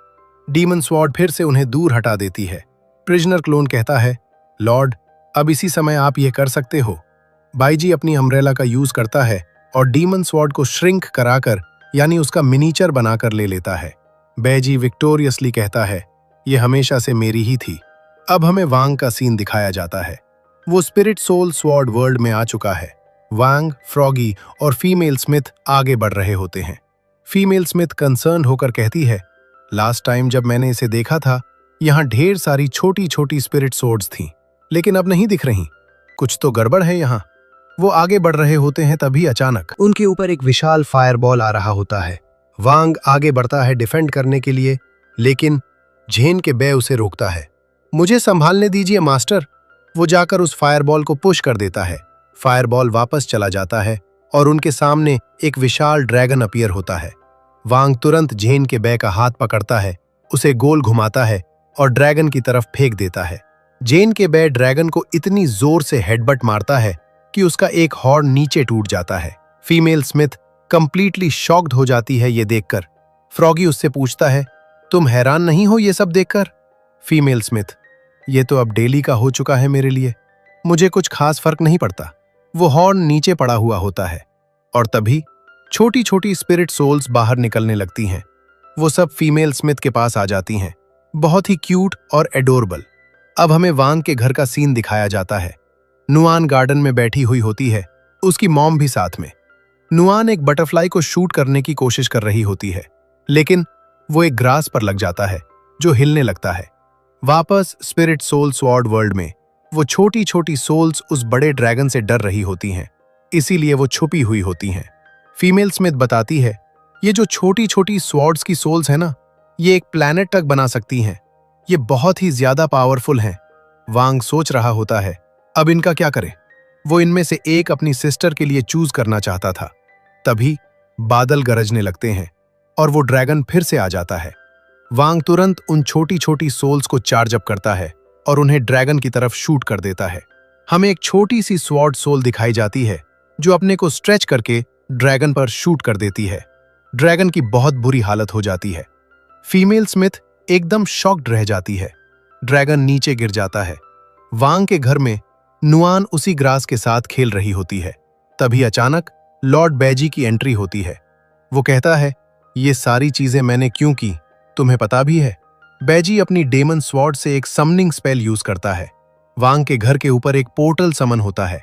डीमन स्वॉर्ड फिर से उन्हें दूर हटा देती है। प्रिजनर क्लोन कहता है, लॉर्ड, अब इसी समय आप यह कर सकते हो। बाईजी अपनी अम्ब्रेला का यूज करता है और डीमन स्वॉर्ड को श्रिंक कराकर यानी उसका मिनीचर बनाकर ले लेता है। बैजी विक्टोरियसली कहता है, यह हमेशा से मेरी ही थी। अब हमें वांग का सीन दिखाया जाता है। वो स्पिरिट सोल स्वॉर्ड वर्ल्ड में आ चुका है। वांग, फ्रॉगी और फीमेल स्मिथ आगे बढ़ रहे होते हैं। फीमेल स्मिथ कंसर्न होकर कहती है, लास्ट टाइम जब मैंने इसे देखा था यहाँ ढेर सारी छोटी छोटी स्पिरिट सोर्ड्स थीं, लेकिन अब नहीं दिख रहीं। कुछ तो गड़बड़ है यहाँ। वो आगे बढ़ रहे होते हैं, तभी अचानक उनके ऊपर एक विशाल फायरबॉल आ रहा होता है। वांग आगे बढ़ता है डिफेंड करने के लिए, लेकिन झेन के बे उसे रोकता है। मुझे संभालने दीजिए मास्टर। वो जाकर उस फायरबॉल को पुश कर देता है। फायरबॉल वापस चला जाता है और उनके सामने एक विशाल ड्रैगन अपीयर होता है। वांग तुरंत झेन के बे का हाथ पकड़ता है, उसे गोल घुमाता है और ड्रैगन की तरफ फेंक देता है। झेन के बे ड्रैगन को इतनी जोर से हेडबट मारता है कि उसका एक हॉर्न नीचे टूट जाता है। फीमेल स्मिथ कंप्लीटली शॉक्ड हो जाती है ये देखकर। फ्रॉगी उससे पूछता है, तुम हैरान नहीं हो ये सब देखकर? फीमेल स्मिथ, ये तो अब डेली का हो चुका है मेरे लिए, मुझे कुछ खास फर्क नहीं पड़ता। वो हॉर्न नीचे पड़ा हुआ होता है और तभी छोटी छोटी स्पिरिट सोल्स बाहर निकलने लगती हैं। वो सब फीमेल स्मिथ के पास आ जाती हैं, बहुत ही क्यूट और एडोरेबल। अब हमें वांग के घर का सीन दिखाया जाता है। नुआन गार्डन में बैठी हुई होती है, उसकी मॉम भी साथ में। नुआन एक बटरफ्लाई को शूट करने की कोशिश कर रही होती है, लेकिन वो एक ग्रास पर लग जाता है जो हिलने लगता है। वापस स्पिरिट सोल स्वॉर्ड वर्ल्ड में वो छोटी छोटी सोल्स उस बड़े ड्रैगन से डर रही होती हैं, इसीलिए वो छुपी हुई होती हैं। फीमेल स्मिथ बताती है, ये जो छोटी छोटी स्वॉर्ड्स की सोल्स है ना, ये एक प्लैनेट तक बना सकती हैं। ये बहुत ही ज्यादा पावरफुल हैं। वांग सोच रहा होता है, अब इनका क्या करे। वो इनमें से एक अपनी सिस्टर के लिए चूज करना चाहता था। तभी बादल गरजने लगते हैं और वो ड्रैगन फिर से आ जाता है। वांग तुरंत उन छोटी छोटी सोल्स को चार्ज अप करता है और उन्हें ड्रैगन की तरफ शूट कर देता है। हमें एक छोटी सी स्वॉर्ड सोल दिखाई जाती है जो अपने को स्ट्रेच करके ड्रैगन पर शूट कर देती है। ड्रैगन की बहुत बुरी हालत हो जाती है। फीमेल स्मिथ एकदम शॉक्ड रह जाती है। ड्रैगन नीचे गिर जाता है। वांग के घर में नुआन उसी ग्रास के साथ खेल रही होती है। तभी अचानक लॉर्ड बैजी की एंट्री होती है। वो कहता है, ये सारी चीजें मैंने क्यों की, तुम्हें पता भी है? बैजी अपनी डेमन स्वॉर्ड से एक समनिंग स्पेल यूज करता है। वांग के घर के ऊपर एक पोर्टल समन होता है।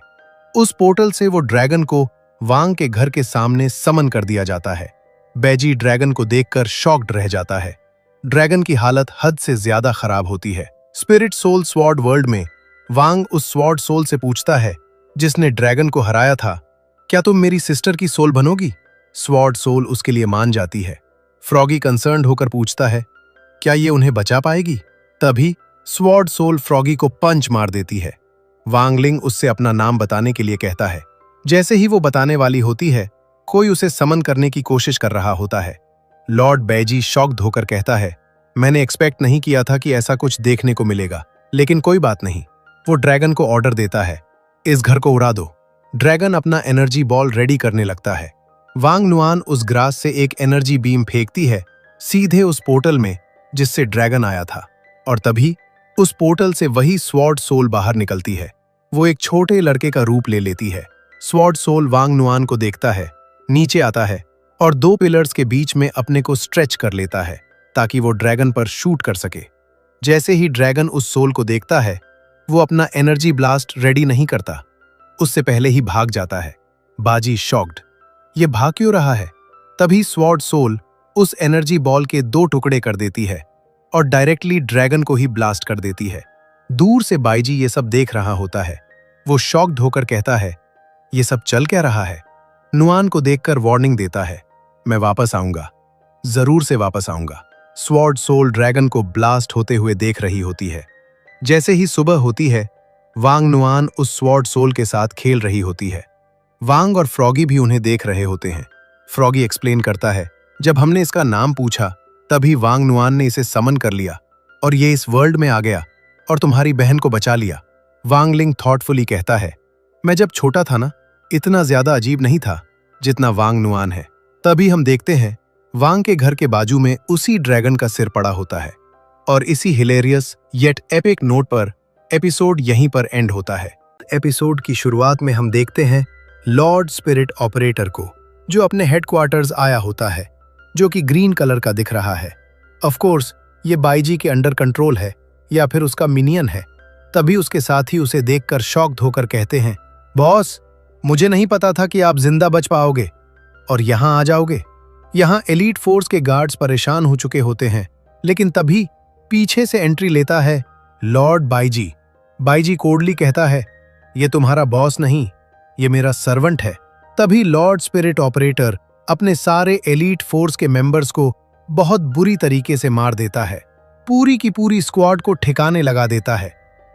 उस पोर्टल से वो ड्रैगन को वांग के घर के सामने समन कर दिया जाता है। बैजी ड्रैगन को देखकर शॉक्ड रह जाता है। ड्रैगन की हालत हद से ज्यादा खराब होती है। स्पिरिट सोल स्वॉर्ड वर्ल्ड में वांग उस स्वॉर्ड सोल से पूछता है जिसने ड्रैगन को हराया था, क्या तुम मेरी सिस्टर की सोल बनोगी? स्वॉर्ड सोल उसके लिए मान जाती है। फ्रॉगी कंसर्न्ड होकर पूछता है, क्या ये उन्हें बचा पाएगी? तभी स्वॉर्ड सोल फ्रॉगी को पंच मार देती है। वांगलिंग उससे अपना नाम बताने के लिए कहता है। जैसे ही वो बताने वाली होती है, कोई उसे समन करने की कोशिश कर रहा होता है। लॉर्ड बैजी शॉक्ड होकर कहता है, मैंने एक्सपेक्ट नहीं किया था कि ऐसा कुछ देखने को मिलेगा, लेकिन कोई बात नहीं। वो ड्रैगन को ऑर्डर देता है, इस घर को उड़ा दो। ड्रैगन अपना एनर्जी बॉल रेडी करने लगता है। वांग नुआन उस ग्रास से एक एनर्जी बीम फेंकती है सीधे उस पोर्टल में जिससे ड्रैगन आया था, और तभी उस पोर्टल से वही स्वॉर्ड सोल बाहर निकलती है। वो एक छोटे लड़के का रूप ले लेती है। स्वॉर्ड सोल वांग नुआन को देखता है, नीचे आता है और दो पिलर्स के बीच में अपने को स्ट्रेच कर लेता है ताकि वो ड्रैगन पर शूट कर सके। जैसे ही ड्रैगन उस सोल को देखता है, वो अपना एनर्जी ब्लास्ट रेडी नहीं करता, उससे पहले ही भाग जाता है। बाजी शॉक्ड, ये भाग क्यों रहा है? तभी स्वॉर्ड सोल उस एनर्जी बॉल के दो टुकड़े कर देती है और डायरेक्टली ड्रैगन को ही ब्लास्ट कर देती है। दूर से बाईजी ये सब देख रहा होता है। वो शॉक्ड होकर कहता है, ये सब चल क्या रहा है? नुआन को देखकर वार्निंग देता है, मैं वापस आऊंगा, जरूर से वापस आऊंगा। स्वॉर्ड सोल ड्रैगन को ब्लास्ट होते हुए देख रही होती है। जैसे ही सुबह होती है, वांग नुआन उस स्वॉर्ड सोल के साथ खेल रही होती है। वांग और फ्रॉगी भी उन्हें देख रहे होते हैं। फ्रॉगी एक्सप्लेन करता है, जब हमने इसका नाम पूछा तभी वांग नुआन ने इसे समन कर लिया और ये इस वर्ल्ड में आ गया और तुम्हारी बहन को बचा लिया। वांगलिंग थॉटफुली कहता है, मैं जब छोटा था ना, इतना ज्यादा अजीब नहीं था जितना वांग नुआन है। तभी हम देखते हैं वांग के घर के बाजू में उसी ड्रैगन का सिर पड़ा होता है। और इसी हिलेरियस येट एपिक नोट पर एपिसोड यहीं पर एंड होता है। एपिसोड की शुरुआत में हम देखते हैं लॉर्ड स्पिरिट ऑपरेटर को, जो अपने हेडक्वार्टर्स आया होता है, जो कि ग्रीन कलर का दिख रहा है। ऑफ कोर्स ये बाईजी के अंडर कंट्रोल है या फिर उसका मिनियन है। तभी उसके साथी उसे देखकर शॉक्ड होकर कहते हैं, बॉस, मुझे नहीं पता था कि आप जिंदा बच पाओगे और यहाँ आ जाओगे। यहाँ एलीट फोर्स के गार्ड्स परेशान हो चुके होते हैं, लेकिन तभी पीछे से एंट्री लेता है लॉर्ड बाईजी। बाईजी कोडली कहता है, ये तुम्हारा बॉस नहीं, ये मेरा सर्वेंट है। तभी लॉर्ड स्पिरिट ऑपरेटर अपने सारे एलीट फोर्स के मेंबर्स को बहुत बुरी तरीके से मार देता है, पूरी की पूरी स्क्वाड को ठिकाने लगा देता है।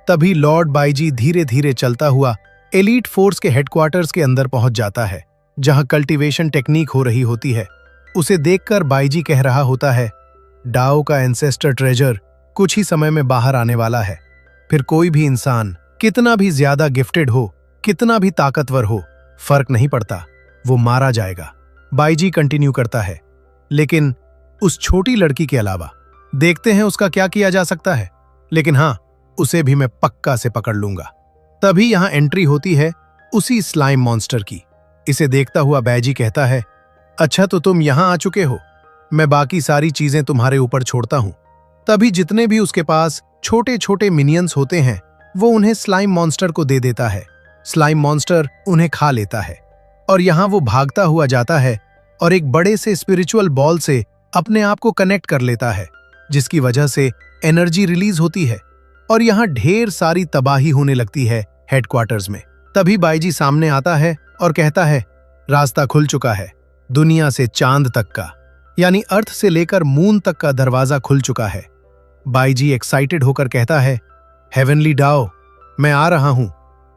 तभी लॉर्ड बाईजी धीरे धीरे चलता हुआ एलीट फोर्स के हेडक्वार्टर्स के अंदर पहुंच जाता है, जहां कल्टीवेशन टेक्निक हो रही होती है। उसे देखकर बाईजी कह रहा होता है, डाओ का एंसेस्टर ट्रेजर कुछ ही समय में बाहर आने वाला है। फिर कोई भी इंसान कितना भी ज्यादा गिफ्टेड हो, कितना भी ताकतवर हो, फर्क नहीं पड़ता, वो मारा जाएगा। बाईजी कंटिन्यू करता है, लेकिन उस छोटी लड़की के अलावा देखते हैं उसका क्या किया जा सकता है। लेकिन हाँ, उसे भी मैं पक्का से पकड़ लूंगा। तभी यहां एंट्री होती है उसी स्लाइम मॉन्स्टर की। इसे देखता हुआ बाईजी कहता है, अच्छा तो तुम यहां आ चुके हो, मैं बाकी सारी चीजें तुम्हारे ऊपर छोड़ता हूं। तभी जितने भी उसके पास छोटे छोटे मिनियंस होते हैं वो उन्हें स्लाइम मॉन्स्टर को दे देता है। स्लाइम मॉन्स्टर उन्हें खा लेता है और यहाँ वो भागता हुआ जाता है और एक बड़े से स्पिरिचुअल बॉल से अपने आप को कनेक्ट कर लेता है, जिसकी वजह से एनर्जी रिलीज होती है और यहाँ ढेर सारी तबाही होने लगती है हेडक्वार्टर्स में। तभी बाईजी सामने आता है और कहता है, रास्ता खुल चुका है, दुनिया से चांद तक का, यानी अर्थ से लेकर मून तक का दरवाजा खुल चुका है। बाईजी एक्साइटेड होकर कहता है, हेवनली डाओ, मैं आ रहा हूं।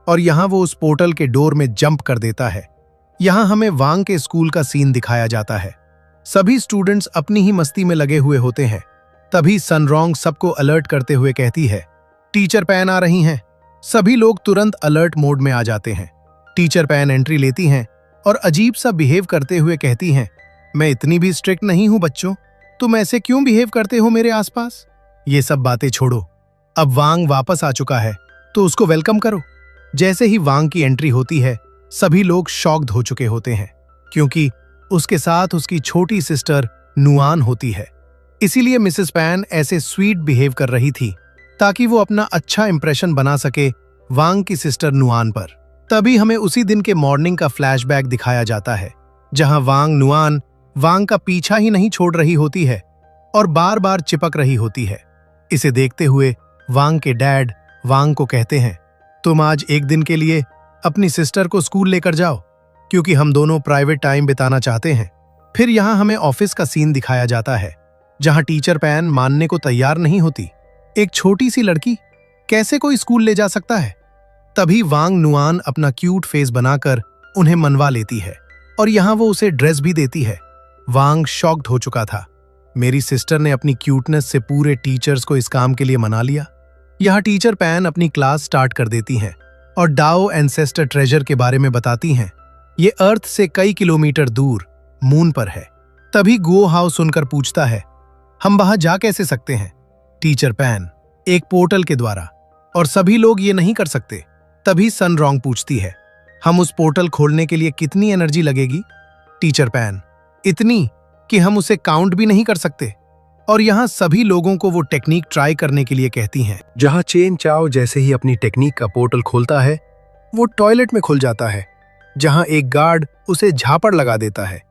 और यहां वो उस पोर्टल के डोर में जंप कर देता है। यहां हमें वांग के स्कूल का सीन दिखाया जाता है। सभी स्टूडेंट्स अपनी ही मस्ती में लगे हुए होते हैं। तभी सनरोंग सबको अलर्ट करते हुए कहती है, टीचर पैन आ रही हैं। सभी लोग तुरंत अलर्ट मोड में आ जाते हैं। टीचर पैन एंट्री लेती हैं और अजीब सा बिहेव करते हुए कहती हैं, मैं इतनी भी स्ट्रिक्ट नहीं हूं बच्चों, तुम ऐसे क्यों बिहेव करते हो मेरे आसपास? ये सब बातें छोड़ो, अब वांग वापस आ चुका है तो उसको वेलकम करो। जैसे ही वांग की एंट्री होती है, सभी लोग शॉक्ड हो चुके होते हैं, क्योंकि उसके साथ उसकी छोटी सिस्टर नुआन होती है। इसीलिए मिसेस पैन ऐसे स्वीट बिहेव कर रही थी ताकि वो अपना अच्छा इंप्रेशन बना सके वांग की सिस्टर नुआन पर। तभी हमें उसी दिन के मॉर्निंग का फ्लैशबैक दिखाया जाता है, जहां वांग नुआन वांग का पीछा ही नहीं छोड़ रही होती है और बार बार चिपक रही होती है। इसे देखते हुए वांग के डैड वांग को कहते हैं, तुम आज एक दिन के लिए अपनी सिस्टर को स्कूल लेकर जाओ, क्योंकि हम दोनों प्राइवेट टाइम बिताना चाहते हैं। फिर यहाँ हमें ऑफिस का सीन दिखाया जाता है, जहाँ टीचर पैन मानने को तैयार नहीं होती। एक छोटी सी लड़की कैसे कोई स्कूल ले जा सकता है? तभी वांग नुआन अपना क्यूट फेस बनाकर उन्हें मनवा लेती है और यहाँ वो उसे ड्रेस भी देती है। वांग शॉक्ड हो चुका था, मेरी सिस्टर ने अपनी क्यूटनेस से पूरे टीचर्स को इस काम के लिए मना लिया। यहाँ टीचर पैन अपनी क्लास स्टार्ट कर देती हैं और डाओ एंसेस्टर ट्रेजर के बारे में बताती हैं। ये अर्थ से कई किलोमीटर दूर मून पर है। तभी गुओ हाउ सुनकर पूछता है, हम वहां जा कैसे सकते हैं? टीचर पैन, एक पोर्टल के द्वारा, और सभी लोग ये नहीं कर सकते। तभी सनरोंग पूछती है, हम उस पोर्टल खोलने के लिए कितनी एनर्जी लगेगी? टीचर पैन, इतनी कि हम उसे काउंट भी नहीं कर सकते। और यहाँ सभी लोगों को वो टेक्निक ट्राई करने के लिए कहती हैं। जहाँ चेन चाओ जैसे ही अपनी टेक्निक का पोर्टल खोलता है, वो टॉयलेट में खुल जाता है, जहाँ एक गार्ड उसे झापड़ लगा देता है।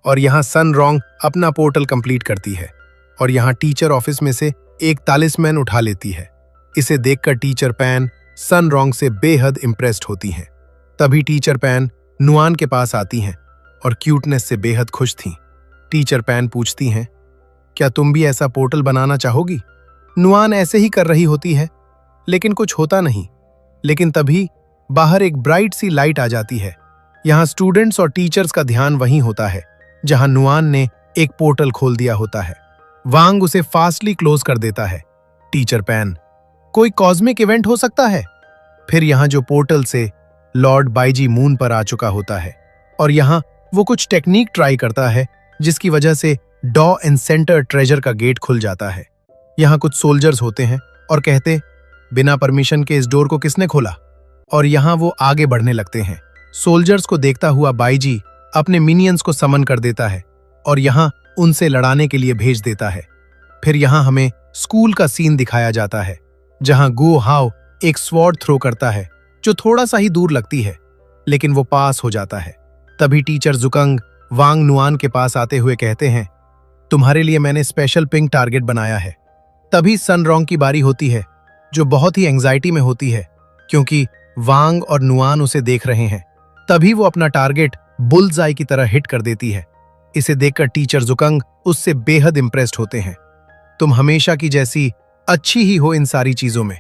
और यहाँ सनरोंग अपना पोर्टल कंप्लीट करती है और यहाँ टीचर ऑफिस में से एक तालिस्मैन उठा लेती है। इसे देखकर टीचर पैन सनरोंग से बेहद इम्प्रेस्ड होती हैं। तभी टीचर पैन नुआन के पास आती हैं और क्यूटनेस से बेहद खुश थीं। टीचर पैन पूछती हैं, क्या तुम भी ऐसा पोर्टल बनाना चाहोगी? नुआन ऐसे ही कर रही होती है, लेकिन कुछ होता नहीं। लेकिन तभी बाहर एक ब्राइट सी लाइट आ जाती है। यहाँ स्टूडेंट्स और टीचर्स का ध्यान वहीं होता है जहाँ नुआन ने एक पोर्टल खोल दिया होता है। वांग उसे फास्टली क्लोज कर देता है। टीचर पैन, कोई कॉस्मिक इवेंट हो सकता है? फिर यहाँ जो पोर्टल से लॉर्ड बाईजी मून पर आ चुका होता है और यहाँ वो कुछ टेक्निक ट्राई करता है जिसकी वजह से डॉ एंड सेंटर ट्रेजर का गेट खुल जाता है। यहाँ कुछ सोल्जर्स होते हैं और कहते, बिना परमिशन के इस डोर को किसने खोला? और यहाँ वो आगे बढ़ने लगते हैं। सोल्जर्स को देखता हुआ बाईजी अपने मिनियंस को समन कर देता है और यहाँ उनसे लड़ाने के लिए भेज देता है। फिर यहाँ हमें स्कूल का सीन दिखाया जाता है, जहाँ गो हाव एक स्वॉर्ड थ्रो करता है जो थोड़ा सा ही दूर लगती है, लेकिन वो पास हो जाता है। तभी टीचर जुकंग वांग नुआन के पास आते हुए कहते हैं, तुम्हारे लिए मैंने स्पेशल पिंक टारगेट बनाया है। तभी सन रोंग की बारी होती है, जो बहुत ही एंजाइटी में होती है क्योंकि वांग और नुआन उसे देख रहे हैं। तभी वो अपना टारगेट बुल्सआई की तरह हिट कर देती है। इसे देखकर टीचर जुकंग उससे बेहद इंप्रेस्ड होते हैं। तुम हमेशा की जैसी अच्छी ही हो इन सारी चीजों में।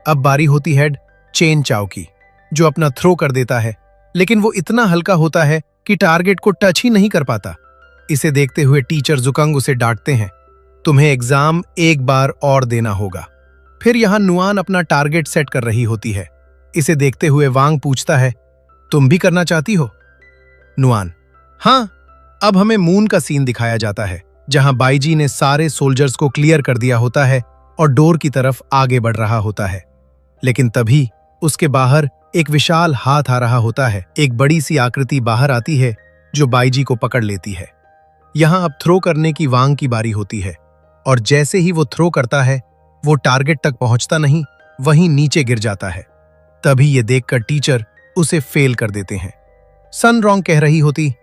अब बारी होती है चेन चाओ की, जो अपना थ्रो कर देता है, लेकिन वो इतना हल्का होता है कि टारगेट को टच ही नहीं कर पाता। इसे देखते हुए टीचर जुकंग उसे डांटते हैं, तुम्हें एग्जाम एक बार और देना होगा। फिर यहाँ नुआन अपना टारगेट सेट कर रही होती है। इसे देखते हुए वांग पूछता है, तुम भी करना चाहती हो? नुआन, हाँ। अब हमें मून का सीन दिखाया जाता है, जहां बाईजी ने सारे सोल्जर्स को क्लियर कर दिया होता है और डोर की तरफ आगे बढ़ रहा होता है। लेकिन तभी उसके बाहर एक विशाल हाथ आ रहा होता है। एक बड़ी सी आकृति बाहर आती है जो बाईजी को पकड़ लेती है। यहां अब थ्रो करने की वांग की बारी होती है और जैसे ही वो थ्रो करता है, वो टारगेट तक पहुंचता नहीं, वहीं नीचे गिर जाता है। तभी ये देखकर टीचर उसे फेल कर देते हैं। सन रोंग कह रही होती,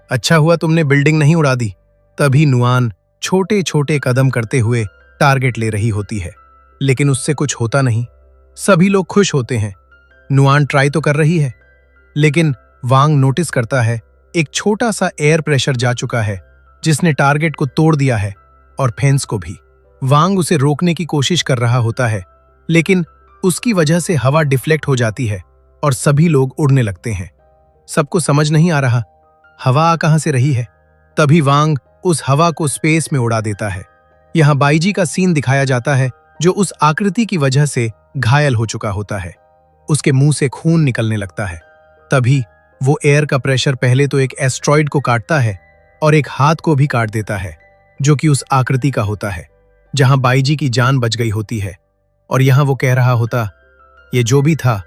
अच्छा हुआ तुमने बिल्डिंग नहीं उड़ा दी। तभी नुआन छोटे छोटे कदम करते हुए टारगेट ले रही होती है, लेकिन उससे कुछ होता नहीं। सभी लोग खुश होते हैं। नुआन ट्राई तो कर रही है, लेकिन वांग नोटिस करता है एक छोटा सा एयर प्रेशर जा चुका है, जिसने टारगेट को तोड़ दिया है और फेंस को भी। वांग उसे रोकने की कोशिश कर रहा होता है, लेकिन उसकी वजह से हवा डिफ्लेक्ट हो जाती है और सभी लोग उड़ने लगते हैं। सबको समझ नहीं आ रहा हवा आ कहां से रही है। तभी वांग उस हवा को स्पेस में उड़ा देता है। यहाँ बाईजी का सीन दिखाया जाता है, जो उस आकृति की वजह से घायल हो चुका होता है। उसके मुंह से खून निकलने लगता है। तभी वो एयर का प्रेशर पहले तो एक एस्ट्रॉइड को काटता है और एक हाथ को भी काट देता है, जो कि उस आकृति का होता है, जहां बाईजी की जान बच गई होती है। और यहाँ वो कह रहा होता, ये जो भी था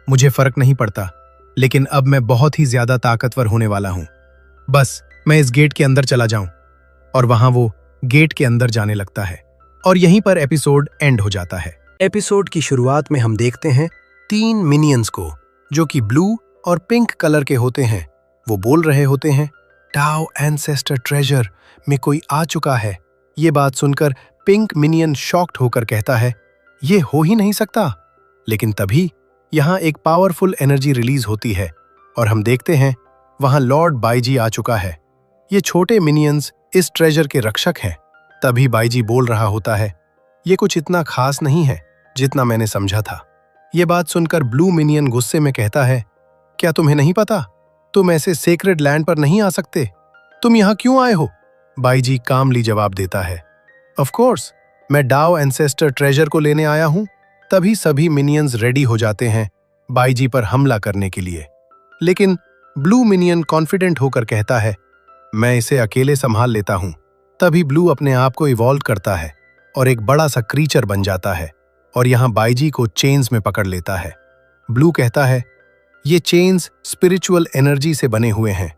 मुझे फर्क नहीं पड़ता, लेकिन अब मैं बहुत ही ज्यादा ताकतवर होने वाला हूं। बस मैं इस गेट के अंदर चला जाऊं। और वहां वो गेट के अंदर जाने लगता है और यहीं पर एपिसोड एंड हो जाता है। एपिसोड की शुरुआत में हम देखते हैं 3 मिनियंस को, जो कि ब्लू और पिंक कलर के होते हैं। वो बोल रहे होते हैं, टाओ एंसेस्टर ट्रेजर में कोई आ चुका है। ये बात सुनकर पिंक मिनियन शॉक्ड होकर कहता है, ये हो ही नहीं सकता। लेकिन तभी यहाँ एक पावरफुल एनर्जी रिलीज होती है और हम देखते हैं वहां लॉर्ड बाईजी आ चुका है। ये छोटे मिनियंस इस ट्रेजर के रक्षक हैं। तभी बाईजी बोल रहा होता है, ये कुछ इतना खास नहीं है जितना मैंने समझा था। ये बात सुनकर ब्लू मिनियन गुस्से में कहता है, क्या तुम्हें नहीं पता? तुम ऐसे सेक्रेड लैंड पर नहीं आ सकते। तुम यहाँ क्यों आए हो? बाईजी कामली जवाब देता है, ऑफ कोर्स मैं डाओ एंसेस्टर ट्रेजर को लेने आया हूँ। तभी सभी मिनियंस रेडी हो जाते हैं बाईजी पर हमला करने के लिए। लेकिन ब्लू मिनियन कॉन्फिडेंट होकर कहता है, मैं इसे अकेले संभाल लेता हूं। तभी ब्लू अपने आप को इवॉल्व करता है और एक बड़ा सा क्रीचर बन जाता है और यहां बाईजी को चेन्स में पकड़ लेता है। ब्लू कहता है, ये चेन्स स्पिरिचुअल एनर्जी से बने हुए हैं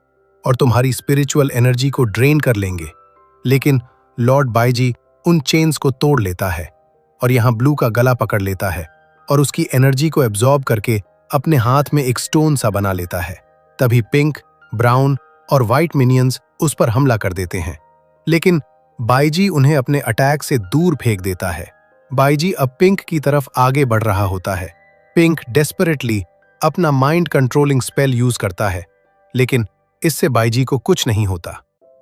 और तुम्हारी स्पिरिचुअल एनर्जी को ड्रेन कर लेंगे। लेकिन लॉर्ड बाईजी उन चेन्स को तोड़ लेता है और यहां ब्लू का गला पकड़ लेता है और उसकी एनर्जी को एब्जॉर्ब करके अपने हाथ में एक स्टोन सा बना लेता है। तभी पिंक, ब्राउन और व्हाइट मिनियंस उस पर हमला कर देते हैं, लेकिन बाईजी उन्हें अपने अटैक से दूर फेंक देता है। बाईजी अब पिंक की तरफ आगे बढ़ रहा होता है। पिंक डेस्परेटली अपना माइंड कंट्रोलिंग स्पेल यूज करता है, लेकिन इससे बाईजी को कुछ नहीं होता।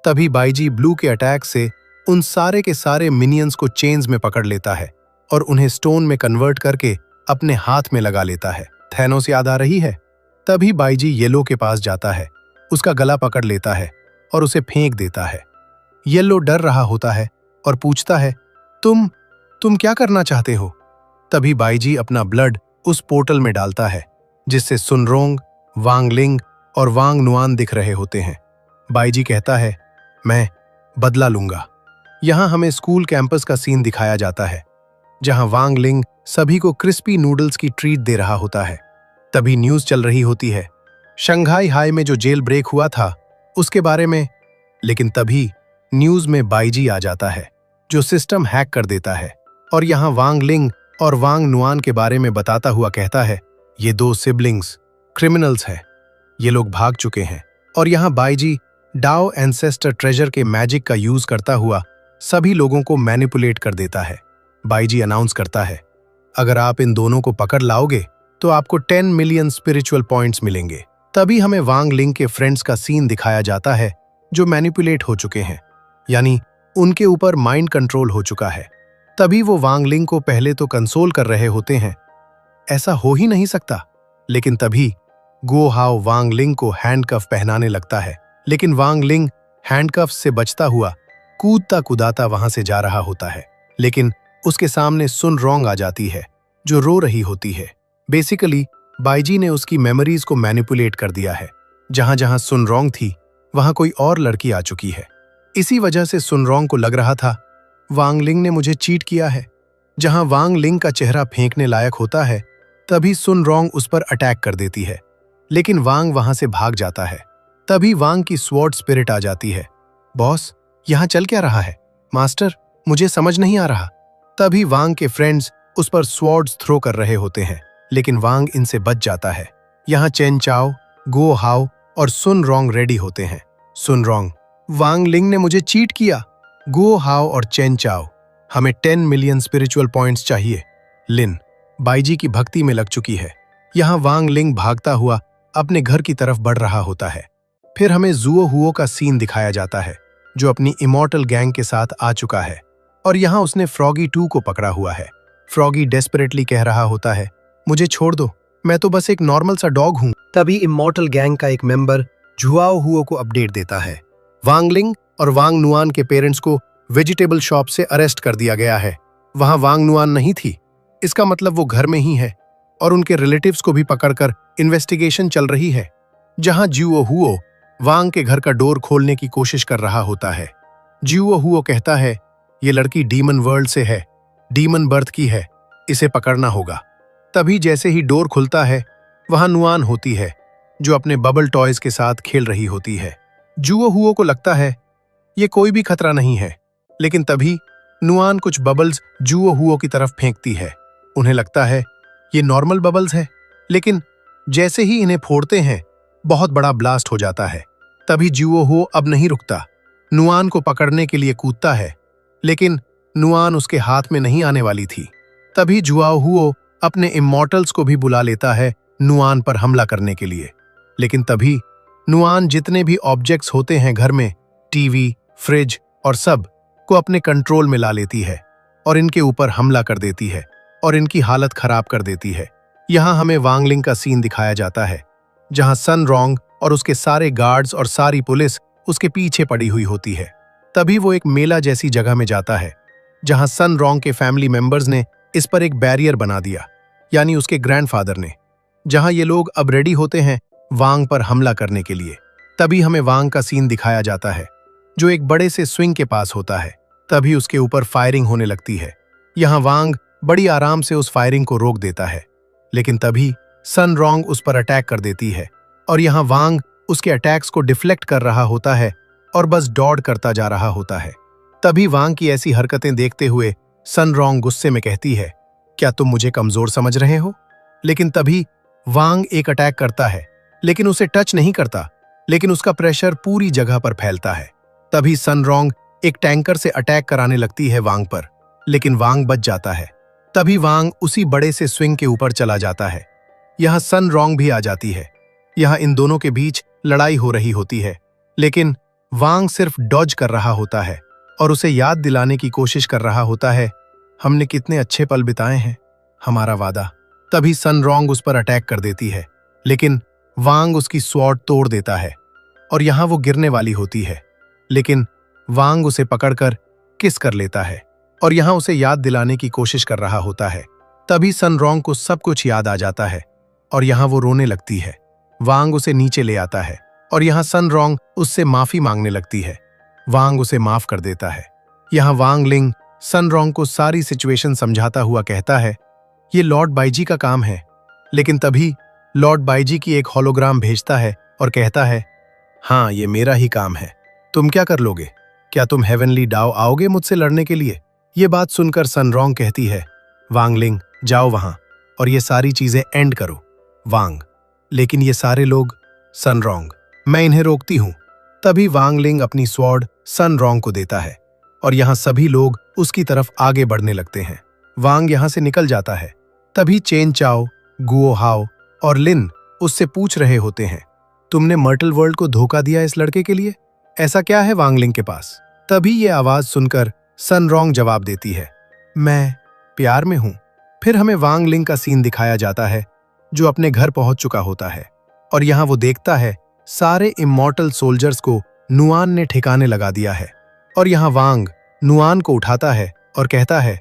तभी बाईजी ब्लू के अटैक से उन सारे के सारे मिनियंस को चेन्स में पकड़ लेता है और उन्हें स्टोन में कन्वर्ट करके अपने हाथ में लगा लेता है। थैनोस याद आ रही है? तभी बाईजी येलो के पास जाता है, उसका गला पकड़ लेता है और उसे फेंक देता है। येलो डर रहा होता है और पूछता है, तुम क्या करना चाहते हो? तभी बाईजी अपना ब्लड उस पोर्टल में डालता है, जिससे सुनरोंग, वांगलिंग और वांग नुआन दिख रहे होते हैं। बाईजी कहता है, मैं बदला लूंगा। यहाँ हमें स्कूल कैंपस का सीन दिखाया जाता है, जहाँ वांग लिंग सभी को क्रिस्पी नूडल्स की ट्रीट दे रहा होता है। तभी न्यूज़ चल रही होती है शंघाई हाई में जो जेल ब्रेक हुआ था उसके बारे में। लेकिन तभी न्यूज़ में बाईजी आ जाता है, जो सिस्टम हैक कर देता है और यहाँ वांग लिंग और वांग नुआन के बारे में बताता हुआ कहता है, ये 2 सिबलिंग्स क्रिमिनल्स हैं, ये लोग भाग चुके हैं। और यहाँ बाईजी डाओ एंसेस्टर ट्रेजर के मैजिक का यूज करता हुआ सभी लोगों को मैनिपुलेट कर देता है। बाईजी अनाउंस करता है, अगर आप इन दोनों को पकड़ लाओगे तो आपको 10 मिलियन स्पिरिचुअल पॉइंट्स मिलेंगे। तभी हमें वांग लिंग के फ्रेंड्स का सीन दिखाया जाता है, जो मैनिपुलेट हो चुके हैं, यानी उनके ऊपर माइंड कंट्रोल हो चुका है। तभी वो वांग लिंग को पहले तो कंसोल कर रहे होते हैं, ऐसा हो ही नहीं सकता। लेकिन तभी गो हाओ वांग लिंग को हैंडकफ पहनाने लगता है, लेकिन वांग लिंग हैंडकफ से बचता हुआ कूदता कुदाता वहां से जा रहा होता है। लेकिन उसके सामने सुन रोंग आ जाती है, जो रो रही होती है। बेसिकली बाईजी ने उसकी मेमोरीज को मैनिपुलेट कर दिया है। जहां जहां सुन रोंग थी वहां कोई और लड़की आ चुकी है। इसी वजह से सुन रोंग को लग रहा था वांग लिंग ने मुझे चीट किया है। जहां वांग लिंग का चेहरा फेंकने लायक होता है, तभी सुन रोंग उस पर अटैक कर देती है, लेकिन वांग वहां से भाग जाता है। तभी वांग की स्वॉर्ड स्पिरिट आ जाती है। बॉस, यहां चल क्या रहा है? मास्टर, मुझे समझ नहीं आ रहा। तभी वांग के फ्रेंड्स उस पर स्वॉर्ड्स थ्रो कर रहे होते हैं, लेकिन वांग इनसे बच जाता है। यहाँ चेन चाओ, गो हाओ और सुन रोंग रेडी होते हैं। सुन रोंग, वांग लिंग ने मुझे चीट किया। गो हाओ और चेन चाओ, हमें 10 मिलियन स्पिरिचुअल पॉइंट्स चाहिए। लिन बाईजी की भक्ति में लग चुकी है। यहाँ वांग लिंग भागता हुआ अपने घर की तरफ बढ़ रहा होता है। फिर हमें जुओ हुओ का सीन दिखाया जाता है, जो अपनी इमॉर्टल गैंग के साथ आ चुका है और यहाँ उसने फ्रॉगी 2 को पकड़ा हुआ है। फ्रॉगी डेस्परेटली कह रहा होता है, मुझे छोड़ दो, मैं तो बस एक नॉर्मल सा डॉग हूँ। तभी इमॉर्टल गैंग का एक मेंबर जुआओ हुओ को अपडेट देता है, वांग लिंग और वांग नुआन के पेरेंट्स को वेजिटेबल शॉप से अरेस्ट कर दिया गया है। वहां वांग नुआन नहीं थी, इसका मतलब वो घर में ही है और उनके रिलेटिव्स को भी पकड़कर इन्वेस्टिगेशन चल रही है। जहां जुओ हुओ वांग के घर का डोर खोलने की कोशिश कर रहा होता है। जुओ हुओ कहता है, ये लड़की डीमन वर्ल्ड से है, डीमन बर्थ की है, इसे पकड़ना होगा। तभी जैसे ही डोर खुलता है, वहां नुआन होती है, जो अपने बबल टॉयज के साथ खेल रही होती है। जुओ हुओ को लगता है ये कोई भी खतरा नहीं है, लेकिन तभी नुआन कुछ बबल्स जुओ हुओ की तरफ फेंकती है। उन्हें लगता है ये नॉर्मल बबल्स है, लेकिन जैसे ही इन्हें फोड़ते हैं, बहुत बड़ा ब्लास्ट हो जाता है। तभी जुओ हुओ अब नहीं रुकता, नुआन को पकड़ने के लिए कूदता है, लेकिन नुआन उसके हाथ में नहीं आने वाली थी। तभी जुआओ हुओ अपने इमॉर्टल्स को भी बुला लेता है नुआन पर हमला करने के लिए। लेकिन तभी नुआन जितने भी ऑब्जेक्ट्स होते हैं घर में, टीवी, फ्रिज और सब को अपने कंट्रोल में ला लेती है और इनके ऊपर हमला कर देती है और इनकी हालत खराब कर देती है। यहाँ हमें वांग लिंग का सीन दिखाया जाता है, जहाँ सन रोंग और उसके सारे गार्ड्स और सारी पुलिस उसके पीछे पड़ी हुई होती है। तभी वो एक मेला जैसी जगह में जाता है, जहाँ सन रोंग के फैमिली मेंबर्स ने इस पर एक बैरियर बना दिया, यानी उसके ग्रैंडफादर ने, जहाँ ये लोग अब रेडी होते हैं वांग पर हमला करने के लिए। तभी हमें वांग का सीन दिखाया जाता है, जो एक बड़े से स्विंग के पास होता है। तभी उसके ऊपर फायरिंग होने लगती है। यहाँ वांग बड़ी आराम से उस फायरिंग को रोक देता है, लेकिन तभी सन रोंग उस पर अटैक कर देती है और यहाँ वांग उसके अटैक्स को डिफ्लेक्ट कर रहा होता है और बस दौड़ करता जा रहा होता है। तभी वांग की ऐसी हरकतें देखते हुए सन रोंग गुस्से में कहती है, क्या तुम मुझे कमजोर समझ रहे हो? लेकिन तभी वांग एक अटैक करता है, लेकिन उसे टच नहीं करता, लेकिन उसका प्रेशर पूरी जगह पर फैलता है। तभी सन रोंग एक टैंकर से अटैक कराने लगती है वांग पर, लेकिन वांग बच जाता है। तभी वांग उसी बड़े से स्विंग के ऊपर चला जाता है। यहाँ सन रोंग भी आ जाती है। यहाँ इन दोनों के बीच लड़ाई हो रही होती है, लेकिन वांग सिर्फ डॉज कर रहा होता है और उसे याद दिलाने की कोशिश कर रहा होता है, हमने कितने अच्छे पल बिताए हैं, हमारा वादा। तभी सन रोंग उस पर अटैक कर देती है, लेकिन वांग उसकी स्वॉर्ड तोड़ देता है और यहाँ वो गिरने वाली होती है, लेकिन वांग उसे पकड़कर किस कर लेता है और यहाँ उसे याद दिलाने की कोशिश कर रहा होता है। तभी सन रोंग को सब कुछ याद आ जाता है और यहाँ वो रोने लगती है। वांग उसे नीचे ले आता है और यहाँ सन रोंग उससे माफी मांगने लगती है। वांग उसे माफ कर देता है। यहाँ वांग लिंग सनरोंग को सारी सिचुएशन समझाता हुआ कहता है, ये लॉर्ड बाईजी का काम है। लेकिन तभी लॉर्ड बाईजी की एक होलोग्राम भेजता है और कहता है, हाँ ये मेरा ही काम है, तुम क्या कर लोगे? क्या तुम हेवनली डाओ आओगे मुझसे लड़ने के लिए? ये बात सुनकर सनरोंग कहती है, वांग लिंग जाओ वहां और ये सारी चीजें एंड करो। वांग, लेकिन ये सारे लोग। सनरोंग, मैं इन्हें रोकती हूं। तभी वांग लिंग अपनी स्वॉर्ड सनरोंग को देता है और यहाँ सभी लोग उसकी तरफ आगे बढ़ने लगते हैं। वांग यहाँ से निकल जाता है। तभी चेन चाओ, गुओ हाओ और लिन उससे पूछ रहे होते हैं, तुमने मर्टल वर्ल्ड को धोखा दिया इस लड़के के लिए? ऐसा क्या है वांग लिंग के पास? तभी ये आवाज सुनकर सनरोंग जवाब देती है, मैं प्यार में हूं। फिर हमें वांग लिंग का सीन दिखाया जाता है जो अपने घर पहुंच चुका होता है और यहाँ वो देखता है सारे इमॉर्टल सोल्जर्स को नुआन ने ठिकाने लगा दिया है। और यहाँ वांग नुआन को उठाता है और कहता है,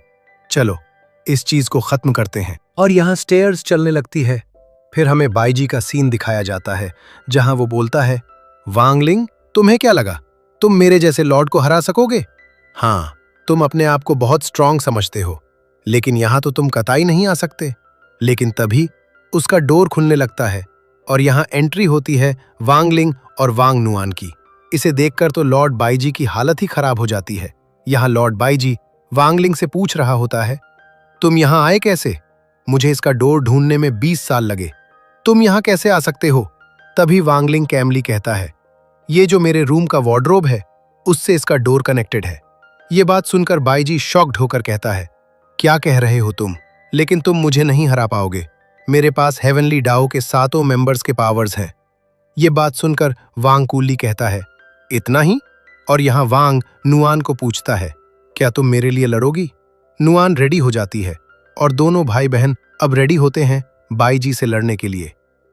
चलो इस चीज को खत्म करते हैं। और यहाँ स्टेयर्स चलने लगती है। फिर हमें बाईजी का सीन दिखाया जाता है जहां वो बोलता है, वांग लिंग तुम्हें क्या लगा तुम मेरे जैसे लॉर्ड को हरा सकोगे? हाँ, तुम अपने आप को बहुत स्ट्रांग समझते हो, लेकिन यहां तो तुम कतई नहीं आ सकते। लेकिन तभी उसका डोर खुलने लगता है और यहाँ एंट्री होती है वांग लिंग और वांग नुआन की। इसे देखकर तो लॉर्ड बाईजी की हालत ही खराब हो जाती है। यहाँ लॉर्ड बाईजी वांग लिंग से पूछ रहा होता है, तुम यहाँ आए कैसे? मुझे इसका डोर ढूंढने में 20 साल लगे, तुम यहाँ कैसे आ सकते हो? तभी वांग लिंग कैमली कहता है, ये जो मेरे रूम का वार्डरोब है उससे इसका डोर कनेक्टेड है। ये बात सुनकर बाईजी शॉक्ड होकर कहता है, क्या कह रहे हो तुम? लेकिन तुम मुझे नहीं हरा पाओगे, मेरे पास हेवनली डाओ के 7 मेंबर्स के पावर्स हैं। ये बात सुनकर वांग कूली कहता है, इतना ही? और यहाँ वांग नुआन को पूछता है, क्या तुम मेरे लिए लड़ोगी? नुआन रेडी हो जाती है और दोनों भाई बहन अब रेडी होते हैं बाईजी से लड़ने के लिए।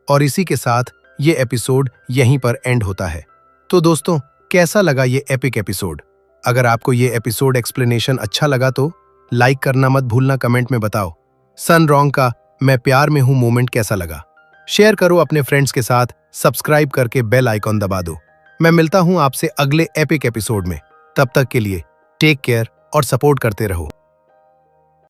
और इसी के साथ ये एपिसोड यहीं पर एंड होता है। तो दोस्तों, कैसा लगा ये एपिक एपिसोड? अगर आपको ये एपिसोड एक्सप्लेनेशन अच्छा लगा तो लाइक करना मत भूलना, कमेंट में बताओ। सनरोंग का मैं प्यार में हूं मोमेंट कैसा लगा? शेयर करो अपने फ्रेंड्स के साथ, सब्सक्राइब करके बेल आइकॉन दबा दो। मैं मिलता हूं आपसे अगले एपिक एपिसोड में। तब तक के लिए टेक केयर और सपोर्ट करते रहो।